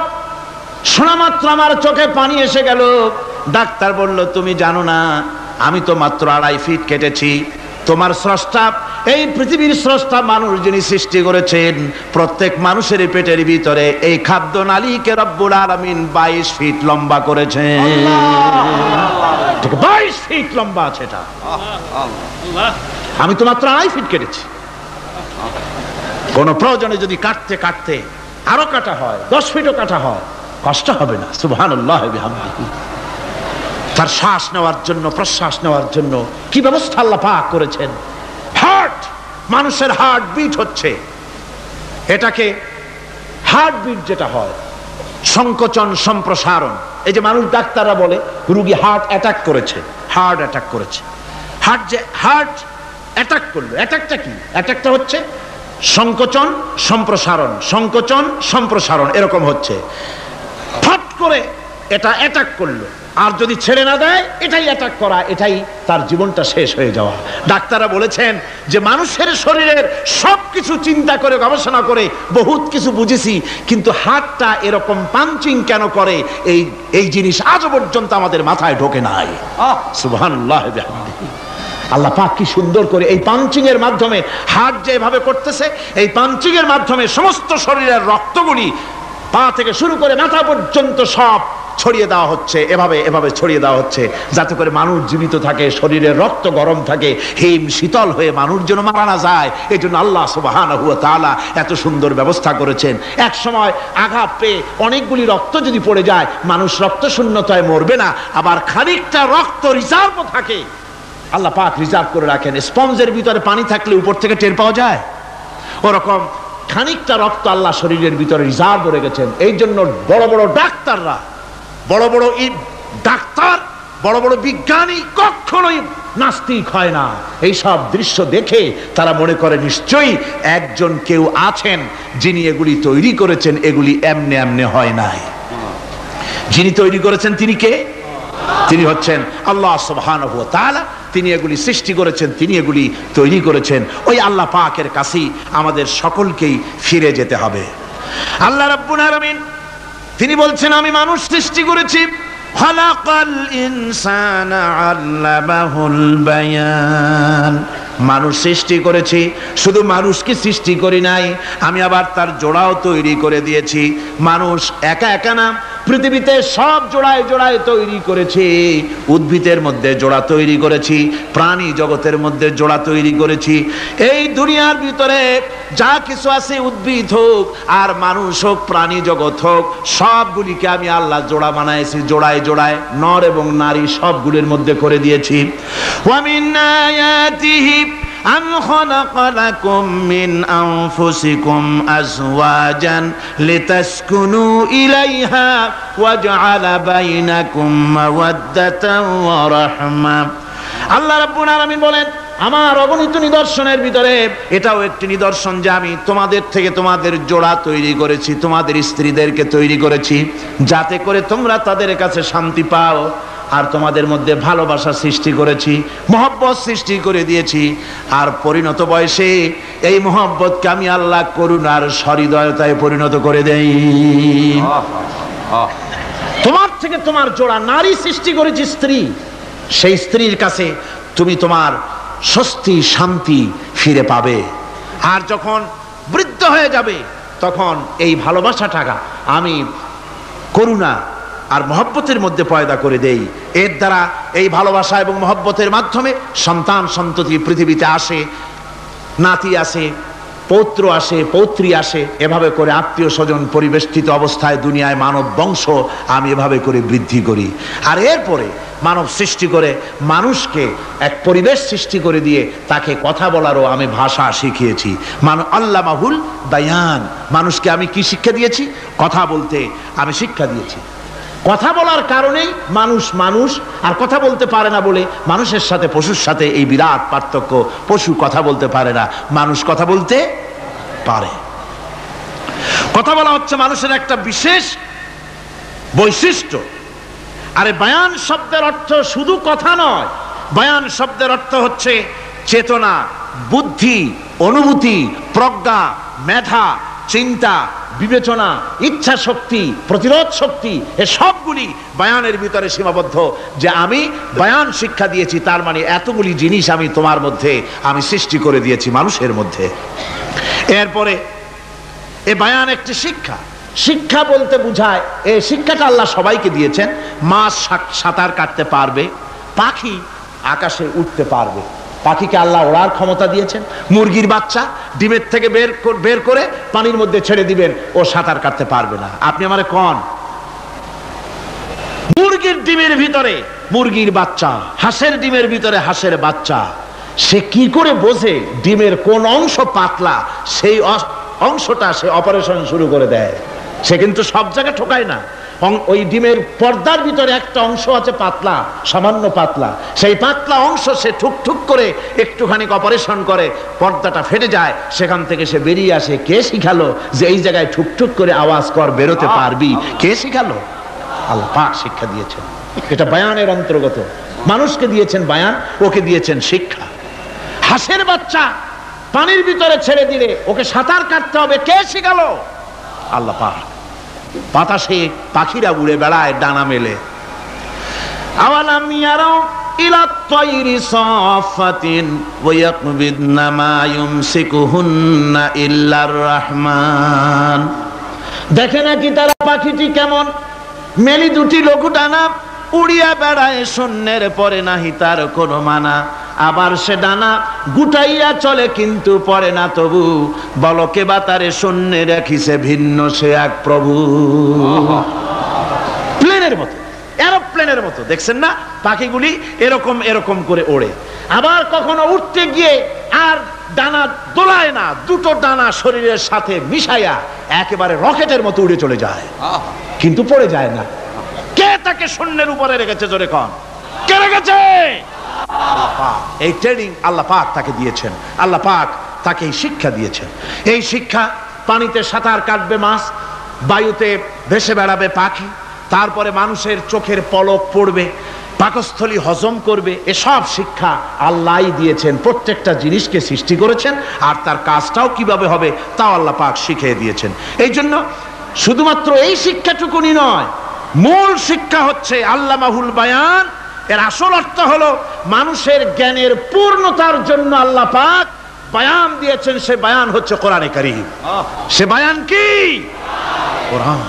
শোনা মাত্র আমার চোখে পানি এসে গেল। ডাক্তার বলল, তুমি জানো না, আমি তো মাত্র 2.5 ফিট কেটেছি। তোমার স্রষ্টা, এই পৃথিবীর স্রষ্টা মানুষ যিনি সৃষ্টি করেছেন, প্রত্যেক মানুষের পেটের ভিতরে এই খাদ্য নালীকে রব্বুল আলামিন 22 ফিট লম্বা করেছেন। 22 ফিট লম্বা আছে এটা। আমি তো মাত্র 2.5 ফিট কেটেছি। কোন প্রয়োজনে যদি কাটতে কাটতে আরো কাটা হয়, 10 ফিটও কাটা হয়, কষ্ট হবে না। সুবহানাল্লাহ বিহামদিহি। তার শ্বাস নেওয়ার জন্য, প্রশ্বাস নেওয়ার জন্য কি ব্যবস্থা আল্লাহ পাক করেছেন। হার্ট, মানুষের হার্ট বিট হচ্ছে, এটাকে হার্ট বিট যেটা হয়, সংকোচন সম্প্রসারণ। এই যে মানুষ, ডাক্তাররা বলে রোগী হার্ট অ্যাটাক করেছে, হার্ট অ্যাটাক করেছে। হার্ট যে হার্ট অ্যাটাক করলো, অ্যাটাকটা কি? অ্যাটাকটা হচ্ছে সংকোচন সম্প্রসারণ, সংকোচন সম্প্রসারণ, এরকম হচ্ছে। ফট করে এটা অ্যাটাক করলো, আর যদি ছেড়ে না দেয়, এটাই অ্যাটাক করা, এটাই তার জীবনটা শেষ হয়ে যাওয়া। ডাক্তাররা বলেছেন যে মানুষের শরীরের সবকিছু চিন্তা করে, গবেষণা করে বহুত কিছু বুঝেছি, কিন্তু হার্টটা এরকম পাঞ্চিং কেন করে, এই জিনিস আজও পর্যন্ত আমাদের মাথায় ঢোকে নাই। সুবহানাল্লাহ বিহামদিহি। আল্লাহ পাক কি সুন্দর করে এই পাঞ্চিং এর মাধ্যমে, হার্ট যেভাবে করতেছে, এই পাঞ্চিং এর মাধ্যমে সমস্ত শরীরের রক্তগুলি পা থেকে শুরু করে মাথা পর্যন্ত সব ছড়িয়ে দেওয়া হচ্ছে, এভাবে এভাবে ছড়িয়ে দেওয়া হচ্ছে, যাতে করে মানুষ জীবিত থাকে, শরীরের রক্ত গরম থাকে, হিম শীতল হয়ে মানুষ যেন মারা না যায়। এই জন্য আল্লাহ সুবহানাহু ওয়া তাআলা এত সুন্দর ব্যবস্থা করেছেন। এক সময় আঘাত পেয়ে অনেকগুলি রক্ত যদি পড়ে যায়, মানুষ রক্ত শূন্যতায় মরবে না, আবার খানিকটা রক্ত রিজার্ভ থাকে। আল্লাহ পাক রিজার্ভ করে রাখেন। স্পঞ্জের ভিতরে পানি থাকলে উপর থেকে টের পাওয়া যায়, ওরকম খানিকটা রক্ত আল্লাহ শরীরের ভিতরে রিজার্ভ করে গেছেন। এই জন্য বড় বড় ডাক্তাররা, বড় বড় ডাক্তার বড় বড় বিজ্ঞানী কখনোই নাস্তিক হয় না। এই সব দৃশ্য দেখে তারা মনে করে নিশ্চয়ই একজন কেউ আছেন যিনি এগুলি তৈরি করেছেন, এগুলি এমনে এমনে হয় নাই। যিনি তৈরি করেছেন তিনি কে? তিনি হচ্ছেন আল্লাহ সুবহানাহু ওয়া তাআলা। তিনি এগুলি সৃষ্টি করেছেন, তিনি এগুলি তৈরি করেছেন। ওই আল্লাহ পাকের কাছেই আমাদের সকলকেই ফিরে যেতে হবে। আল্লাহ রাব্বুল আলামিন তিনি বলছেন, আমি মানুষ সৃষ্টি করেছি। খালাকাল ইনসানা আল্লামাহুল বায়ান। মানুষ সৃষ্টি করেছি, শুধু মানুষকে সৃষ্টি করি নাই, আমি আবার তার জোড়াও তৈরি করে দিয়েছি। মানুষ একা একা না, পৃথিবীতে সব জোড়ায় জোড়ায় তৈরি করেছি। উদ্ভিদের মধ্যে জোড়া তৈরি করেছি, প্রাণী জগতের মধ্যে জোড়া তৈরি করেছি। এই দুনিয়ার ভিতরে যা কিছু আছে, উদ্ভিদ হোক আর মানুষ হোক, প্রাণী জগৎ হোক, সবগুলিকে আমি আল্লাহ জোড়া বানাইছি। জোড়ায় জোড়ায় নর এবং নারী সবগুলির মধ্যে করে দিয়েছি। ওয়া মিন আয়াতিহি আন খালাকা লাকুম মিন আনফুসিকুম আজওয়াজান লিতাসকুনু ইলাইহা ওয়া জাআলা বাইনাকুম মাওয়াদ্দাতান ওয়া রাহমা। আল্লাহ রাব্বুল আলামিন বলেন, আমার অগণিত নিদর্শনের ভিতরে এটাও একটি নিদর্শন যে আমি তোমাদের থেকে তোমাদের জোড়া তৈরি করেছি, তোমাদের স্ত্রীদেরকে তৈরি করেছি, যাতে করে তোমরা তাদের কাছে শান্তি পাও। আর তোমাদের মধ্যে ভালোবাসা সৃষ্টি করেছি, মহব্বত সৃষ্টি করে দিয়েছি। আর পরিণত বয়সে এই মহব্বতকে আমি আল্লাহ করুণার সহৃদয়তায় পরিণত করে দেই। তোমার থেকে তোমার জোড়া নারী সৃষ্টি করেছি, স্ত্রী। সেই স্ত্রীর কাছে তুমি তোমার স্বস্তি শান্তি ফিরে পাবে। আর যখন বৃদ্ধ হয়ে যাবে তখন এই ভালোবাসাটাকে আমি করুণা আর মহব্বতের মধ্যে পয়দা করে দেই। এর দ্বারা এই ভালোবাসা এবং মহব্বতের মাধ্যমে সন্তান সন্ততি পৃথিবীতে আসে, নাতি আসে, পৌত্র আসে, পৌত্রী আসে। এভাবে করে আত্মীয় স্বজন পরিবেষ্টিত অবস্থায় দুনিয়ায় মানব বংশ আমি এভাবে করে বৃদ্ধি করি। আর এরপরে মানব সৃষ্টি করে মানুষকে এক পরিবেশ সৃষ্টি করে দিয়ে তাকে কথা বলারও আমি ভাষা শিখিয়েছি। আল্লামাহুল বায়ান। মানুষকে আমি কি শিক্ষা দিয়েছি? কথা বলতে আমি শিক্ষা দিয়েছি। কথা বলার কারণেই মানুষ মানুষ, আর কথা বলতে পারে না বলে মানুষের সাথে পশুর সাথে এই বিরাট পার্থক্য। পশু কথা বলতে পারে না, মানুষ কথা বলতে পারে। কথা বলা হচ্ছে মানুষের একটা বিশেষ বৈশিষ্ট্য। আরে বায়ান শব্দের অর্থ শুধু কথা নয়, বায়ান শব্দের অর্থ হচ্ছে চেতনা, বুদ্ধি, অনুভূতি, প্রজ্ঞা, মেধা, চিন্তা, বিবেচনা, ইচ্ছা শক্তি, প্রতিরোধ শক্তি, এ সবগুলি বায়ানের ভিতরে সীমাবদ্ধ। যে আমি বায়ান শিক্ষা দিয়েছি, তার মানে এতগুলি জিনিস আমি তোমার মধ্যে আমি সৃষ্টি করে দিয়েছি মানুষের মধ্যে। এরপরে এ বায়ান একটি শিক্ষা। শিক্ষা বলতে বুঝায়, এই শিক্ষাটা আল্লাহ সবাইকে দিয়েছেন। মাছ সাঁতার কাটতে পারবে, পাখি আকাশে উঠতে পারবে, পাখিকে আল্লাহ ওড়ার ক্ষমতা দিয়েছেন। মুরগির বাচ্চা ডিমের থেকে বের করে পানির মধ্যে ছেড়ে দিবেন, ও সাঁতার কাটতে পারবে না। আপনি আমারে কোন মুরগির ডিমের ভিতরে মুরগির বাচ্চা, হাঁসের ডিমের ভিতরে হাঁসের বাচ্চা, সে কি করে বোঝে ডিমের কোন অংশ পাতলা, সেই অংশটা সে অপারেশন শুরু করে দেয়। সে কিন্তু সব জায়গায় ঠকায় না। ওই ডিমের পর্দার ভিতরে একটা অংশ আছে পাতলা, সামান্য পাতলা, সেই পাতলা অংশ সে ঠুক ঠুক করে একটুখানি অপারেশন করে, পর্দাটা ফেটে যায়, সেখান থেকে সে বেরিয়ে আসে। কে শিখালো যে এই জায়গায় ঠুক ঠুক করে আওয়াজ কর, বেরোতে পারবি? কে শিখালো? আল্লাহ পাক শিক্ষা দিয়েছেন। এটা বায়ানের অন্তর্গত। মানুষকে দিয়েছেন বায়ান, ওকে দিয়েছেন শিক্ষা। হাঁসের বাচ্চা পানির ভিতরে ছেড়ে দিলে ওকে সাঁতার কাটতে হবে, কে শিখালো? আল্লাহ পাক। বাতাসে পাখিরা উড়ে বেড়ায় ডানা মেলে। আওয়ালাম ইয়ারাউ ইলা তায়রি সাফাতিন ওয়া ইয়াকবিদনা মা ইউমসিকুহুন্না ইল্লার রহমান। দেখে নাকি তারা পাখিটি কেমন? মেলি দুটি লঘু ডানা, উড়িয়া বেড়ায় শূন্যের পরে নাহি তার কোনো মানা। আবার সে ডানা গুটাইয়া চলে কিন্তু পরে না তবু, বলকে বা তারে শূন্যে রাখিছে ভিন্ন সে এক প্রভু। প্লেনের মতো, এরোপ্লেনের মতো দেখছেন না পাখিগুলি এরকম এরকম করে ওড়ে। আবার কখনো উঠতে গিয়ে আর ডানা দোলায় না, দুটো ডানা শরীরের সাথে মিশাইয়া একেবারে রকেটের মতো উড়ে চলে যায়, কিন্তু পড়ে যায় না। কে তাকে শূন্যের উপরে রেখেছে? জোরে কন। কে রেখেছে? আল্লাহ পাক। এই ট্রেনিং আল্লাহ পাক তাকে দিয়েছেন, আল্লাহ পাক তাকে এই শিক্ষা দিয়েছেন। এই শিক্ষা, পানিতে সাঁতার কাটবে মাছ, বায়ুতে ভেসে বেড়াবে পাখি, তারপরে মানুষের চোখের পলক পড়বে, পাকস্থলী হজম করবে, এসব শিক্ষা আল্লাহই দিয়েছেন। প্রত্যেকটা জিনিসকে সৃষ্টি করেছেন, আর তার কাজটাও কিভাবে হবে তাও আল্লাহ পাক শিখিয়ে দিয়েছেন। এই জন্য শুধুমাত্র এই শিক্ষাটুকুনি নয়, মূল শিক্ষা হচ্ছে আল্লামাহুল বায়ান। এর আসল অর্থ হলো মানুষের জ্ঞানের পূর্ণতার জন্য আল্লাহ পাক বায়ান দিয়েছেন। সে বায়ান হচ্ছে কোরআনে কারীম। সে বায়ান কি? কোরআন।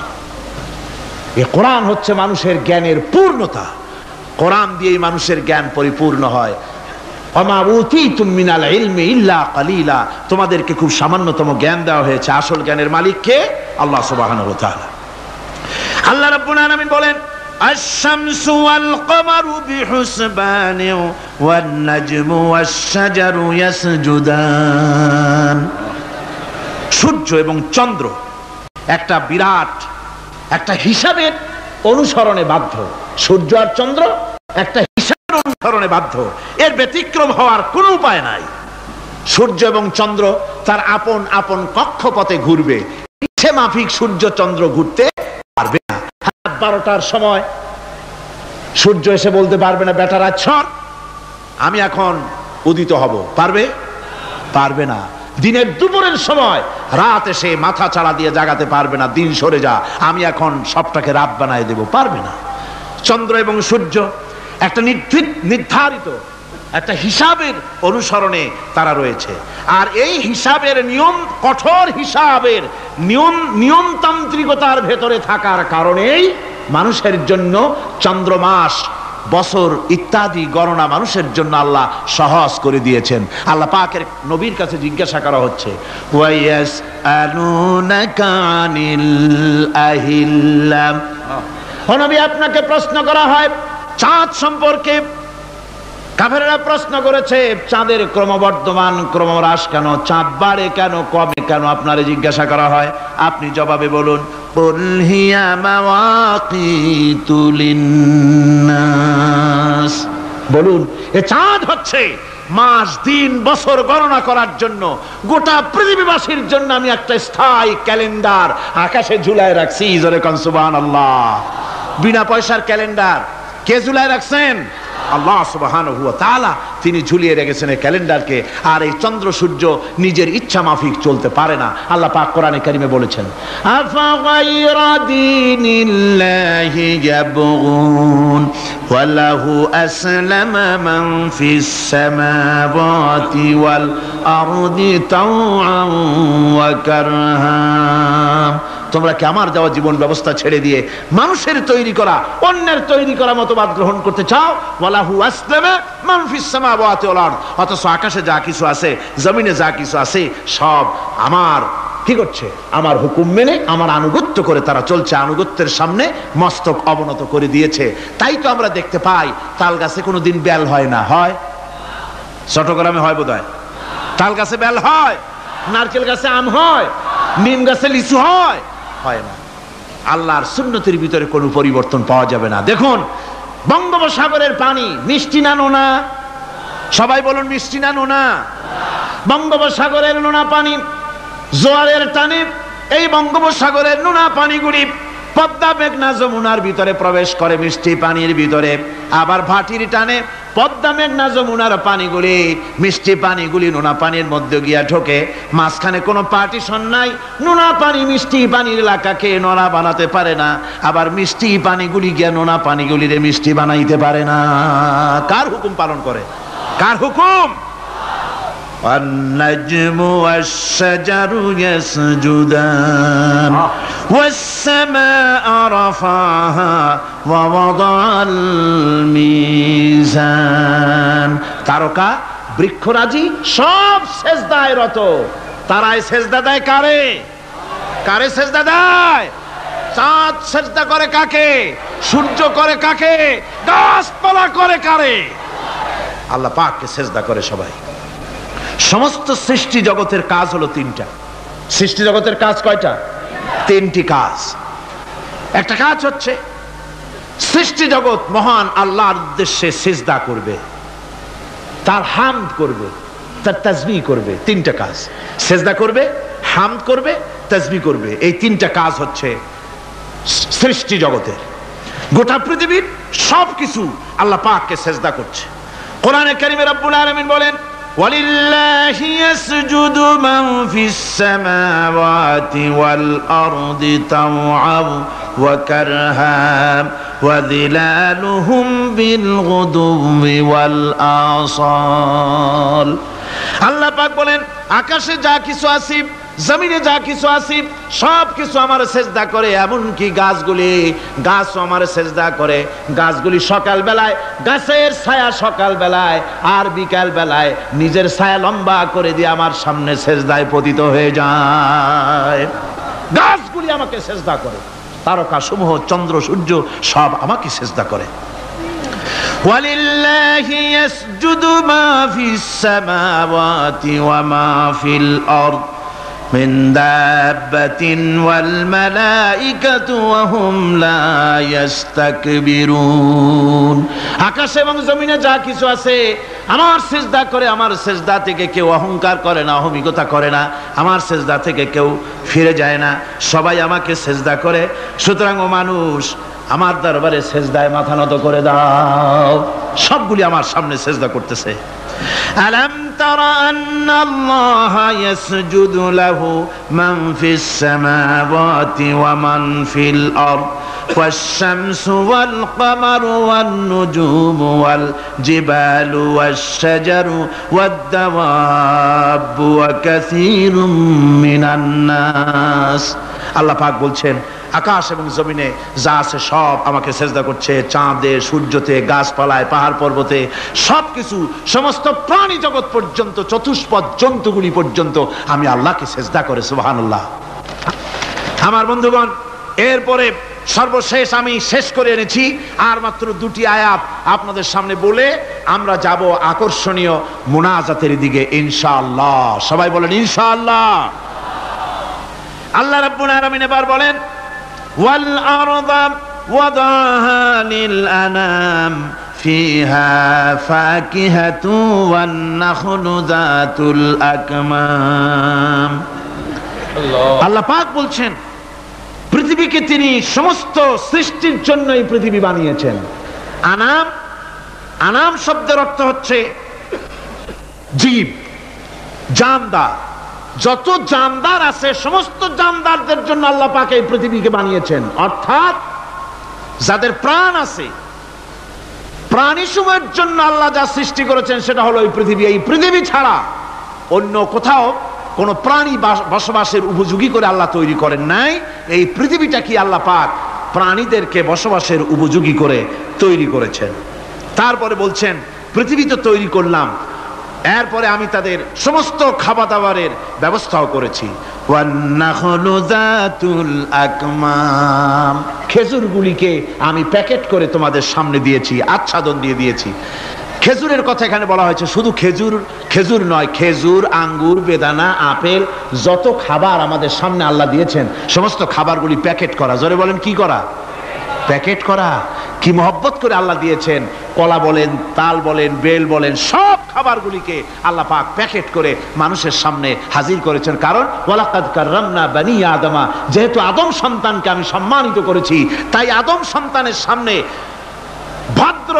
এই কোরআন হচ্ছে মানুষের জ্ঞানের পূর্ণতা। কোরআন দিয়েই মানুষের জ্ঞান পরিপূর্ণ হয়। ওমা উতীতুম মিনাল ইলমি ইল্লা কালিলা, তোমাদেরকে খুব সামান্যতম জ্ঞান দেওয়া হয়েছে। আসল জ্ঞানের মালিক কে? আল্লাহ সুবহানাহু ওয়া তাআলা। আল্লাহ রাব্বুল আলামিন বলেন, আশ-শামসু ওয়াল কমারু বিহুসবানি ওয়ান নাজমু ওয়াশ-শাজারু ইয়াসজুদান। সূর্য এবং চন্দ্র একটা বিরাট একটা হিসাবের অনুসরণে বাধ্য। সূর্য আর চন্দ্র একটা হিসাবের অনুসরণে বাধ্য, এর ব্যতিক্রম হওয়ার কোনো উপায় নাই। সূর্য এবং চন্দ্র তার আপন আপন কক্ষপথে ঘুরবে, ইচ্ছে মাফিক সূর্য চন্দ্র ঘুরতে পারবে না। 12টার সময় সূর্য এসে বলতে পারবে না, বেটা রাত ছড়, আমি এখন উদিত হব। পারবে? পারবে না। দিনের দুপুরের সময় রাত এসে মাথা চাড়া দিয়ে জাগাতে পারবে না, দিন সরে যা, আমি এখন সবটাকে রাত বানায় দেব, পারবে না। চন্দ্র এবং সূর্য একটা নির্ধারিত একটা হিসাবের অনুসরণে তারা রয়েছে, আর এই হিসাবের নিয়ম, কঠোর হিসাবের নিয়মতান্ত্রিকতার ভেতরে থাকার কারণেই মানুষের জন্য চন্দ্র, মাস, বছর ইত্যাদি গণনা মানুষের জন্য আল্লাহ সহজ করে দিয়েছেন। আল্লাহ পাকের নবীর কাছে জিজ্ঞাসা করা হচ্ছে, ওয়ায়াসআলুনাকা আনিল আহিল্লাম, ও নবী আপনাকে প্রশ্ন করা হয় চাঁদ সম্পর্কে। কাফেররা প্রশ্ন করেছে, চাঁদের ক্রমবর্ধমান ক্রমহ্রাস কেন, চাঁদ বাড়ে কেন, কমে কেন, আপনারে জিজ্ঞাসা করা হয়, আপনি জবাবে বলুন, কুল হিয়া মাওয়াকিতু লিন্নাস, বলুন এ চাঁদ হচ্ছে মাস, দিন, বছর গণনা করার জন্য, গোটা পৃথিবীবাসীর জন্য আমি একটা স্থায়ী ক্যালেন্ডার আকাশে ঝুলায় রাখছি। জোরে কোন সুবহানাল্লাহ। বিনা পয়সার ক্যালেন্ডার কে ঝুলায় রাখছেন? আল্লাহ সুবহানাহু ওয়া তাআলা। তিনি ঝুলিয়ে রেখেছেন এই ক্যালেন্ডারকে। আর এই চন্দ্র সূর্য নিজের ইচ্ছা মাফিক চলতে পারে না। আল্লাহ পাক কোরআনে কারিমে বলেছেন, আফা গায়রা দীনিল্লাহি ইয়াবগুন ওয়া লাহু আসলামা মান ফিস সামাওয়াতি ওয়াল আরদি তাওআন ওয়া কারহা। তোমরা কি আমার দেওয়া জীবন ব্যবস্থা ছেড়ে দিয়ে মানুষের তৈরি করা, অন্যের তৈরি করা মতবাদ গ্রহণ করতে চাও? ওয়ালাহু আসলামা মান ফিস সামাওয়াতি ওয়াল আরদ, অথচ আকাশে যা কিছু আছে, জমিনে যা কিছু আছে, সব আমার কি করছে? আমার হুকুম মেনে, আমার আনুগত্য করে তারা চলছে। আনুগত্যের সামনে মস্তক অবনত করে দিয়েছে। তাই তো আমরা দেখতে পাই তাল গাছে কোনোদিন বেল হয় না। হয়? চট্টগ্রামে হয় বোধহয়। তাল গাছে বেল হয়? নারকেল গাছে আম হয়? নিম গাছে লিচু হয়? হয় না। আল্লাহর সুন্নতের ভিতরে কোনো পরিবর্তন পাওয়া যাবে না। দেখুন, বঙ্গোপসাগরের পানি মিষ্টি না নোনা? সবাই বলুন, মিষ্টি না নোনা? বঙ্গোপসাগরের নোনা পানি জোয়ারের টানে এই বঙ্গোপসাগরের নোনা পানিগুলি পদ্মা, মেঘনা, যমুনার ভিতরে প্রবেশ করে মিষ্টি পানির ভিতরে। আবার ভাটির টানে পদ্মা, মেঘনা, যমুনার পানিগুলি, মিষ্টি পানিগুলি নোনা পানির মধ্যে গিয়া ঢোকে। মাঝখানে কোনো পার্টিশন নাই। নোনা পানি মিষ্টি পানির এলাকাকে নোনা বানাতে পারে না, আবার মিষ্টি পানিগুলি গিয়া নোনা পানিগুলিরে মিষ্টি বানাইতে পারে না। কার হুকুম পালন করে? কার হুকুম? والنجم والشجر يسجدان والسماء رفعها ووضع الميزان। তারকা, বৃক্ষরাজি সব সেজদায় রত। তারাই সেজদা দেয় কারে? কারে সেজদা দেয়? চাঁদ সেজদা করে কাকে? সূর্য করে কাকে? গাছপালা করে কারে? আল্লাহ পাককে সেজদা করে সবাই। সমস্ত সৃষ্টি জগতের কাজ হলো তিনটা। সৃষ্টি জগতের কাজ কয়টা? তিনটি কাজ। একটা কাজ হচ্ছে সৃষ্টি জগৎ মহান আল্লাহর উদ্দেশ্যে সিজদা করবে, তার হামদ করবে, তার তাসবিহ করবে। তিনটা কাজ, সিজদা করবে, হামদ করবে, তাসবিহ করবে। এই তিনটা কাজ হচ্ছে সৃষ্টি জগতের। গোটা পৃথিবীর সবকিছু আল্লাহ পাককে সিজদা করছে। কোরআনে কারিমে রব্বুল আলামিন বলেন, ওয়ালিল্লাহি ইয়াসজুদু মান ফিস সামাওয়াতি ওয়াল আরদি তাওআন ওয়া কারহা ওয়া যিলালুহুম বিল গুদুবি ওয়াল আসাল। আল্লাহ পাক বলেন, আকাশে যা কিছু আছে, জমিনে যা কিছু আছে, সব কিছু আমার সেজদা করে। এমনকি গাছগুলি, গাছও আমার সেজদা করে। গাছগুলি সকাল বেলায়, গাছের ছায়া সকাল বেলায় আর বিকাল বেলায় নিজের ছায়া লম্বা করে দিয়ে আমার সামনে সেজদায় পতিত হয়ে যায়। গাছগুলি আমাকে সেজদা করে, তারকা সমূহ, চন্দ্র সূর্য সব আমাকে সেজদা করে। ওয়ালিল্লাহি ইয়াসজুদু মা ফিস সামাওয়াতি ওয়া মা ফিল আরদ মিন দাব্বাতিন ওয়াল মালাইকাতু ওয়া হুম লা ইস্তাকবিরুন। আকাশ এবং জমিনে যা কিছু আছে আমার সিজদা করে। আমার সিজদা থেকে কেউ অহংকার করে না, অহমিকতা করে না। আমার সিজদা থেকে কেউ ফিরে যায় না, সবাই আমাকে সিজদা করে। সুতরাং ও মানুষ, আমার দরবারে সিজদায় মাথা নত করে দাও। সবগুলি আমার সামনে সিজদা করতেছে। আলাম তারা আন্নাল্লাহা ইয়াসজুদু লাহু মান ফিস সামাওয়াতি ওয়া মান ফিল আরদ ওয়াশ-শামসু ওয়াল কামারু ওয়ান নুজুমু ওয়াল জিবালু ওয়াশ-শাজারু ওয়াদ-দাওয়াবু ওয়া কাসীরুম মিনান নাস। আল্লাহ পাক বলছেন, আকাশ এবং জমিনে যা আছে সব আমাকে সেজদা করছে। চাঁদে, সূর্যতে, গাছপালায়, পাহাড় পর্বতে সবকিছু, সমস্ত প্রাণী জগৎ পর্যন্ত, চতুষ্পদ জন্তুগুলি পর্যন্ত আমি আল্লাহকে সেজদা করে। সুবহানাল্লাহ। আমার বন্ধুগণ, এরপরে সর্বশেষ আমি শেষ করে এনেছি আর মাত্র দুটি আয়াত আপনাদের সামনে বলে আমরা যাব আকর্ষণীয় মুনাজাতের দিকে ইনশাআল্লাহ। সবাই বলেন ইনশাআল্লাহ। আল্লাহ রাব্বুল আলামিন এবার বলেন, ওয়াল আরদা ওয়াদাহা লিল আনাম ফিহা ফাকিহাতু ওয়ান নাখলু যাতুল আকমাম। আল্লাহ পাক বলছেন, পৃথিবীকে তিনি সমস্ত সৃষ্টির জন্য এই পৃথিবী বানিয়েছেন। আনাম, আনাম শব্দের অর্থ হচ্ছে জীব, জানদার। যত জানদার আছে সমস্ত জানদারদের জন্য আল্লাহ পাক এই পৃথিবীকে বানিয়েছেন। অর্থাৎ যাদের প্রাণ আছে, প্রাণী সময়ের জন্য আল্লাহ যা সৃষ্টি করেছেন সেটা হলো এই পৃথিবী। এই পৃথিবী ছাড়া অন্য কোথাও কোন প্রাণী বসবাসের উপযোগী করে আল্লাহ তৈরি করেন নাই। এই পৃথিবীটা কি আল্লাহ পাক প্রাণীদেরকে বসবাসের উপযোগী করে তৈরি করেছেন। তারপরে বলছেন, পৃথিবী তো তৈরি করলাম, এরপরে আমি তাদের সমস্ত খাবার দাবারের ব্যবস্থাও করেছি। খেজুরগুলিকে আমি প্যাকেট করে তোমাদের সামনে দিয়েছি, আচ্ছাদন দিয়ে দিয়েছি। খেজুরের কথা এখানে বলা হয়েছে, শুধু খেজুর খেজুর নয়, খেজুর, আঙ্গুর, বেদানা, আপেল, যত খাবার আমাদের সামনে আল্লাহ দিয়েছেন সমস্ত খাবারগুলি প্যাকেট করা। জোরে বলেন, কি করা? প্যাকেট করা। কি মহব্বত করে আল্লাহ দিয়েছেন। কলা বলেন, তাল বলেন, বেল বলেন, সব খাবারগুলিকে আল্লাহ পাক প্যাকেট করে মানুষের সামনে হাজির করেছেন। কারণ ওয়ালাকাদ কাররামনা বানি আদমা, যেহেতু আদম সন্তানকে আমি সম্মানিত করেছি, তাই আদম সন্তানের সামনে, ভদ্র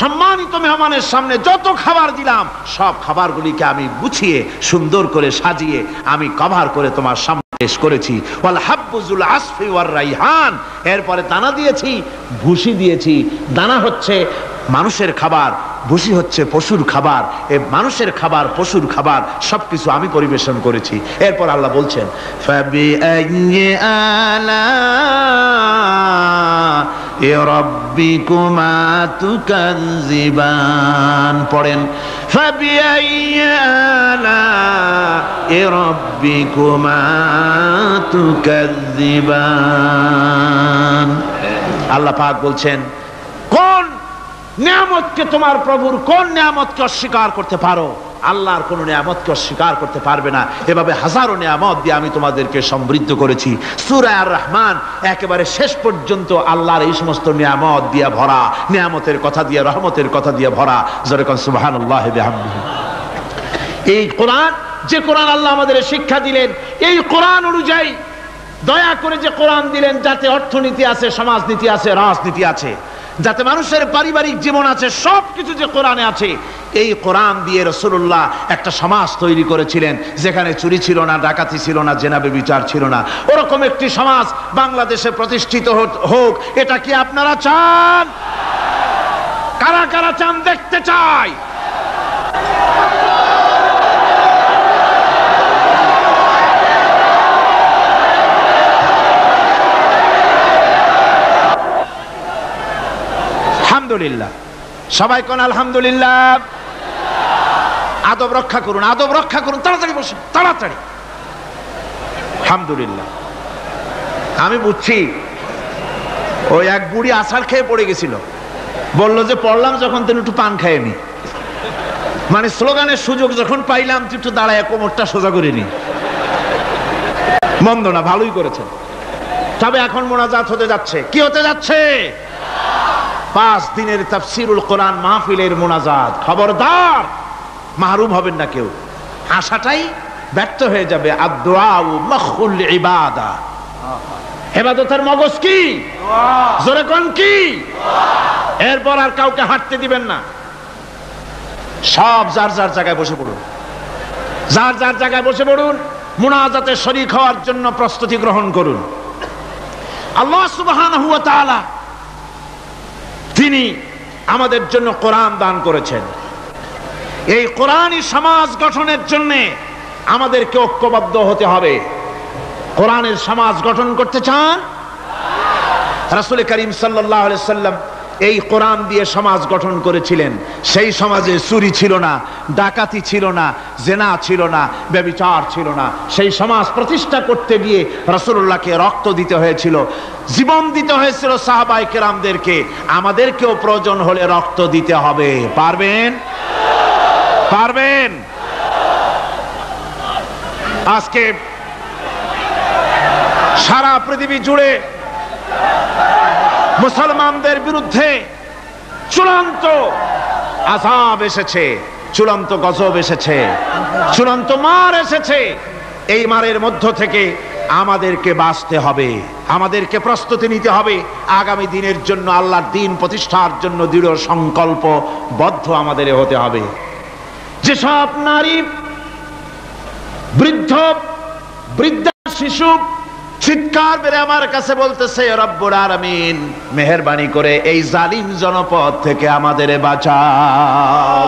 সম্মানিত মেহমানের সামনে যত খাবার দিলাম সব খাবারগুলিকে আমি গুছিয়ে সুন্দর করে সাজিয়ে আমি কভার করে তোমার সামনে পেশ করেছি। ওয়াল হাব্বুজুল আসফি ওয়ার রাইহান, এরপরে দানা দিয়েছি, ভুসি দিয়েছি। দানা হচ্ছে মানুষের খাবার, ভুসি হচ্ছে পশুর খাবার। এই মানুষের খাবার, পশুর খাবার সবকিছু আমি পরিবেশন করেছি। এরপর আল্লাহ বলছেন, ফাবিআইয়ি আলা'i রাব্বিকুমা তুকাযযিবান। পড়েন, ফাবিআইয়ি আলা'i রাব্বিকুমা তুকাযযিবান। আল্লাহ পাক বলছেন, কোন নিয়ামতকে, তোমার প্রভুর কোন নিয়ামতকে অস্বীকার করতে পারো? আল্লাহর কোন নিয়ামতকে অস্বীকার করতে পারবে না। এভাবে হাজারো নিয়ামত দিয়ে আমি তোমাদেরকে সমৃদ্ধ করেছি। সূরা আর রহমান একেবারে শেষ পর্যন্ত আল্লাহর এই সমস্ত নিয়ামত দিয়ে ভরা, নিয়ামতের কথা দিয়ে, রহমতের কথা দিয়ে ভরা। জোরে কোন সুবহানাল্লাহি বিহামদিহি। এই কোরআন, যে কোরআন আল্লাহ আমাদের শিক্ষা দিলেন, এই কোরআন অনুযায়ী দয়া করে যে কোরআন দিলেন, যাতে অর্থনীতি আছে, সমাজনীতি আছে, রাজনীতি আছে, যাতে মানুষের পারিবারিক জীবন আছে, সবকিছু যে কোরআনে আছে, এই কোরআন দিয়ে রাসূলুল্লাহ একটা সমাজ তৈরি করেছিলেন যেখানে চুরি ছিল না, ডাকাতি ছিল না, জেনা ব্যভিচার ছিল না। ওরকম একটি সমাজ বাংলাদেশে প্রতিষ্ঠিত হোক, এটা কি আপনারা চান? কারা কারা চান? দেখতে চাই। আলহামদুলিল্লাহ, সবাই কোন আলহামদুলিল্লাহ। আদব রক্ষা করুন, আদব রক্ষা করুন। তাড়াতাড়ি বসুন, তাড়াতাড়ি। আলহামদুলিল্লাহ। আমি বুঝছি ওই এক বুড়ি আছাড় খেয়ে পড়ে গেছিল, বললো যে পড়লাম যখন তুমি একটু পান খাইয়ে নি, মানে স্লোগানের সুযোগ যখন পাইলাম একটু দাঁড়ায় কোমরটা সোজা করে নি। মন্দ না, ভালোই করেছেন। তবে এখন মোনাজাত হতে যাচ্ছে। কি হতে যাচ্ছে? 5 দিনের তাফসীরুল কোরআন মাহফিলের মোনাজাত। খবরদার, মাহরুম হবেন না কেউ। আশাটাই ব্যর্থ হয়ে যাবে। আদ-দুআউ মাখুল ইবাদা। ইবাদতের মগজ কি? জোরে কোন কি? এরপর আর কাউকে হাঁটতে দিবেন না। সব যার যার জায়গায় বসে পড়ুন, যার যার জায়গায় বসে পড়ুন। মুনাজাতে শরীক হওয়ার জন্য প্রস্তুতি গ্রহণ করুন। আল্লাহ সুবহানাহু ওয়া তাআলা তিনি আমাদের জন্য কোরআন দান করেছেন। এই কোরআনই সমাজ গঠনের জন্য আমাদেরকে ঐক্যবদ্ধ হতে হবে। কোরআনের সমাজ গঠন করতে চান? রাসূল করিম সাল্লাল্লাহু আলাইহি সাল্লাম এই কোরআন দিয়ে সমাজ গঠন করেছিলেন। সেই সমাজে চুরি ছিল না, ডাকাতি ছিল না, জেনা ছিল না, ব্যভিচার ছিল না। সেই সমাজ প্রতিষ্ঠা করতে গিয়ে রাসূলুল্লাহকে রক্ত দিতে হয়েছিল, জীবন দিতে হয়েছিল সাহাবায়ে কেরামদেরকে। আমাদেরকেও প্রয়োজন হলে রক্ত দিতে হবে। পারবেন? পারবেন? আজকে সারা পৃথিবী জুড়ে মুসলমানদের বিরুদ্ধে চূড়ান্ত আযাব এসেছে, চূড়ান্ত গজব এসেছে, চূড়ান্ত মার এসেছে। এই মারের মধ্য থেকে আমাদেরকে বাঁচতে হবে, আমাদেরকে প্রস্তুতি নিতে হবে। আগামী দিনের জন্য, আল্লাহর দ্বীন প্রতিষ্ঠার জন্য দৃঢ় সংকল্পবদ্ধ আমাদের হতে হবে। যেসব নারী, বৃদ্ধ, বৃদ্ধা, শিশু চিৎকার বেড়ে আমার কাছে বলতেছে, রব্বুল আলামিন মেহেরবানি করে এই জালিম জনপদ থেকে আমাদের বাঁচাও,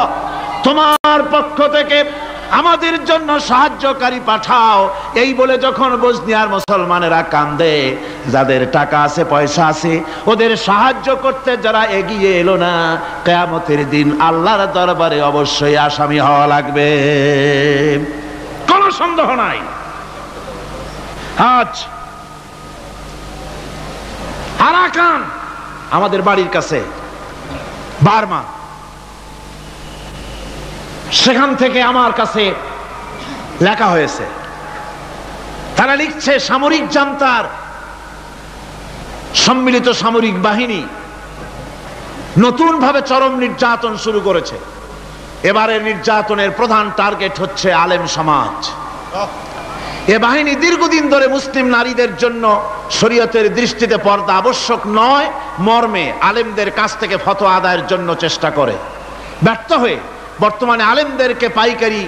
তোমার পক্ষ থেকে আমাদের জন্য সাহায্যকারী পাঠাও। এই বলে যখন বসনিয়ার মুসলমানেরা কান্দে, যাদের টাকা আছে, পয়সা আছে, ওদের সাহায্য করতে যারা এগিয়ে এলো না, কিয়ামতের দিন আল্লাহর দরবারে অবশ্যই আসামি হওয়া লাগবে, কোনো সন্দেহ নাই। আজ আরাকান আমাদের বাড়ির কাছে, বার্মা, সেখান থেকে আমার কাছে লেখা হয়েছে। তারা লিখছে, সামরিক জান্তার সম্মিলিত সামরিক বাহিনী নতুন ভাবে চরম নির্যাতন শুরু করেছে। এবারের নির্যাতনের প্রধান টার্গেট হচ্ছে আলেম সমাজ। এ বাহিনী দীর্ঘদিন ধরে মুসলিম নারীদের জন্য শরীয়তের দৃষ্টিতে পর্দা আবশ্যক নয় মর্মে আলেমদের কাছ থেকে ফতোয়া আদায়ের জন্য চেষ্টা করে। ব্যর্থ হয়ে বর্তমানে আলেমদেরকে পাইকারি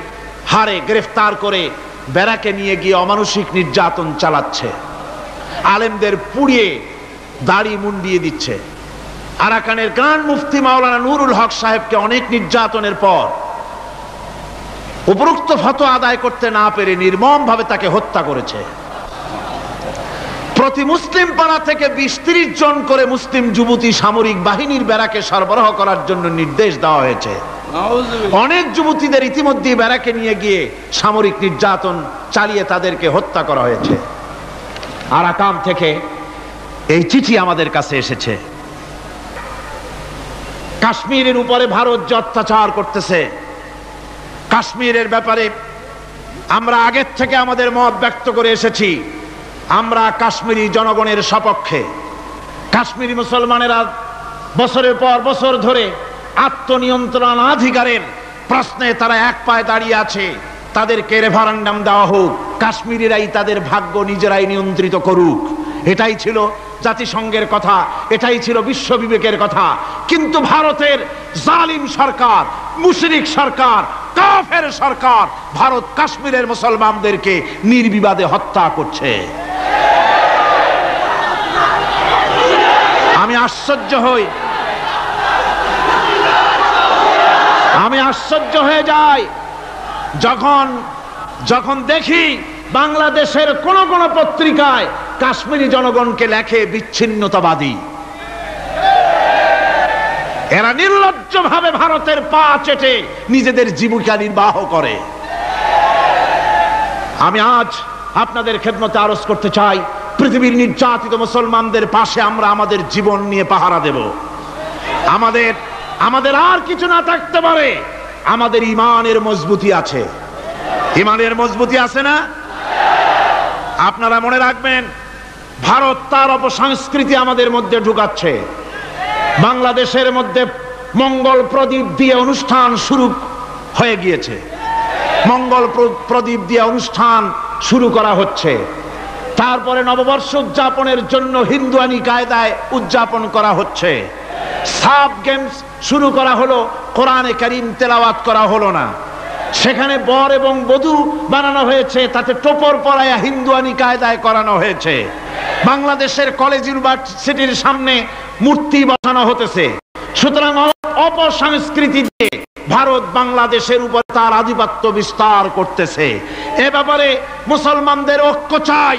হারে গ্রেফতার করে ব্যারাকে নিয়ে গিয়ে অমানুষিক নির্যাতন চালাচ্ছে। আলেমদের পুড়িয়ে দাড়ি মুন্ডিয়ে দিচ্ছে। আরাকানের গ্রান্ড মুফতি মাওলানা নুরুল হক সাহেবকে অনেক নির্যাতনের পর উপরোক্ত ফতোয়া আদায় করতে না পেরে নির্মম ভাবে তাকে হত্যা করেছে। প্রতি মুসলিম পাড়া থেকে 20-30 জন করে মুসলিম যুবতী সামরিক বাহিনীর ব্যারাকে সরবরাহ করার জন্য নির্দেশ দেওয়া হয়েছে। অনেক যুবতীদের ইতিমধ্যে ব্যারাকে নিয়ে গিয়ে সামরিক নির্যাতন চালিয়ে তাদেরকে হত্যা করা হয়েছে। আরাকান থেকে এই চিঠি আমাদের কাছে এসেছে। কাশ্মীরের উপরে ভারত যে অত্যাচার করতেছে, কাশ্মীরের ব্যাপারে আমরা আগের থেকে আমাদের মত ব্যক্ত করে এসেছি। আমরা কাশ্মীরি জনগণের সপক্ষে। কাশ্মীরি মুসলমানেরা বছরের পর বছর ধরে আত্মনিয়ন্ত্রণাধিকারের প্রশ্নে তারা এক পায়ে দাঁড়িয়ে আছে। তাদেরকে রেফারেন্ডাম দেওয়া হোক, কাশ্মীরিরাই তাদের ভাগ্য নিজেরাই নিয়ন্ত্রিত করুক, এটাই ছিল জাতিসংঘের কথা, এটাই ছিল বিশ্ব বিবেকের কথা। কিন্তু ভারতের জালিম সরকার, মুশরিক সরকার, কাফের সরকার ভারত কাশ্মীরের মুসলমানদেরকে নির্বিবাদে হত্যা করছে। আমি আশ্চর্য হয়ে যাই যখন দেখি বাংলাদেশের কোন পত্রিকায় কাশ্মীরি জনগণকে লেখে বিচ্ছিন্নতাবাদী। এরা নির্লজ্জভাবে ভারতের পা চেটে নিজেদের জীবিকা নির্বাহ করে। আমি আজ আপনাদের খেদমতে আরজ করতে চাই, পৃথিবীর নির্যাতিত মুসলমানদের পাশে আমরা আমাদের জীবন নিয়ে পাহারা দেব। আমাদের আর কিছু না থাকতে পারে, আমাদের ইমানের মজবুতি আছে। ইমানের মজবুতি আছে না? আপনারা মনে রাখবেন, ভারত তার অপসংস্কৃতি আমাদের মধ্যে ঢুকাচ্ছে। বাংলাদেশের মধ্যে মঙ্গল প্রদীপ দিয়ে অনুষ্ঠান শুরু হয়ে গিয়েছে। মঙ্গল প্রদীপ দিয়ে অনুষ্ঠান শুরু করা হচ্ছে। তারপরে নববর্ষ উদযাপনের জন্য হিন্দুয়ানি কায়দায় উদযাপন করা হচ্ছে। সাব গেমস শুরু করা হলো, কোরআনে কারীম তেলাওয়াত করা হলো না। সেখানে বর এবং বধূ বানানো হয়েছে, তাতে টোপর পরায়া হিন্দুয়ানি কায়দায় করানো হয়েছে। বাংলাদেশের কলেজ ইউনিভার্সিটির সামনে মূর্তি বসানো হতেছে। সুতরাং অপসংস্কৃতি দিয়ে ভারত বাংলাদেশের উপর তার আধিপত্য বিস্তার করতেছে। এ ব্যাপারে মুসলমানদের ঐক্য চাই।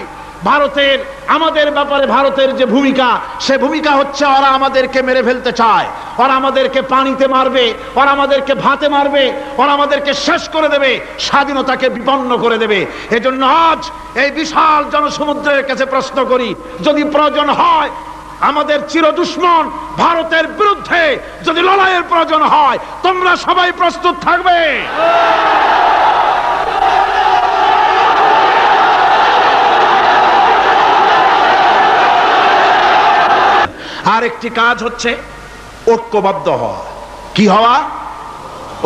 আমাদের ব্যাপারে ভারতের যে ভূমিকা, সে ভূমিকা হচ্ছে ওরা আমাদেরকে মেরে ফেলতে চায়, ওরা আমাদেরকে পানিতে মারবে, ওরা আমাদেরকে ভাতে মারবে, ওরা আমাদেরকে শেষ করে দেবে, স্বাধীনতাকে বিপন্ন করে দেবে। এজন্য আজ এই বিশাল জনসমুদ্রের কাছে প্রশ্ন করি, যদি প্রয়োজন হয় আমাদের চির দুশ্মন ভারতের বিরুদ্ধে যদি লড়াইয়ের প্রয়োজন হয়, তোমরা সবাই প্রস্তুত থাকবে। আর একটি কাজ হচ্ছে ঐক্যবদ্ধ হওয়া। কি হওয়া?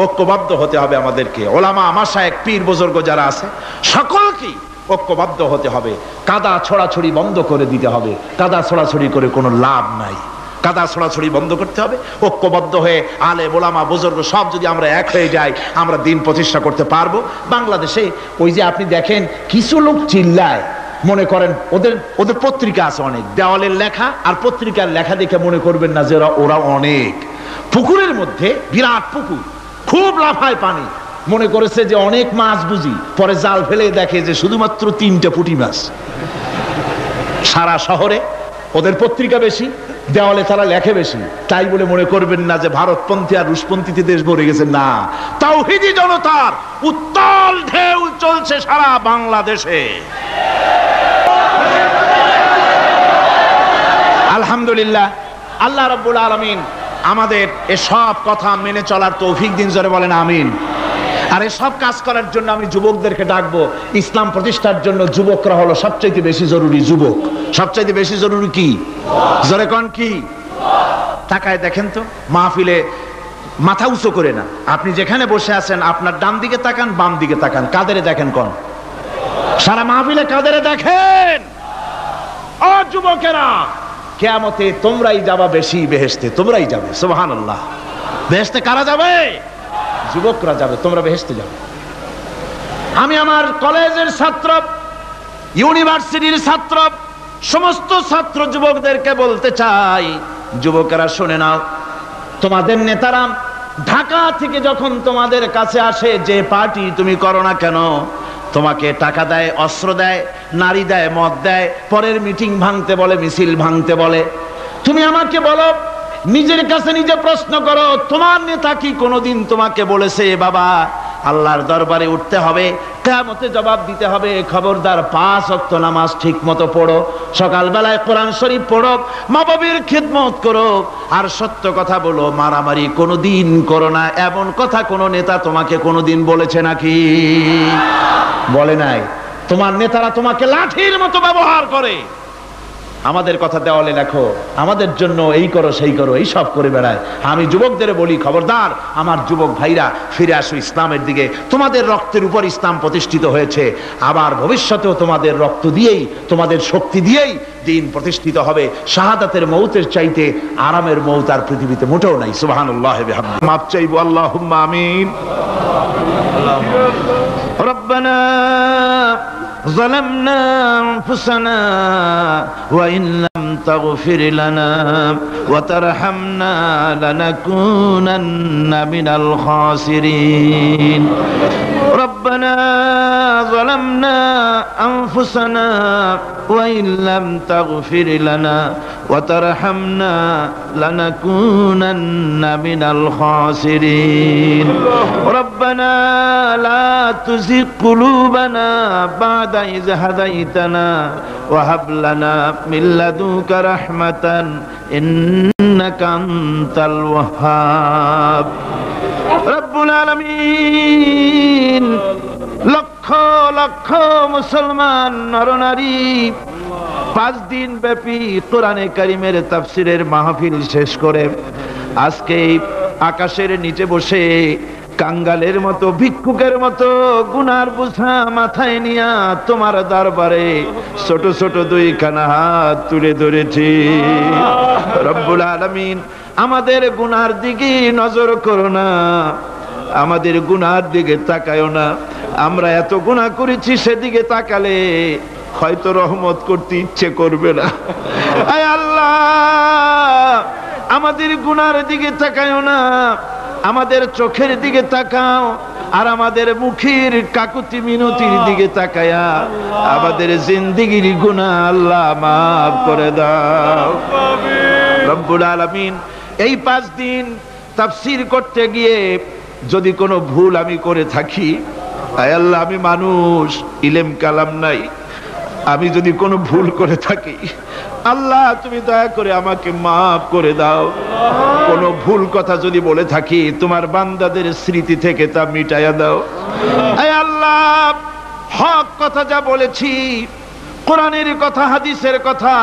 ঐক্যবদ্ধ হতে হবে আমাদেরকে। ওলামা, মাশায়েখ, পীর বুজুর্গ যারা আছে সকলকে ঐক্যবদ্ধ হতে হবে। কাদা ছড়াছড়ি বন্ধ করে দিতে হবে। কাদা ছড়াছড়ি করে কোনো লাভ নাই। কাদা ছড়াছড়ি বন্ধ করতে হবে। ঐক্যবদ্ধ হয়ে আলেম, ওলামা, বুজুর্গ সব যদি আমরা এক হয়ে যাই, আমরা দিন প্রতিষ্ঠা করতে পারবো। বাংলাদেশে ওই যে আপনি দেখেন কিছু লোক চিল্লায়, মনে করেন ওদের পত্রিকা আছে অনেক, দেওয়ালের লেখা আর পত্রিকার লেখা দেখে মনে করবেন না যে ওরা অনেক। পুকুরের মধ্যে বিরাট পুকুর, খুব লাফায় পানি, মনে করেছে যে অনেক মাছ বুঝি, পরে জাল ফেলে দেখে যে শুধুমাত্র 3টে পুঁটি মাছ। সারা শহরে ওদের পত্রিকা বেশি, দেওয়ালে তারা লেখে বেশি, তাই বলে মনে করবেন না যে ভারতপন্থী আর রুশপন্থীতে দেশ ভরে গেছে। না, তাওহীদি জনতার উত্তাল ঢেউ চলছে সারা বাংলাদেশে। আলহামদুলিল্লাহ, আল্লাহ রাব্বুল আলামিন আমাদের এসব কথা মেনে চলার তৌফিক দিন। জোরে বলেন আমিন। আর এসব কাজ করার জন্য আমি যুবকদেরকে ডাকবো। ইসলাম প্রতিষ্ঠার জন্য যুবকরা হলো সবচাইতে বেশি জরুরি। যুবক সবচাইতে বেশি জরুরি। কি? জোরে কোন কি? তাকায় দেখেন তো, মাহফিলে মাথা উঁচু করে না, আপনি যেখানে বসে আছেন আপনার ডান দিকে তাকান, বাম দিকে তাকান, কাদেরে দেখেন? কোন? সারা মাহফিলে কাদেরে দেখেন? ও যুবকেরা, কিয়ামতে তোমরাই যাবা বেশি বেহেশতে, তোমরাই যাবে। সুবহানাল্লাহ। বেহেশতে কারা যাবে? যুবকরা যাবে, তোমরা বেহেশতে যাবে। আমি আমার কলেজের ছাত্র, ইউনিভার্সিটির ছাত্র, সমস্ত ছাত্র যুবকদেরকে বলতে চাই, যুবকেরা শুনে নাও, তোমাদের নেতারা ঢাকা থেকে যখন তোমাদের কাছে আসে, যে পার্টি তুমি করো না কেন, তোমাকে টাকা দেয়, অস্ত্র দেয়, নারী দেয়, মদ দেয়, পরের মিটিং ভাঙতে বলে, মিছিল ভাঙতে বলে। তুমি আমাকে বলো, নিজের কাছে নিজে প্রশ্ন করো, তোমার নেতা কি কোনোদিন তোমাকে বলেছে বাবা আল্লাহর দরবারে উঠতে হবে, কিয়ামতে জবাব দিতে হবে। খবরদার 5 ওয়াক্ত নামাজ ঠিক মতো পড়ো, সকালবেলায় কোরআন শরীফ পড়ো, মা বাবার খিদমত করো, আর সত্য কথা বলো, মারামারি কোনোদিন করো না। এমন কথা কোন নেতা তোমাকে কোনোদিন বলেছে নাকি? বলে নাই। তোমার নেতারা তোমাকে লাঠির মতো ব্যবহার করে। আমাদের কথা দেওয়ালে লেখো, আমাদের জন্য এই করো সেই করো, এই সব করে বেড়ায়। আমি যুবকদের বলি, খবরদার আমার যুবক ভাইরা, ফিরে আসো ইসলামের দিকে। তোমাদের রক্তের উপর ইসলাম প্রতিষ্ঠিত হয়েছে, আবার ভবিষ্যতেও তোমাদের রক্ত দিয়েই, তোমাদের শক্তি দিয়েই দিন প্রতিষ্ঠিত হবে। শাহাদাতের মৌতের চাইতে আরামের মৌত আর পৃথিবীতে মোটেও নাই। সুবহানাল্লাহ ওয়া বিহামদিহি। মাপ চাইবো, আল্লাহুম্মা আমিন। রব্বানা ظلمنا أنفسنا وإن لم تغفر لنا وترحمنا لنكونن من الخاسرين ربنا ظلمنا أنفسنا وإن لم تغفر لنا وترحمنا لنكونن من الخاسرين ربنا لا تزغ قلوبنا بعد إذ هديتنا وهب لنا من لدنك رحمة إنك أنت الوهاب رب العالمين লক্ষ লক্ষ মুসলমান নরনারী 5 দিন ব্যাপী কোরআনে কারীমের তাফসীরের মাহফিল শেষ করে আজকে আকাশের নিচে বসে কাঙ্গালের মতো, ভিক্ষুকের মতো গুনার বোঝা মাথায় নিয়া তোমার দরবারে ছোট ছোট 2খানা হাত তুলে ধরেছি। রব্বুল আলামিন, আমাদের গুনার দিকে নজর করো না, আমাদের গুনার দিকে তাকায়ও না। আমরা এত গুনাহ করেছি, সেদিকে তাকালে হয়তো রহমত করতে ইচ্ছে করবে না। আয় আল্লাহ, আমাদের গুনার দিকে তাকায়ও না, আমাদের চোখের দিকে তাকাও, আর আমাদের মুখের কাকুতি মিনতির দিকে তাকায়া আমাদের জিন্দেগির গুনাহ আল্লাহ মাফ করে দাও। রব্বুল আলামিন, এই 5 দিন তাফসীর করতে গিয়ে যদি কোনো ভুল আমি করে থাকি, আয় আল্লাহ, আমি মানুষ, ইলম কালাম নাই, আমি যদি কোনো ভুল করে থাকি, আল্লাহ তুমি দয়া করে আমাকে মাফ করে দাও। কোনো ভুল কথা যদি বলে থাকি, তোমার বান্দাদের স্মৃতি থেকে তা মিটাইয়া দাও। আয় আল্লাহ, হক কথা যা বলেছি, কোরআনের কথা, হাদিসের কথা,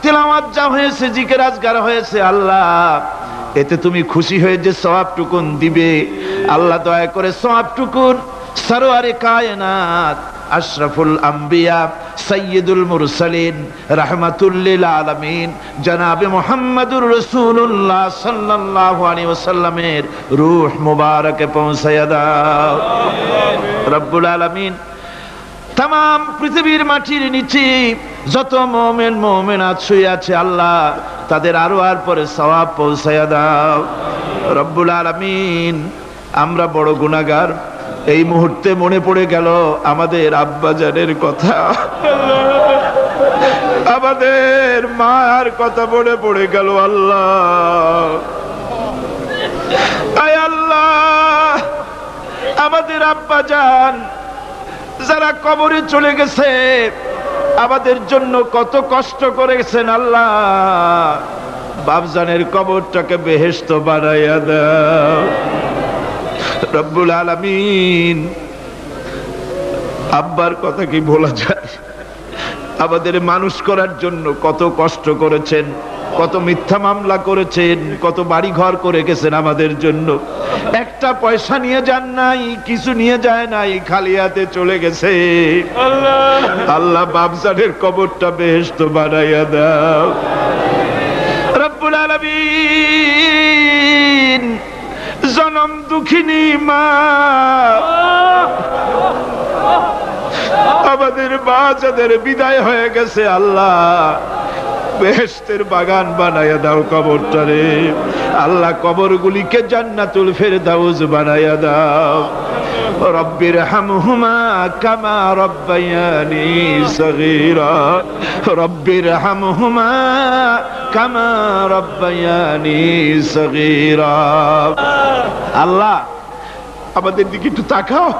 তেলাওয়াত যা হয়েছে, জিকির আজকার হয়েছে, আল্লাহ এতে তুমি খুশি হয়ে যে সওয়াবটুকুন দিবে, আল্লাহ দয়া করে সওয়াবটুকুন সরওয়ারে কায়নাত, আশরাফুল আম্বিয়া, সাইয়্যিদুল মুরসালিন, রাহমাতুল লিল আলামিন, জনাবে মুহাম্মদুর রাসূলুল্লাহ সাল্লাল্লাহু আলাইহি ওয়াসাল্লামের রূহ মুবারকে পৌঁছায়া দাও। রব্বুল আলামিন, तमाम পৃথিবীর মাটির নিচে যত মুমিন মুমিনাত শুয়ে আছে, আল্লাহ তাদের আরওয়ার পরে সওয়াব পৌঁছায়া দাও। রব্বুল আলামিন, আমরা বড় গুনাহগার। এই মুহূর্তে মনে পড়ে গেল আমাদের আব্বাজানের কথা, আমাদের মার কথা মনে পড়ে গেল। আল্লাহ, আয় আল্লাহ, আমাদের আব্বাজান যারা কবরে চলে গেছে, আমাদের জন্য কত কষ্ট করেছেন, আল্লাহ বাপজানের কবরটাকে বেহেশত বানাইয়া দাও। রব্বুল আলামিন, আব্বার কথা কি ভোলা যায়? আমাদের মানুষ করার জন্য কত কষ্ট করেছেন, কত মিথ্যা মামলা করেছেন, কত বাড়ি ঘর করে গেছেন আমাদের জন্য। একটা পয়সা নিয়ে যান নাই, কিছু নিয়ে যায় নাই, খালি হাতে চলে গেছে। আল্লাহ বাপজানের কবরটা বেহেশত বানাইয়া দাও। রব্বুল আলামিন, জনম দুঃখিনী মা, আমাদের মা যাদের বিদায় হয়ে গেছে, আল্লাহ বেহেশতের বাগান বানাইয়া দাও কবরটারে। আল্লাহ কবরগুলিকে জান্নাতুল ফেরদাউস বানাইয়া দাও। রব্বির হামহুমা কামা রব্বায়ানি সগীরা, রব্বির হামহুমা কামা রব্বায়ানি সগীরা। আল্লাহ আমাদের দিকে একটু তাকাও।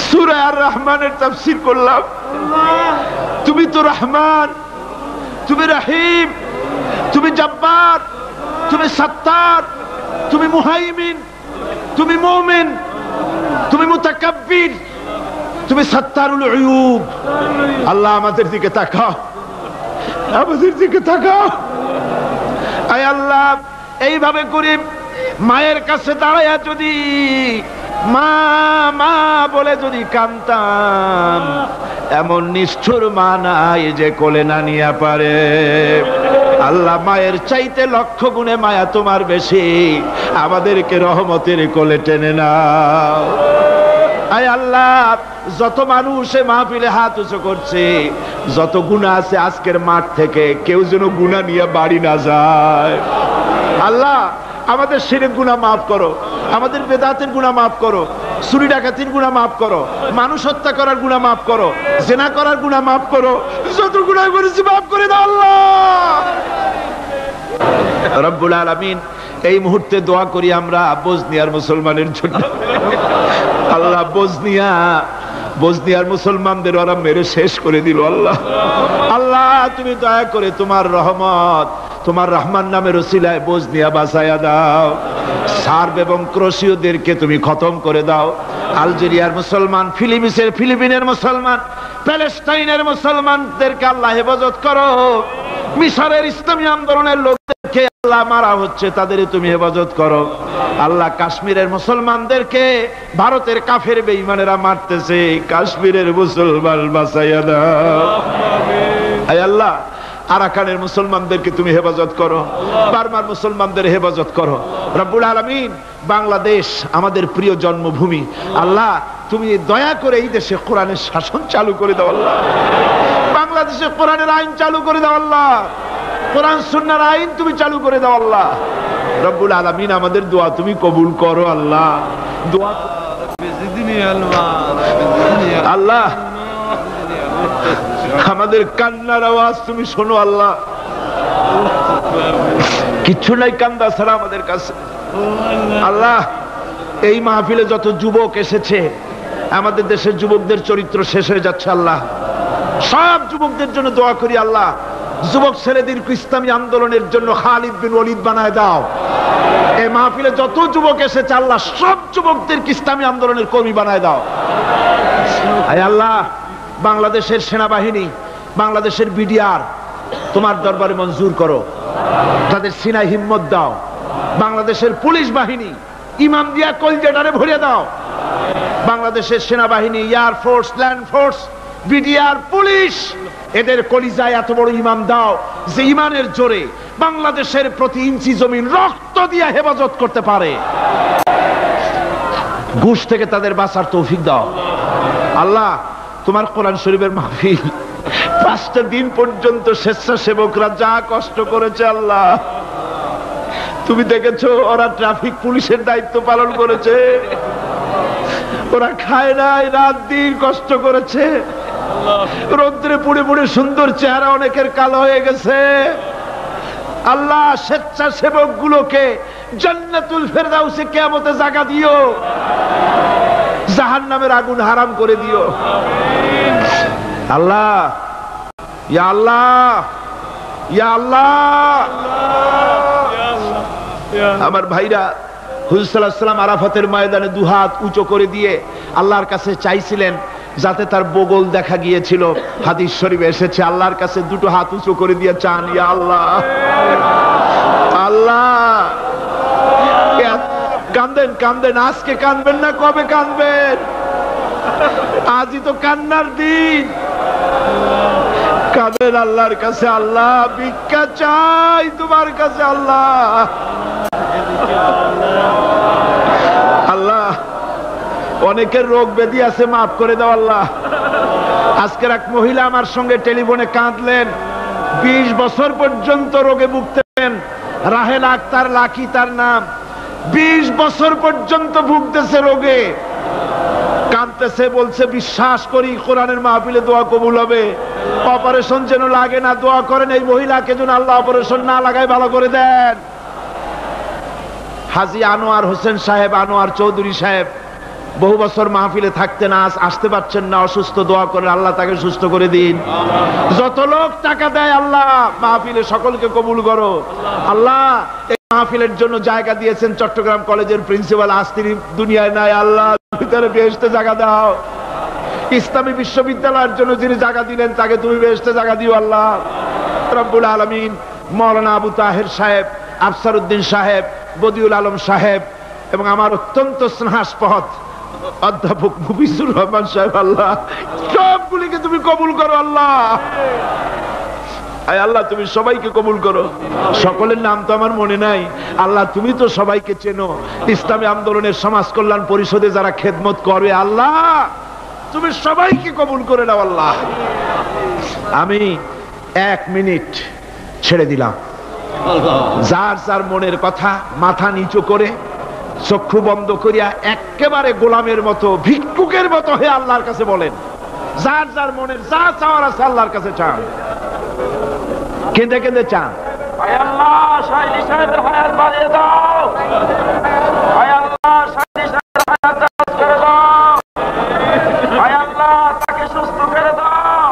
সূরা আর রহমানের তাফসীর করলাম, তুমি তো রহমান, তুমি রহিম, তুমি জব্বার, তুমি সত্তার, তুমি মুহাইমিন, তুমি মুমিন, তুমি মুতাকাব্বির, তুমি সত্তারুল উয়ুব। আল্লাহ আমাদের দিকে তাকাও, আমাদের দিকে তাকাও। আয় আল্লাহ, এইভাবে করে মায়ের কাছে দাঁড়ায়া যদি মা মা বলে যদি কাঁদতাম, এমন নিষ্ঠুর মা নাই যে কোলে না নিয়ে পারে। আল্লাহ, মায়ের চাইতে লক্ষ গুণে মায়া তোমার বেশি, আমাদেরকে রহমতের কোলে টেনে নাও। আয় আল্লাহ, যত মানুষ মাহফিলে হাত উঁচু করছে, যত গুনাহ আছে আজকের মাঠ থেকে কেউ যেন গুনাহ নিয়ে বাড়ি না যায়। আল্লাহ, আমাদের শিরক গুনাহ মাফ করো, আমাদের বেদাতের গুনাহ মাফ করো, চুরি ডাকাতির গুনাহ মাফ করো, মানুষ হত্যা করার গুনাহ মাফ করো, জিনা করার গুনাহ মাফ করো, যত গুনাহ করেছি মাফ করে দাও আল্লাহ রব্বুল আলামিন। এই মুহূর্তে দোয়া করি আমরা বসনিয়ার মুসলমানের জন্য। আল্লাহ, বসনিয়ার মুসলমানদের ওরা মেরে শেষ করে দিল। আল্লাহ আল্লাহ, তুমি দয়া করে তোমার রহমত, তোমার রহমান নামের ওসিলায় বসনিয়া বাঁচায়া দাও। সার্ব এবং ক্রোশীয়দেরকে তুমি খতম করে দাও। আলজেরিয়ার মুসলমান, ফিলিপিনের মুসলমান, প্যালেস্টাইনের মুসলমানদেরকে আল্লাহ হেফাজত করো। মিশরের ইসলামী আন্দোলনের লোকদেরকে আল্লাহ মারা হচ্ছে, তাদের তুমি হেফাজত করো। আল্লাহ, কাশ্মীরের মুসলমানদেরকে ভারতের কাফের বেঈমানেরা মারতেছে, কাশ্মীরের মুসলমান বাঁচাইয়া দাও। আয় আল্লাহ, আরাকানের মুসলমানদেরকে তুমি হেফাজত করো, বার্মার মুসলমানদের হেফাজত করো। রব্বুল আলামিন, বাংলাদেশ আমাদের প্রিয় জন্মভূমি। আল্লাহ, তুমি দয়া করে এই দেশে কোরআনের শাসন চালু করে দাও। আল্লাহ, বাংলাদেশে কোরআনের আইন চালু করে দাও। আল্লাহ, কোরআন সুন্নাহর আইন তুমি চালু করে দাও। আল্লাহ রব্বুল আলামিন, আমাদের দোয়া তুমি কবুল করো। আল্লাহ, দোয়া আল্লাহ, আমাদের কান্নার আওয়াজ তুমি শোনো। আল্লাহ, কিচ্ছু নাই কান্দা ছাড়া আমাদের কাছে। আল্লাহ, এই মাহফিলে যত যুবক এসেছে, আমাদের দেশের যুবকদের চরিত্র শেষ হয়ে যাচ্ছে। আল্লাহ, সব যুবকদের জন্য দোয়া করি। আল্লাহ, যুবক ছেলেদের ইসলামী আন্দোলনের জন্য খালিদ বিন ওয়ালিদ বানায় দাও। এই মাহফিলে যত যুবক এসেছে, আল্লাহ সব যুবকদের ইসলামী আন্দোলনের কর্মী বানায় দাও। আয় আল্লাহ, বাংলাদেশের সেনাবাহিনী, বাংলাদেশের বিডিআর তোমার দরবারে মঞ্জুর করো, তাদের সিনায় হিম্মত দাও। বাংলাদেশের পুলিশ বাহিনী ইমাম দিয়া কলজেটারে ভরে দাও। বাংলাদেশের সেনাবাহিনী, air force, land force, BDR, police, এদের কলিজায় এত বড় ইমাম দাও যে ইমানের জোরে বাংলাদেশের প্রতি ইঞ্চি জমিন রক্ত দিয়ে হেফাজত করতে পারে। ঘুষ থেকে তাদের বাঁচার তৌফিক দাও। আল্লাহ, তোমার কোরআন শরীফের মাহফিল 5টা দিন পর্যন্ত স্বেচ্ছাসেবকরা যা কষ্ট করেছে, আল্লাহ তুমি দেখেছো। ওরা ট্রাফিক পুলিশের দায়িত্ব পালন করেছে, ওরা খায় নাই, রাত দিন কষ্ট করেছে। রৌদ্রে পুড়ে পুড়ে সুন্দর চেহারা অনেকের কালো হয়ে গেছে। আল্লাহ, স্বেচ্ছাসেবক গুলোকে জান্নাতুল ফেরদাউসে কিয়ামতে জায়গা দিও, জাহান্নামের আগুন হারাম করে দিও। আল্লাহ, ইয়া আল্লাহ, ইয়া আল্লাহ। আমার ভাইরা, হুজুর সাল্লাল্লাহু আলাইহি ওয়াসাল্লাম আরাফাতের ময়দানে দুহাত উঁচু করে দিয়ে আল্লাহর কাছে চাইছিলেন, যাতে তার বগল দেখা গিয়েছিল। হাদিস শরীফে এসেছে, আল্লাহর কাছে দুটো হাত উঁচু করে দিয়ে চান, ইয়া আল্লাহ। আল্লাহ, কান্দেন কান্দেন, আজকে কাঁদবেন না, কবে কাঁদবেন? আজই তো কান্নার দিন। কাঁদেন আল্লাহর কাছে, আল্লাহ ভিক্ষা চাই তোমার কাছে। আল্লাহ আল্লাহ, অনেকের রোগ ব্যাধি আছে, মাফ করে দাও। আল্লাহ, আজকের এক মহিলা আমার সঙ্গে টেলিফোনে কাঁদলেন, 20 বছর পর্যন্ত রোগে ভুগতেন। রাহেল আক্তার লাকি তার নাম। 20 বছর পর্যন্ত ভুগতেছে রোগে, কাঁদতেছে, বলছে বিশ্বাস করি কোরআনের মাহফিলে দোয়া কবুল হবে, অপারেশন যেন লাগে না, দোয়া করেন এই মহিলাকে যেন আল্লাহ অপারেশন না লাগায় ভালো করে দেন। হাজী আনোয়ার হোসেন সাহেব, আনোয়ার চৌধুরী সাহেব বহু বছর মাহফিলে থাকতেন, আজ আসতে পারছেন না, অসুস্থ। দোয়া করে আল্লাহ তাকে সুস্থ করে দিন। যত লোক টাকা দেয় আল্লাহ মাহফিলে সকলকে কবুল করো আল্লাহ। এই মাহফিলের জন্য জায়গা দিয়েছেন চট্টগ্রাম কলেজের প্রিন্সিপাল, আজ তিনি দুনিয়ায় নাই, আল্লাহ ভিতরে বেহেশতে জায়গা দাও। ইসলামী বিশ্ববিদ্যালয়ের জন্য যিনি জায়গা দিলেন তাকে তুমি বেহেশতে জায়গা দিও আল্লাহ রব্বুল আলামিন। মাওলানা আবু তাহের সাহেব, আফসার উদ্দিন সাহেব, বদিউল আলম সাহেব এবং আমার অত্যন্ত স্নেহাস্পদ অধ্যাপক মুফিজুর রহমান সাহেব, আল্লাহ সবগুলিকে তুমি কবুল করো আল্লাহ। আয় আল্লাহ তুমি সবাইকে কবুল করো। সকলের নাম তো আমার মনে নাই আল্লাহ, তুমি তো সবাইকে চেনো। ইসলামী আন্দোলনের সমাজ কল্যাণ পরিষদে যারা খেদমত করবে আল্লাহ তুমি সবাইকে কবুল করে নাও আল্লাহ। আমি 1 মিনিট ছেড়ে দিলাম। যার যার মনের কথা মাথা নিচু করে চক্ষু বন্ধ করিয়া একেবারে গোলামের মতো, ভিক্ষুকের মতো হয়ে আল্লাহর কাছে বলেন। যার যার মনের যা চাওয়ার আছে আল্লাহর কাছে চান, কেঁদে কেঁদে চান। আল্লাহ শাহিদি সাহেবের হায়াত বাড়িয়ে দাও, আল্লাহ শাহিদি সাহেবের হায়াত দারাজ করে দাও, আল্লাহ তাকে সুস্থ করে দাও,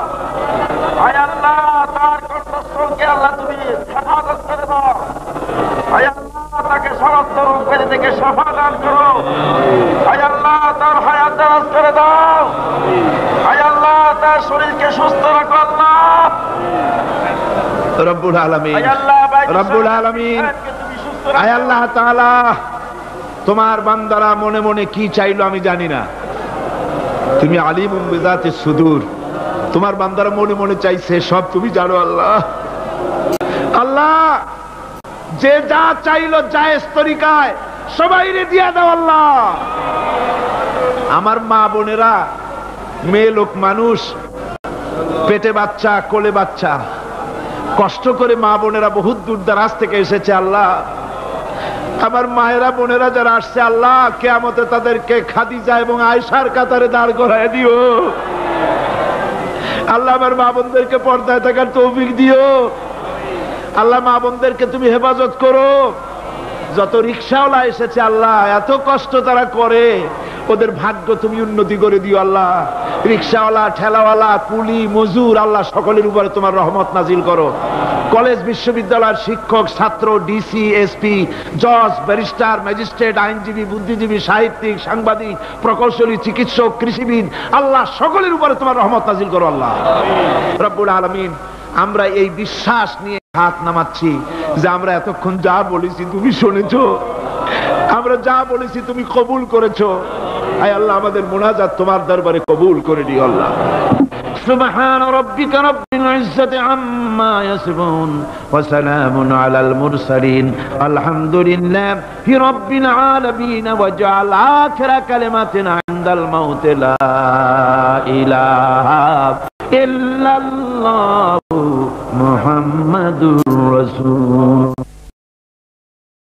আল্লাহ তার কণ্ঠস্বরকে আল্লাহ তুমি হেফাজত করে দাও, আল্লাহ তাকে সমস্ত রোগ ব্যাধি থেকে শিফা দান করো, আল্লাহ তার হায়াত দারাজ করে দাও, আল্লাহ তার শরীরকে সুস্থ রাখো আল্লাহ রব্বুল আলামিন। রব্বুল আলামিন আয় আল্লাহ তাআলা, তোমার বান্দারা মনে মনে কি চাইলো আমি জানি না, তুমি আলিমুম বিযাতিস সুদূর। তোমার বান্দারা মনে মনে চাইছে সব তুমি জানো আল্লাহ। আল্লাহ যে যা চাইলো জায়েজ তরিকায় সবাইরে দিয়া দাও আল্লাহ। আমার মা বোনেরা, মেয়ে লোক মানুষ, পেটে বাচ্চা, কোলে বাচ্চা, কষ্ট করে মা বোনেরা বহুত দূর দারাজ থেকে এসেছে আল্লাহ। আমার মায়েরা বোনেরা যারা আসছে আল্লাহ, কিয়ামতে তাদেরকে খাদিজা এবং আয়েশার কাতারে দাঁড় করায় দিও আল্লাহ। আমার মা বোনদেরকে পর্দায় থাকার তৌফিক দিও আল্লাহ। মা বোনদেরকে তুমি হেফাজত করো। যত রিকশাওয়ালা এসেছে আল্লাহ, এত কষ্ট তারা করে, ওদের ভাগ্য তুমি উন্নতি করে দিও আল্লাহ। রিকশাওয়ালা, ঠেলাওয়ালা, কুলি, মজুর, আল্লাহ সকলের উপরে তোমার রহমত নাজিল করো। কলেজ বিশ্ববিদ্যালয়ের শিক্ষক, ছাত্র, ডিসি, এসপি, জজ, ব্যারিস্টার, ম্যাজিস্ট্রেট, আইনজীবী, বুদ্ধিজীবী, সাহিত্যিক, সাংবাদিক, প্রকৌশলী, চিকিৎসক, কৃষিবিদ, আল্লাহ সকলের উপরে তোমার রহমত নাজিল করো আল্লাহ রব্বুল আলামিন। আমরা এই বিশ্বাস নিয়ে হাত নামাচ্ছি যে আমরা এতক্ষণ যা বলেছি তুমি শুনেছো, আমরা যা বলেছি তুমি কবুল করেছো। আয় আল্লাহ আমাদের মুনাজাত তোমার দরবারে কবুল করে দিও আল্লাহ। সুবহান রাব্বিকা রাব্বিল ইজ্জাতি আম্মা ইয়াসিফুন ওয়া সালামুন আলাল মুরসালিন আলহামদুলিল্লাহি রাব্বিল আলামিন ওয়া জাআল আখিরা কালিমাতিনা ইনদাল মাউত লা ইলাহা ইল্লাল্লাহু মুহাম্মাদুর রাসূল।